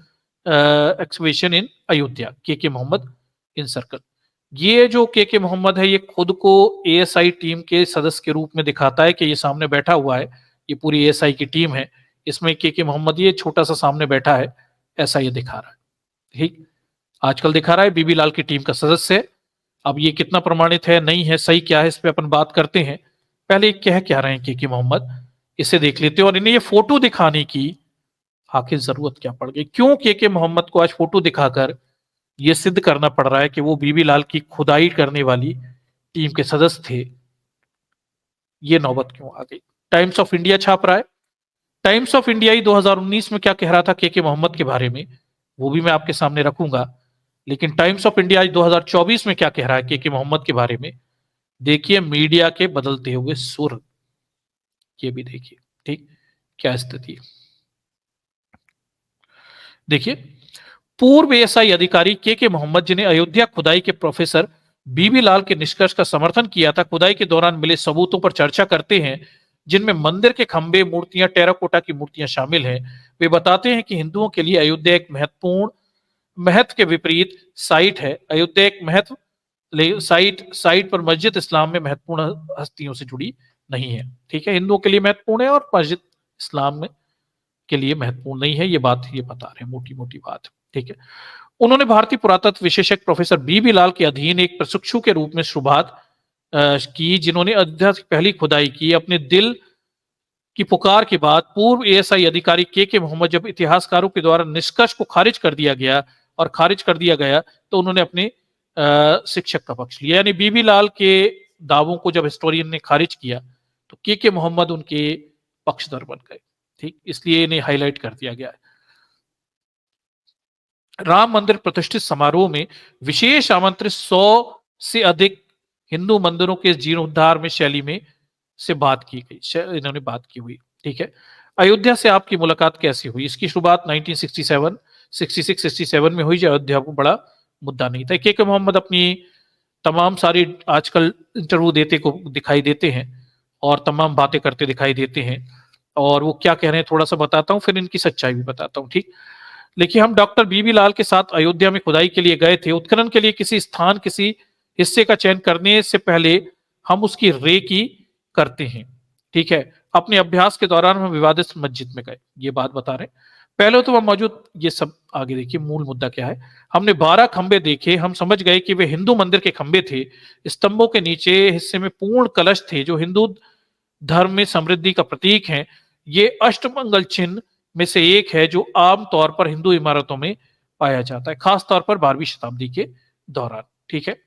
in Ayodhya, K Muhammad in circle. ये जो के मोहम्मद है ये खुद को एएसआई टीम के सदस्य के रूप में दिखाता है कि ये सामने बैठा हुआ है, ये पूरी एएसआई की टीम है, इसमें के मोहम्मद ये छोटा सा सामने बैठा है, ऐसा ये दिखा रहा है। ठीक, आजकल दिखा रहा है बीबी लाल की टीम का सदस्य है। अब ये कितना प्रमाणित है, नहीं है, सही क्या है, इस पे अपन बात करते हैं। पहले कह क्या रहे हैं के मोहम्मद, इसे देख लेते हैं। और इन्हें ये फोटो दिखाने की आखिर जरूरत क्या पड़ गई, क्यों के मोहम्मद को आज फोटो दिखाकर ये सिद्ध करना पड़ रहा है कि वो बीबी लाल की खुदाई करने वाली टीम के सदस्य थे। ये नौबत क्यों आ गई। टाइम्स ऑफ इंडिया छाप रहा है। टाइम्स ऑफ इंडिया ही 2019 में क्या कह रहा था के मोहम्मद के बारे में, वो भी मैं आपके सामने रखूंगा। लेकिन टाइम्स ऑफ इंडिया आज 2024 में क्या कह रहा है के मोहम्मद के बारे में, देखिए मीडिया के बदलते हुए सुर, ये भी देखिए। ठीक, क्या स्थिति है देखिए। पूर्व एएसआई अधिकारी के मोहम्मद, जिन्हें अयोध्या खुदाई के प्रोफेसर बीबी लाल के निष्कर्ष का समर्थन किया था, खुदाई के दौरान मिले सबूतों पर चर्चा करते हैं, जिनमें मंदिर के खंभे, मूर्तियां, टेराकोटा की मूर्तियां शामिल हैं। वे बताते हैं कि हिंदुओं के लिए अयोध्या एक महत्व के विपरीत साइट है। अयोध्या एक महत्व साइट साइट पर मस्जिद इस्लाम में महत्वपूर्ण हस्तियों से जुड़ी नहीं है। ठीक है, हिंदुओं के लिए महत्वपूर्ण है और मस्जिद इस्लाम में के लिए महत्वपूर्ण नहीं है। ये बात ये बता रहे हैं, मोटी मोटी बात। ठीक है, उन्होंने भारतीय पुरातत्व विशेषज्ञ प्रोफेसर बीबी लाल के अधीन एक प्रशिक्षु के रूप में शुरुआत की, जिन्होंने अयोध्या की पहली खुदाई की। अपने दिल की पुकार के बाद पूर्व एएसआई अधिकारी के मोहम्मद जब इतिहासकारों के द्वारा निष्कर्ष को खारिज कर दिया गया तो उन्होंने अपने शिक्षक का पक्ष लिया। यानी बीबी लाल के दावों को जब हिस्टोरियन ने खारिज किया तो के मोहम्मद उनके पक्षधर बन गए। ठीक, इसलिए इन्हें हाईलाइट कर दिया गया है। राम मंदिर प्रतिष्ठित समारोह में विशेष आमंत्रित 100 से अधिक हिंदू मंदिरों के जीर्णोद्धार में शैली में से बात की गई, इन्होंने बात की हुई। ठीक है, अयोध्या से आपकी मुलाकात कैसे हुई? इसकी शुरुआत 1967 66-67 में हुई, जो अयोध्या को बड़ा मुद्दा नहीं था। के मोहम्मद अपनी तमाम सारी आजकल इंटरव्यू देते को दिखाई देते हैं और तमाम बातें करते दिखाई देते हैं, और वो क्या कह रहे हैं थोड़ा सा बताता हूँ, फिर इनकी सच्चाई भी बताता हूँ। ठीक, लेकिन हम डॉक्टर बीबी लाल के साथ अयोध्या में खुदाई के लिए गए थे। उत्खनन के लिए किसी स्थान, किसी हिस्से का चयन करने से पहले हम उसकी रेकी करते हैं। ठीक है, अपने अभ्यास के दौरान हम विवादित मस्जिद में गए, ये बात बता रहे हैं। पहले तो वह मौजूद, ये सब आगे देखिए मूल मुद्दा क्या है। हमने 12 खंबे देखे, हम समझ गए कि वे हिंदू मंदिर के खंबे थे। स्तंभों के नीचे हिस्से में पूर्ण कलश थे, जो हिंदू धर्म में समृद्धि का प्रतीक है। ये अष्टमंगल चिन्ह में से एक है जो आमतौर पर हिंदू इमारतों में पाया जाता है, खासतौर पर 12वीं शताब्दी के दौरान। ठीक है,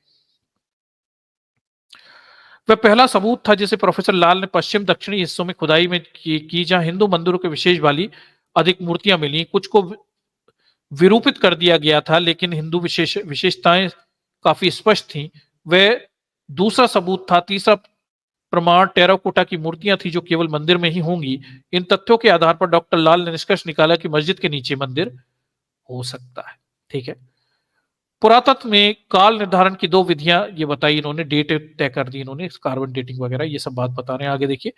वह पहला सबूत था जिसे प्रोफेसर लाल ने पश्चिम दक्षिणी हिस्सों में खुदाई में की जहां हिंदू मंदिरों के विशेष वाली अधिक मूर्तियां मिली। कुछ को विरूपित कर दिया गया था, लेकिन हिंदू विशेषताएं काफी स्पष्ट थी। वह दूसरा सबूत था। तीसरा प्रमाण टेराकोटा की मूर्तियां थी, जो केवल मंदिर में ही होंगी। इन तथ्यों के आधार पर डॉक्टर लाल ने निष्कर्ष निकाला कि मस्जिद के नीचे मंदिर हो सकता है। ठीक है, पुरातत्व में काल निर्धारण की 2 विधियां ये बताई इन्होंने, डेट तय कर दी इन्होंने, कार्बन डेटिंग वगैरह, ये सब बात बता रहे हैं। आगे देखिए,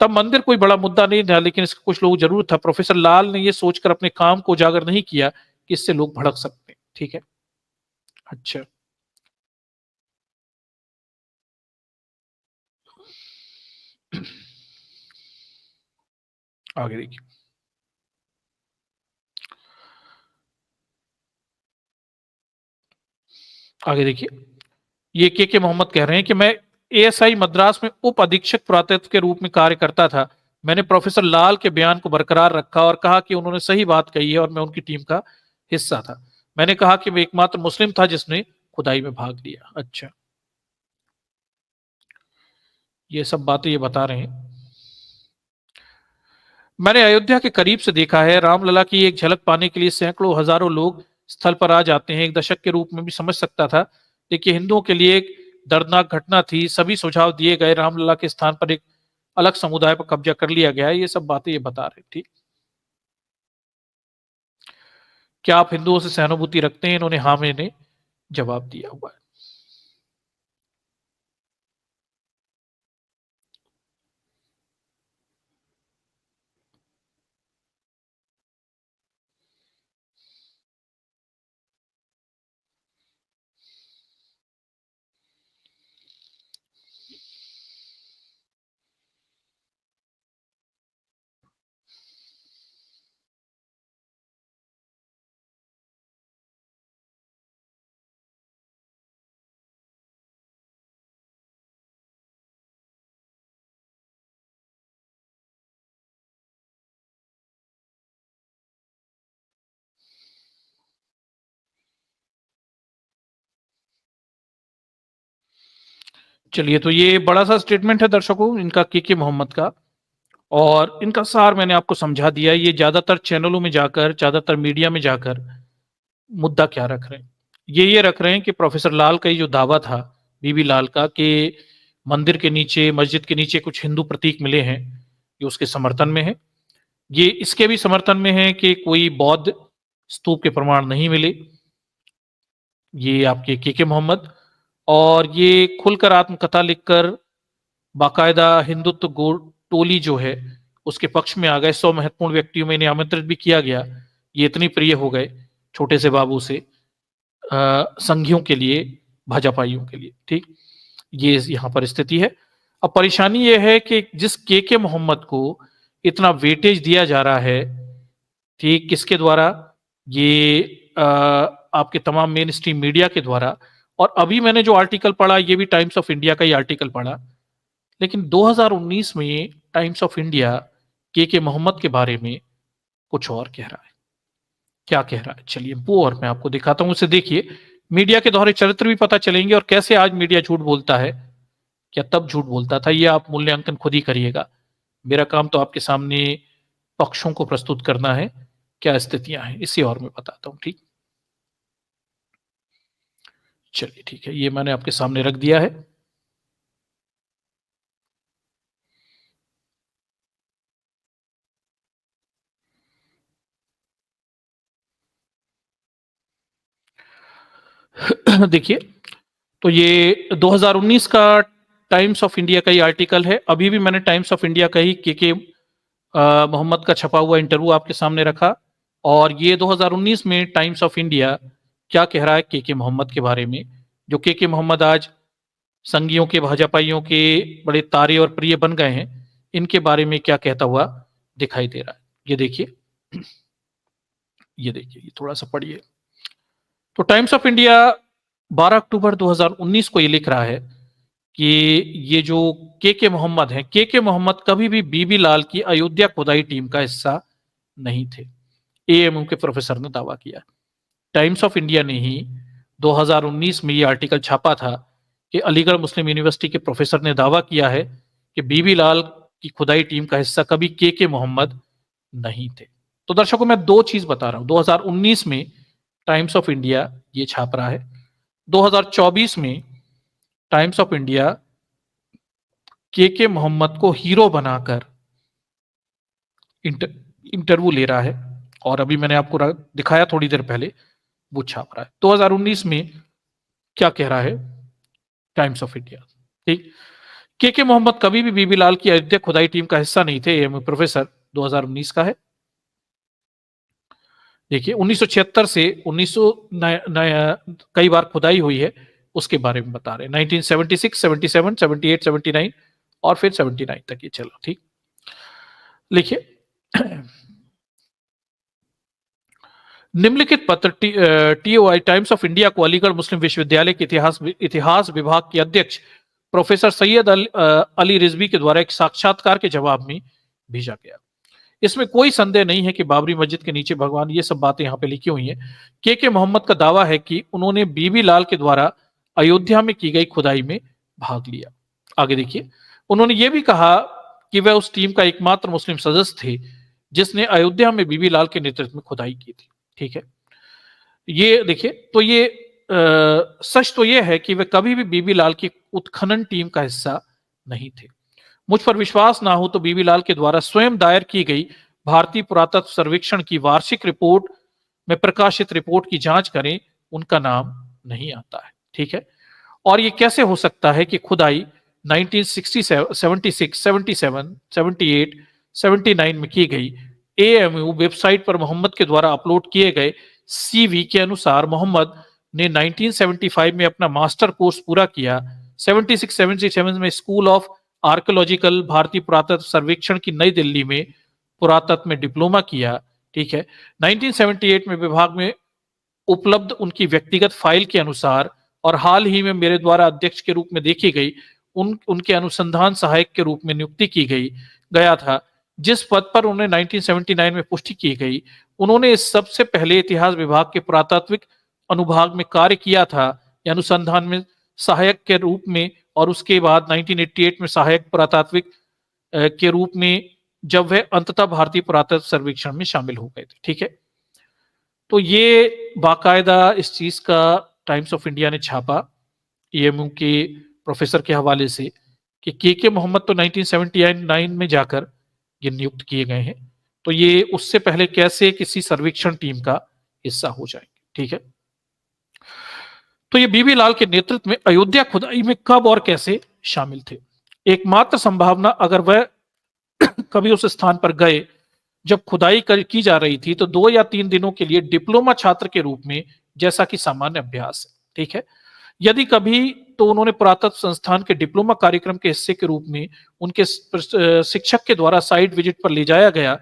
तब मंदिर कोई बड़ा मुद्दा नहीं था, लेकिन इसका कुछ लोग जरूर था। प्रोफेसर लाल ने ये सोचकर अपने काम को उजागर नहीं किया कि इससे लोग भड़क सकते हैं। ठीक है, अच्छा, आगे देखिए, आगे देखिए, ये के मोहम्मद कह रहे हैं कि मैं एएसआई मद्रास में उप अधीक्षक पुरातत्व के रूप में कार्य करता था। मैंने प्रोफेसर लाल के बयान को बरकरार रखा और कहा कि उन्होंने सही बात कही है और मैं उनकी टीम का हिस्सा था। मैंने कहा कि मैं एकमात्र मुस्लिम था जिसने खुदाई में भाग लिया। अच्छा, ये सब बातें ये बता रहे हैं। मैंने अयोध्या के करीब से देखा है। रामलला की एक झलक पाने के लिए सैकड़ों हजारों लोग स्थल पर आ जाते हैं। एक दशक के रूप में भी समझ सकता था, लेकिन हिंदुओं के लिए एक दर्दनाक घटना थी। सभी सुझाव दिए गए, रामलला के स्थान पर एक अलग समुदाय पर कब्जा कर लिया गया है। ये सब बातें ये बता रहे। ठीक, क्या आप हिंदुओं से सहानुभूति रखते हैं? इन्होंने हाँ मैंने जवाब दिया हुआ है। चलिए, तो ये बड़ा सा स्टेटमेंट है दर्शकों इनका, के मोहम्मद का, और इनका सार मैंने आपको समझा दिया। ये ज्यादातर चैनलों में जाकर, ज्यादातर मीडिया में जाकर मुद्दा क्या रख रहे हैं, ये रख रहे हैं कि प्रोफेसर लाल का ये जो दावा था, बीबी लाल का, कि मंदिर के नीचे, मस्जिद के नीचे कुछ हिंदू प्रतीक मिले हैं, ये उसके समर्थन में है। ये इसके भी समर्थन में है कि कोई बौद्ध स्तूप के प्रमाण नहीं मिले, ये आपके के मोहम्मद। और ये खुलकर आत्मकथा लिखकर बाकायदा हिंदुत्व टोली जो है उसके पक्ष में आ गए। 100 महत्वपूर्ण व्यक्तियों में इन्हें आमंत्रित भी किया गया। ये इतनी प्रिय हो गए छोटे से बाबू से संघियों के लिए भाजपाइयों के लिए। ठीक, ये यहां पर स्थिति है। अब परेशानी ये है कि जिस के मोहम्मद को इतना वेटेज दिया जा रहा है, ठीक, किसके द्वारा, ये आपके तमाम मेन स्ट्रीम मीडिया के द्वारा, और अभी मैंने जो आर्टिकल पढ़ा ये भी टाइम्स ऑफ इंडिया का ही आर्टिकल पढ़ा, लेकिन 2019 में टाइम्स ऑफ इंडिया के मोहम्मद के बारे में कुछ और कह रहा है। क्या कह रहा है, चलिए वो और मैं आपको दिखाता हूं। उसे देखिए, मीडिया के दोहरे चरित्र भी पता चलेंगे और कैसे आज मीडिया झूठ बोलता है, क्या तब झूठ बोलता था, ये आप मूल्यांकन खुद ही करिएगा। मेरा काम तो आपके सामने पक्षों को प्रस्तुत करना है, क्या स्थितियां हैं, इसी और मैं बताता हूं। ठीक, चलिए ठीक है, ये मैंने आपके सामने रख दिया है। देखिए, तो ये 2019 का टाइम्स ऑफ इंडिया का ही आर्टिकल है। अभी भी मैंने टाइम्स ऑफ इंडिया का ही के मोहम्मद का छपा हुआ इंटरव्यू आपके सामने रखा, और ये 2019 में टाइम्स ऑफ इंडिया क्या कह रहा है के मोहम्मद के बारे में। जो के मोहम्मद आज संघियों के, भाजपाइयों के बड़े तारे और प्रिय बन गए हैं, इनके बारे में क्या कहता हुआ दिखाई दे रहा है। ये देखिए, ये देखिए, ये थोड़ा सा पढ़िए। तो टाइम्स ऑफ इंडिया 12 अक्टूबर 2019 को ये लिख रहा है कि ये जो के मोहम्मद हैं, के मोहम्मद कभी भी बीबी लाल की अयोध्या खुदाई टीम का हिस्सा नहीं थे, एएमयू के प्रोफेसर ने दावा किया। टाइम्स ऑफ इंडिया ने ही 2019 में ये आर्टिकल छापा था कि अलीगढ़ मुस्लिम यूनिवर्सिटी के प्रोफेसर ने दावा किया है कि बीबी लाल की खुदाई टीम का हिस्सा कभी के मोहम्मद नहीं थे। तो दर्शकों, मैं दो चीज बता रहा हूं, 2019 में टाइम्स ऑफ इंडिया ये छाप रहा है, 2024 में टाइम्स ऑफ इंडिया के मोहम्मद को हीरो बनाकर इंटरव्यू ले रहा है, और अभी मैंने आपको दिखाया थोड़ी देर पहले, वो छाप रहा है। 2019 में क्या कह रहा है टाइम्स ऑफ इंडिया। ठीक, के मोहम्मद कभी भी बीबी लाल की अयोध्या खुदाई टीम का हिस्सा नहीं थे, एएमयू प्रोफेसर, 2019 का है। देखिए, 1976 से 1900 कई बार खुदाई हुई है, उसके बारे में बता रहे हैं। 1976, 77, 78, 79 और फिर 79 तक ये चला। ठीक, लिखिए, निम्नलिखित पत्र टीओआई टाइम्स ऑफ इंडिया को अलीगढ़ मुस्लिम विश्वविद्यालय के इतिहास विभाग के अध्यक्ष प्रोफेसर सैयद अली रिजवी के द्वारा एक साक्षात्कार के जवाब में भेजा गया। इसमें कोई संदेह नहीं है कि बाबरी मस्जिद के नीचे भगवान, ये सब बातें यहाँ पे लिखी हुई हैं। के मोहम्मद का दावा है कि उन्होंने बीबी लाल के द्वारा अयोध्या में की गई खुदाई में भाग लिया। आगे देखिए, उन्होंने ये भी कहा कि वह उस टीम का एकमात्र मुस्लिम सदस्य थे जिसने अयोध्या में बीबी लाल के नेतृत्व में खुदाई की थी। ठीक है, ये देखिए, तो ये सच तो ये है कि वे कभी भी बीबी लाल की उत्खनन टीम का हिस्सा नहीं थे। मुझ पर विश्वास ना हो तो बीबी लाल के द्वारा स्वयं दायर की गई भारतीय पुरातत्व सर्वेक्षण की वार्षिक रिपोर्ट में प्रकाशित रिपोर्ट की जांच करें, उनका नाम नहीं आता है। ठीक है, और ये कैसे हो सकता है कि खुदाई 1967, 76, 77, 78, 79 में की गई। एएमयू वेबसाइट पर मोहम्मद के द्वारा अपलोड किए गए सीवी के अनुसार मोहम्मद ने 1975 में अपना मास्टर कोर्स पूरा किया। 76, 77 में स्कूल ऑफ आर्कियोलॉजिकल भारतीय पुरातत्व सर्वेक्षण की नई दिल्ली में पुरातत्व में डिप्लोमा किया। ठीक है, 1978 में विभाग में उपलब्ध उनकी व्यक्तिगत फाइल के अनुसार और हाल ही में मेरे द्वारा अध्यक्ष के रूप में देखी गई उनके अनुसंधान सहायक के रूप में नियुक्ति की गया था, जिस पद पर उन्हें 1979 में पुष्टि की गई। उन्होंने सबसे पहले इतिहास विभाग के पुरातात्विक अनुभाग में कार्य किया था, अनुसंधान में सहायक के रूप में, और उसके बाद 1988 में सहायक पुरातात्विक के रूप में, जब वह अंततः भारतीय पुरातत्व सर्वेक्षण में शामिल हो गए थे। ठीक है, तो ये बाकायदा इस चीज का टाइम्स ऑफ इंडिया ने छापा एएमयू के प्रोफेसर के हवाले से कि के मोहम्मद तो 1979 में जाकर ये नियुक्त किए गए हैं, तो ये उससे पहले कैसे किसी सर्वेक्षण टीम का हिस्सा हो जाएंगे। ठीक है, तो ये बीबी लाल के नेतृत्व में अयोध्या खुदाई में कब और कैसे शामिल थे। एकमात्र संभावना, अगर वह कभी उस स्थान पर गए जब खुदाई की जा रही थी, तो 2 या 3 दिनों के लिए डिप्लोमा छात्र के रूप में, जैसा कि सामान्य अभ्यास है। ठीक है, यदि कभी तो उन्होंने पुरातत्व संस्थान के डिप्लोमा कार्यक्रम के हिस्से के रूप में उनके शिक्षक के द्वारा साइट विजिट पर ले जाया गया,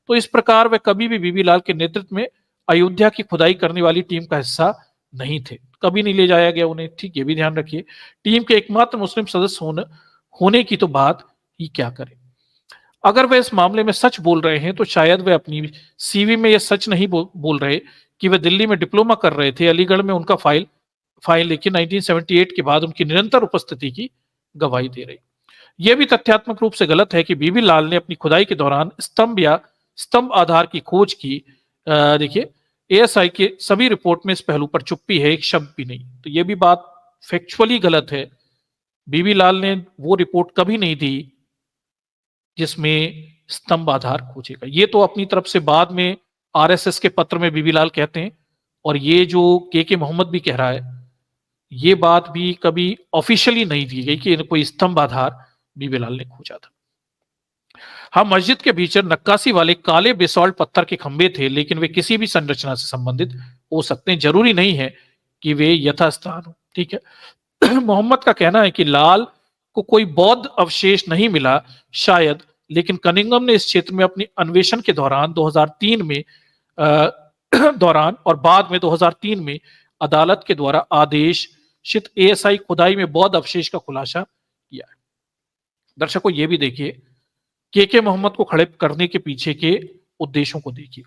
तो इस प्रकार वे कभी भी बीबी लाल के नेतृत्व में अयोध्या की खुदाई करने वाली टीम का हिस्सा नहीं थे, कभी नहीं ले जाया गया उन्हें। ठीक, ये भी ध्यान रखिए। टीम के एकमात्र मुस्लिम सदस्य होने की तो बात ही क्या करें। अगर वे इस मामले में सच बोल रहे हैं तो शायद वे अपनी सीवी में यह सच नहीं बोल रहे कि वे दिल्ली में डिप्लोमा कर रहे थे, अलीगढ़ में उनका फाइल लेकिन 1978 के बाद उनकी निरंतर उपस्थिति की गवाही दे रही। यह भी तथ्यात्मक रूप से गलत है कि बीबी लाल ने अपनी खुदाई के दौरान स्तंभ या स्तंभ आधार की खोज की। देखिए, एएसआई के सभी रिपोर्ट में इस पहलू पर चुप्पी है, एक शब्द भी नहीं। तो यह भी बात फैक्चुअली गलत है। बीबी लाल ने वो रिपोर्ट कभी नहीं दी जिसमें स्तंभ आधार खोजेगा। ये तो अपनी तरफ से बाद में आरएसएस के पत्र में बीबी लाल कहते हैं, और ये जो के मोहम्मद भी कह रहा है, ये बात भी कभी ऑफिशियली नहीं दी गई कि कोई स्तंभ आधार बीबी लाल ने खोजा था। हाँ, मस्जिद के भीतर नक्काशी वाले काले बेसॉल्ट पत्थर के खंभे थे, लेकिन वे किसी भी संरचना से संबंधित हो सकते हैं, जरूरी नहीं है कि वे यथास्थान हो। ठीक है। मोहम्मद का कहना है कि लाल को कोई बौद्ध अवशेष नहीं मिला, शायद, लेकिन कनिंगम ने इस क्षेत्र में अपनी अन्वेषण के दौरान 2003 में दौरान और बाद में 2003 में अदालत के द्वारा आदेशित एएसआई खुदाई में बौद्ध अवशेष का खुलासा किया है। दर्शकों, ये भी देखिए, के मोहम्मद को खड़े करने के पीछे के उद्देश्यों को देखिए।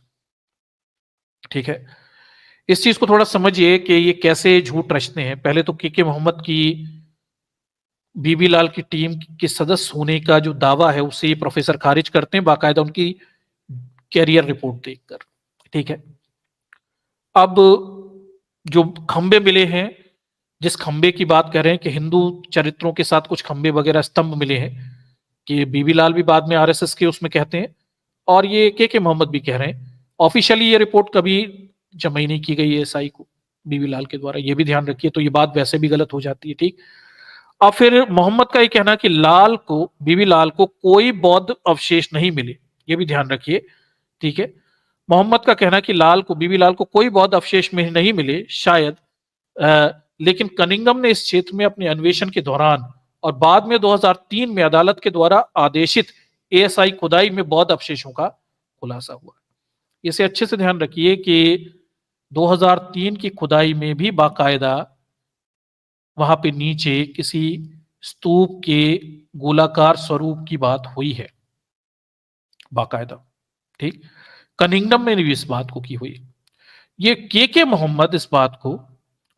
ठीक है, इस चीज को थोड़ा समझिए कि ये कैसे झूठ रचते हैं। पहले तो के मोहम्मद की बीबी लाल की टीम के सदस्य होने का जो दावा है उसे ये प्रोफेसर खारिज करते हैं, बाकायदा उनकी कैरियर रिपोर्ट देखकर। ठीक है, अब जो खंबे मिले हैं, जिस खंबे की बात कर रहे हैं कि हिंदू चरित्रों के साथ कुछ खंबे वगैरह स्तंभ मिले हैं, कि बीबी लाल भी बाद में आरएसएस के उसमें कहते हैं, और ये के मोहम्मद भी कह रहे हैं। ऑफिशियली ये रिपोर्ट कभी जमा नहीं की गई एएसआई को बीबी लाल के द्वारा, ये भी ध्यान रखिए। तो ये बात वैसे भी गलत हो जाती है। ठीक, अब फिर मोहम्मद का ये कहना कि बीबी लाल को कोई बौद्ध अवशेष नहीं मिले, ये भी ध्यान रखिए। ठीक है, मोहम्मद का कहना कि बीबी लाल को कोई बौद्ध अवशेष में नहीं मिले, शायद, लेकिन कनिंगम ने इस क्षेत्र में अपने अन्वेषण के दौरान और बाद में 2003 में अदालत के द्वारा आदेशित एएसआई खुदाई में बौद्ध अवशेषों का खुलासा हुआ। इसे अच्छे से ध्यान रखिए कि 2003 की खुदाई में भी बाकायदा वहां पे नीचे किसी स्तूप के गोलाकार स्वरूप की बात हुई है, बाकायदा। ठीक, कनिंगडम में भी इस बात को की हुई। ये के मोहम्मद इस बात को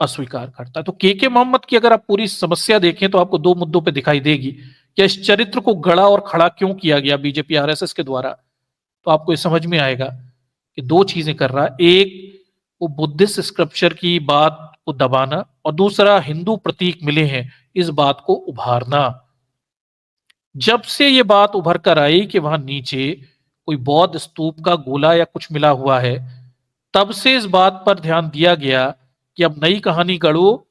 अस्वीकार करता है। तो के मोहम्मद की अगर आप पूरी समस्या देखें तो आपको दो मुद्दों पे दिखाई देगी कि इस चरित्र को गढ़ा और खड़ा क्यों किया गया बीजेपी आरएसएस के द्वारा। तो आपको ये समझ में आएगा कि दो चीजें कर रहा है, एक वो बुद्धिस्ट स्क्रिप्चर की बात को दबाना, और दूसरा हिंदू प्रतीक मिले हैं इस बात को उभारना। जब से ये बात उभर कर आई कि वहां नीचे कोई बौद्ध स्तूप का गोला या कुछ मिला हुआ है, तब से इस बात पर ध्यान दिया गया कि अब नई कहानी गढ़ो,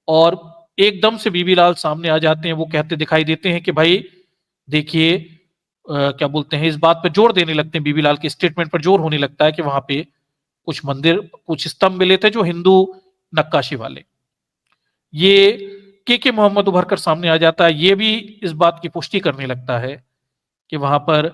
और एकदम से बीबी लाल सामने आ जाते हैं। वो कहते दिखाई देते हैं कि भाई देखिए, क्या बोलते हैं, इस बात पर जोर देने लगते हैं, बीबी लाल के स्टेटमेंट पर जोर होने लगता है कि वहां पे कुछ मंदिर, कुछ स्तंभ मिले थे जो हिंदू नक्काशी वाले। ये के मोहम्मद उभर कर सामने आ जाता है, ये भी इस बात की पुष्टि करने लगता है कि वहां पर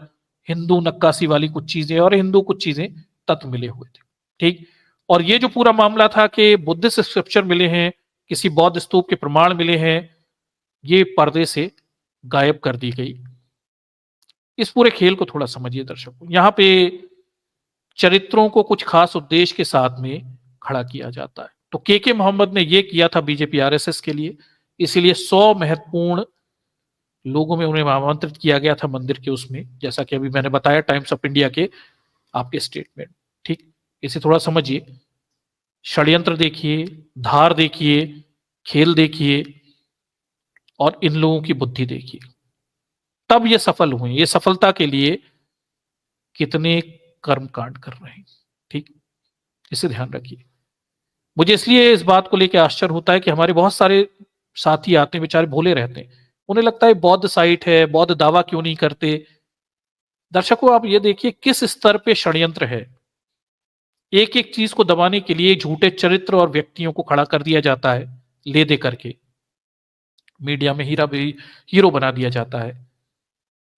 हिंदू नक्काशी वाली कुछ चीजें और हिंदू कुछ चीजें तत्व मिले हुए थे। ठीक, और ये जो पूरा मामला था कि बुद्धिस्ट स्क्रिप्चर मिले हैं, किसी बौद्ध स्तूप के प्रमाण मिले हैं, ये पर्दे से गायब कर दी गई। इस पूरे खेल को थोड़ा समझिए दर्शकों। यहां पे चरित्रों को कुछ खास उद्देश्य के साथ में खड़ा किया जाता है। तो के मोहम्मद ने यह किया था बीजेपी आरएसएस के लिए, इसीलिए 100 महत्वपूर्ण लोगों में उन्हें आमंत्रित किया गया था मंदिर के उसमें, जैसा कि अभी मैंने बताया टाइम्स ऑफ इंडिया के आपके स्टेटमेंट। ठीक, इसे थोड़ा समझिए, षड्यंत्र देखिए, धार देखिए, खेल देखिए, और इन लोगों की बुद्धि देखिए, तब ये सफल हुए। ये सफलता के लिए कितने कर्म कांड कर रहे हैं। ठीक, इसे ध्यान रखिए। मुझे इसलिए इस बात को लेकर आश्चर्य होता है कि हमारे बहुत सारे साथी आते हैं, बेचारे भोले रहते हैं, उन्हें लगता है बौद्ध साइट है, बौद्ध दावा क्यों नहीं करते। दर्शकों, आप ये देखिए किस स्तर पे षड्यंत्र है। एक एक चीज को दबाने के लिए झूठे चरित्र और व्यक्तियों को खड़ा कर दिया जाता है। ले दे करके मीडिया में हीरो बना दिया जाता है,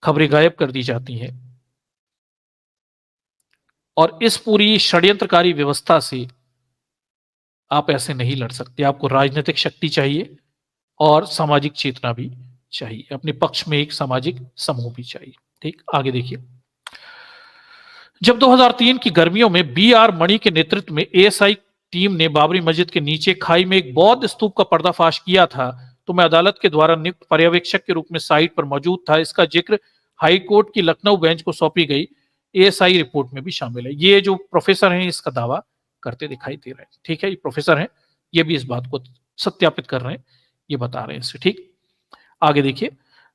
खबरें गायब कर दी जाती हैं। और इस पूरी षड्यंत्रकारी व्यवस्था से आप ऐसे नहीं लड़ सकते। आपको राजनीतिक शक्ति चाहिए और सामाजिक चेतना भी चाहिए, अपने पक्ष में एक सामाजिक समूह भी चाहिए। ठीक, आगे देखिए। जब 2003 की गर्मियों में बी.आर. मणि के नेतृत्व में एएसआई टीम ने बाबरी मस्जिद के नीचे खाई में एक बौद्ध स्तूप का पर्दाफाश किया था, तो मैं अदालत के द्वारा नियुक्त पर्यवेक्षक के रूप में साइट पर मौजूद था। इसका जिक्र हाई कोर्ट की लखनऊ बेंच को सौंपी गई एएसआई रिपोर्ट में भी शामिल है। ये जो प्रोफेसर हैं इसका दावा करते दिखाई दे रहे हैं। ठीक है, ये प्रोफेसर हैं, ये भी इस बात को सत्यापित कर रहे हैं, ये बता रहे हैं इससे। ठीक, आगे देखिए।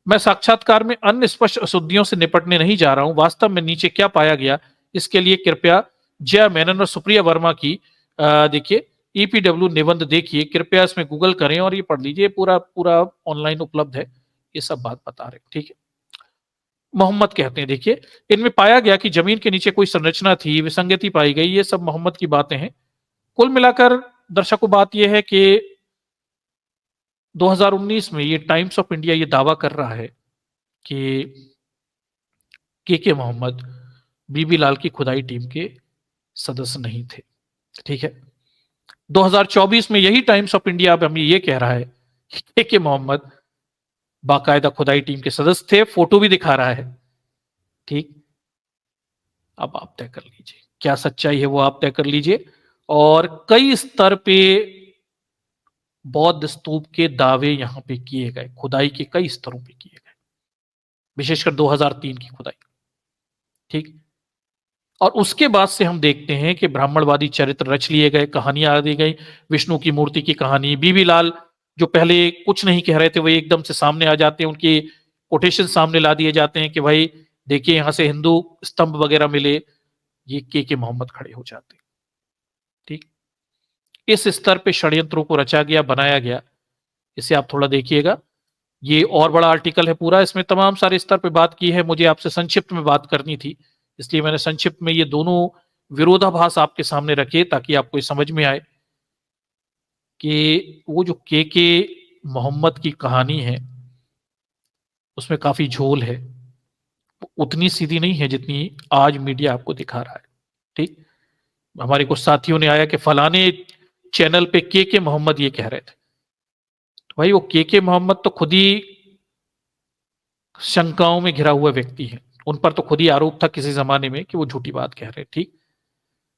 मैं साक्षात्कार में अन्य स्पष्ट अशुद्धियों से निपटने नहीं जा रहा हूं। वास्तव में नीचे क्या पाया गया, इसके लिए कृपया जया मेनन और सुप्रिया वर्मा की देखिए ईपीडब्ल्यू निबंध देखिए, कृपया इसमें गूगल करें और ये पढ़ लीजिए। पूरा पूरा ऑनलाइन उपलब्ध है, ये सब बात बता रहे हैं। ठीक है, मोहम्मद कहते हैं, देखिए, इनमें पाया गया कि जमीन के नीचे कोई संरचना थी, विसंगति पाई गई, ये सब मोहम्मद की बातें हैं। कुल मिलाकर दर्शकों बात यह है कि 2019 में ये टाइम्स ऑफ इंडिया ये दावा कर रहा है कि के मोहम्मद बीबी लाल की खुदाई टीम के सदस्य नहीं थे। ठीक है, 2024 में यही टाइम्स ऑफ इंडिया अब हमें ये कह रहा है कि के मोहम्मद बाकायदा खुदाई टीम के सदस्य थे, फोटो भी दिखा रहा है। ठीक, अब आप तय कर लीजिए क्या सच्चाई है, वो आप तय कर लीजिए। और कई स्तर पे बौद्ध स्तूप के दावे यहां पे किए गए, खुदाई के कई स्तरों पे किए गए, विशेषकर 2003 की खुदाई। ठीक, और उसके बाद से हम देखते हैं कि ब्राह्मणवादी चरित्र रच लिए गए, कहानियां आ दी गई, विष्णु की मूर्ति की कहानी, बीबी लाल जो पहले कुछ नहीं कह रहे थे वो एकदम से सामने आ जाते हैं, उनके कोटेशन सामने ला दिए जाते हैं कि भाई देखिए यहां से हिंदू स्तंभ वगैरह मिले, ये के मोहम्मद खड़े हो जाते हैं। ठीक, इस स्तर पे षड्यंत्रों को रचा गया, बनाया गया, इसे आप थोड़ा देखिएगा। ये और बड़ा आर्टिकल है पूरा, इसमें तमाम सारे स्तर पे बात की है। मुझे आपसे संक्षिप्त में बात करनी थी, इसलिए मैंने संक्षिप्त में ये दोनों विरोधाभास आपके सामने रखे ताकि आपको ये समझ में आए कि वो जो के मोहम्मद की कहानी है उसमें काफी झोल है, उतनी सीधी नहीं है जितनी आज मीडिया आपको दिखा रहा है। ठीक, हमारे कुछ साथियों ने आया कि फलाने चैनल पे के मोहम्मद ये कह रहे थे, तो भाई वो के मोहम्मद तो खुद ही शंकाओं में घिरा हुआ व्यक्ति है, उन पर तो खुद ही आरोप था किसी जमाने में कि वो झूठी बात कह रहे हैं। ठीक,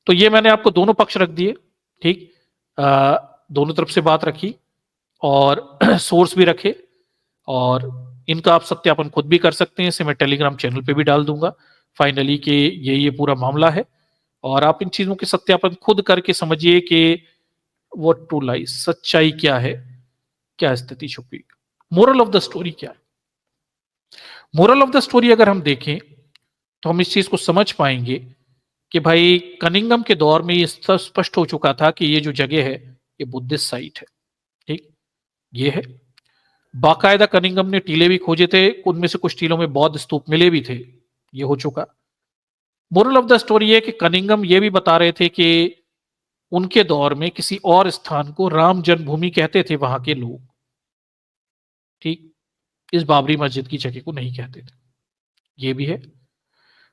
तो ये मैंने आपको दोनों पक्ष रख दिए। ठीक, दोनों तरफ से बात रखी और सोर्स भी रखे, और इनका आप सत्यापन खुद भी कर सकते हैं, इसे मैं टेलीग्राम चैनल पे भी डाल दूंगा फाइनली कि ये पूरा मामला है, और आप इन चीजों के सत्यापन खुद करके समझिए कि व्हाट टू लाइज, सच्चाई क्या है, क्या स्थिति छुपी, मोरल ऑफ द स्टोरी क्या है। मोरल ऑफ द स्टोरी अगर हम देखें तो हम इस चीज को समझ पाएंगे कि भाई कनिंगम के दौर में ये स्पष्ट हो चुका था कि ये जो जगह है ये बुद्धिस्ट साइट है। ठीक, ये है, बाकायदा कनिंगम ने टीले भी खोजे थे, उनमें से कुछ टीलों में बौद्ध स्तूप मिले भी थे, ये हो चुका। मोरल ऑफ द स्टोरी है कि कनिंगम ये भी बता रहे थे कि उनके दौर में किसी और स्थान को राम जन्मभूमि कहते थे वहां के लोग। ठीक, इस बाबरी मस्जिद की जगह को नहीं कहते थे, ये भी है।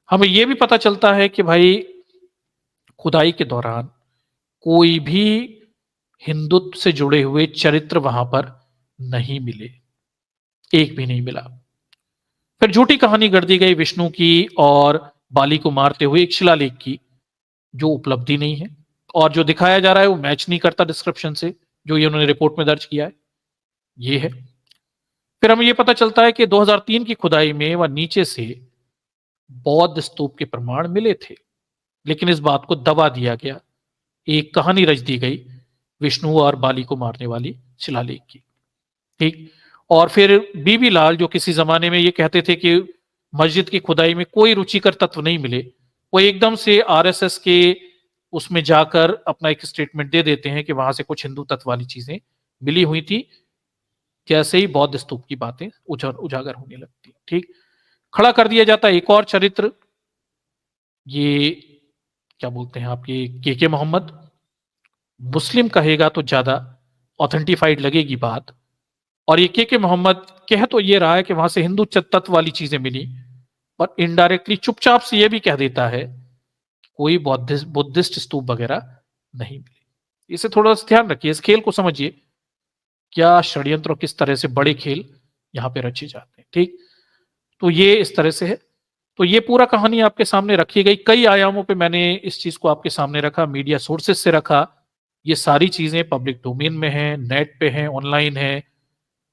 हमें यह भी पता चलता है कि भाई खुदाई के दौरान कोई भी हिंदुत्व से जुड़े हुए चरित्र वहां पर नहीं मिले, एक भी नहीं मिला। फिर झूठी कहानी गढ़ दी गई विष्णु की और बाली को मारते हुए एक शिलालेख की, जो उपलब्धि नहीं है, और जो दिखाया जा रहा है वो मैच नहीं करता डिस्क्रिप्शन से जो ये उन्होंने रिपोर्ट में दर्ज किया है, ये है। फिर हमें यह पता चलता है कि 2003 की खुदाई में वह नीचे से बौद्ध स्तूप के प्रमाण मिले थे, लेकिन इस बात को दबा दिया गया, एक कहानी रच दी गई विष्णु और बाली को मारने वाली शिलालेख की। ठीक, और फिर बीबी लाल जो किसी जमाने में ये कहते थे कि मस्जिद की खुदाई में कोई रुचिकर तत्व नहीं मिले, वो एकदम से आरएसएस के उसमें जाकर अपना एक स्टेटमेंट दे देते हैं कि वहां से कुछ हिंदू तत्व वाली चीजें मिली हुई थी, जैसे ही बौद्ध स्तूप की बातें उजागर होने लगती। ठीक, खड़ा कर दिया जाता है एक और चरित्र, ये क्या बोलते हैं आपके के मोहम्मद, मुस्लिम कहेगा तो ज्यादा ऑथेंटिफाइड लगेगी बात। और ये के मोहम्मद कह तो ये रहा है कि वहां से हिंदू तत्व वाली चीजें मिली, पर इनडायरेक्टली चुपचाप से ये भी कह देता है कोई बुद्धिस्ट स्तूप वगैरह नहीं मिले। इसे थोड़ा सा ध्यान रखिए, इस खेल को समझिए, क्या षड्यंत्र और किस तरह से बड़े खेल यहाँ पे रचे जाते हैं। ठीक, तो ये इस तरह से है। तो ये पूरा कहानी आपके सामने रखी गई, कई आयामों पे मैंने इस चीज को आपके सामने रखा, मीडिया सोर्सेस से रखा। ये सारी चीजें पब्लिक डोमेन में हैं, नेट पे हैं, ऑनलाइन है।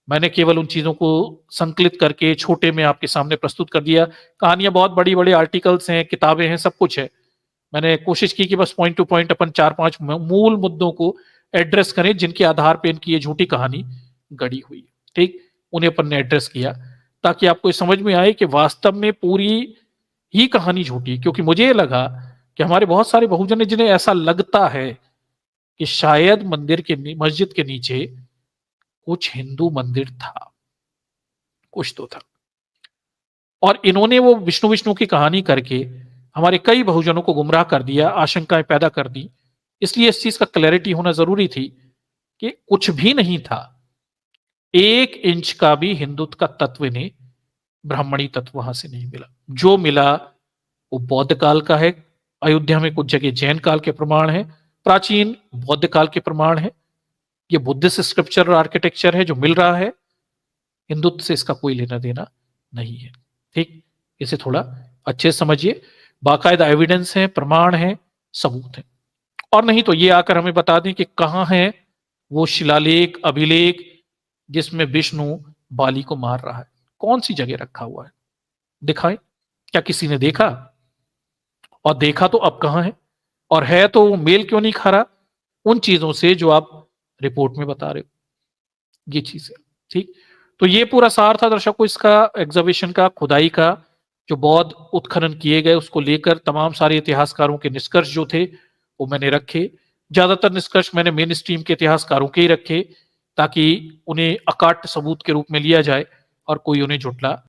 मैंने केवल उन चीजों को संकलित करके छोटे में आपके सामने प्रस्तुत कर दिया। कहानियां बहुत बड़ी बड़ी आर्टिकल्स हैं, किताबें हैं, सब कुछ है। मैंने कोशिश की कि बस पॉइंट टू पॉइंट अपन 4-5 मूल मुद्दों को एड्रेस करें, जिनके आधार पे इनकी ये झूठी कहानी गढ़ी हुई है। ठीक, उन्हें अपन ने एड्रेस किया ताकि आपको समझ में आए कि वास्तव में पूरी ही कहानी झूठी है। क्योंकि मुझे लगा कि हमारे बहुत सारे बहुजन हैं जिन्हें ऐसा लगता है कि शायद मस्जिद के नीचे कुछ हिंदू मंदिर था, कुछ तो था। और इन्होंने वो विष्णु विष्णु की कहानी करके हमारे कई बहुजनों को गुमराह कर दिया, आशंकाएं पैदा कर दी। इसलिए इस चीज का क्लैरिटी होना जरूरी थी कि कुछ भी नहीं था, 1 इंच का भी हिंदुत्व का तत्व ने, ब्राह्मणी तत्व वहां से नहीं मिला। जो मिला वो बौद्ध काल का है, अयोध्या में कुछ जगह जैन काल के प्रमाण है, प्राचीन बौद्ध काल के प्रमाण है। ये बुद्धिस्ट स्क्रिप्चर और आर्किटेक्चर है जो मिल रहा है, हिंदुत्व से इसका कोई लेना देना नहीं है। ठीक, इसे थोड़ा अच्छे से समझिए, बाकायदा एविडेंस है, प्रमाण है, सबूत है। और नहीं तो ये आकर हमें बता दें कि कहां है वो शिलालेख, अभिलेख जिसमें विष्णु बाली को मार रहा है, कौन सी जगह रखा हुआ है, दिखाएं। क्या किसी ने देखा? और देखा तो अब कहां है? और है तो वो मेल क्यों नहीं खा रहा उन चीजों से जो आप रिपोर्ट में बता रहे हो? ये चीज है। ठीक, तो ये पूरा सार था दर्शकों इसका, एग्जीबिशन का, खुदाई का, जो बौद्ध उत्खनन किए गए उसको लेकर तमाम सारे इतिहासकारों के निष्कर्ष जो थे वो मैंने रखे। ज्यादातर निष्कर्ष मैंने मेन स्ट्रीम के इतिहासकारों के ही रखे ताकि उन्हें अकाट्य सबूत के रूप में लिया जाए और कोई उन्हें झुटला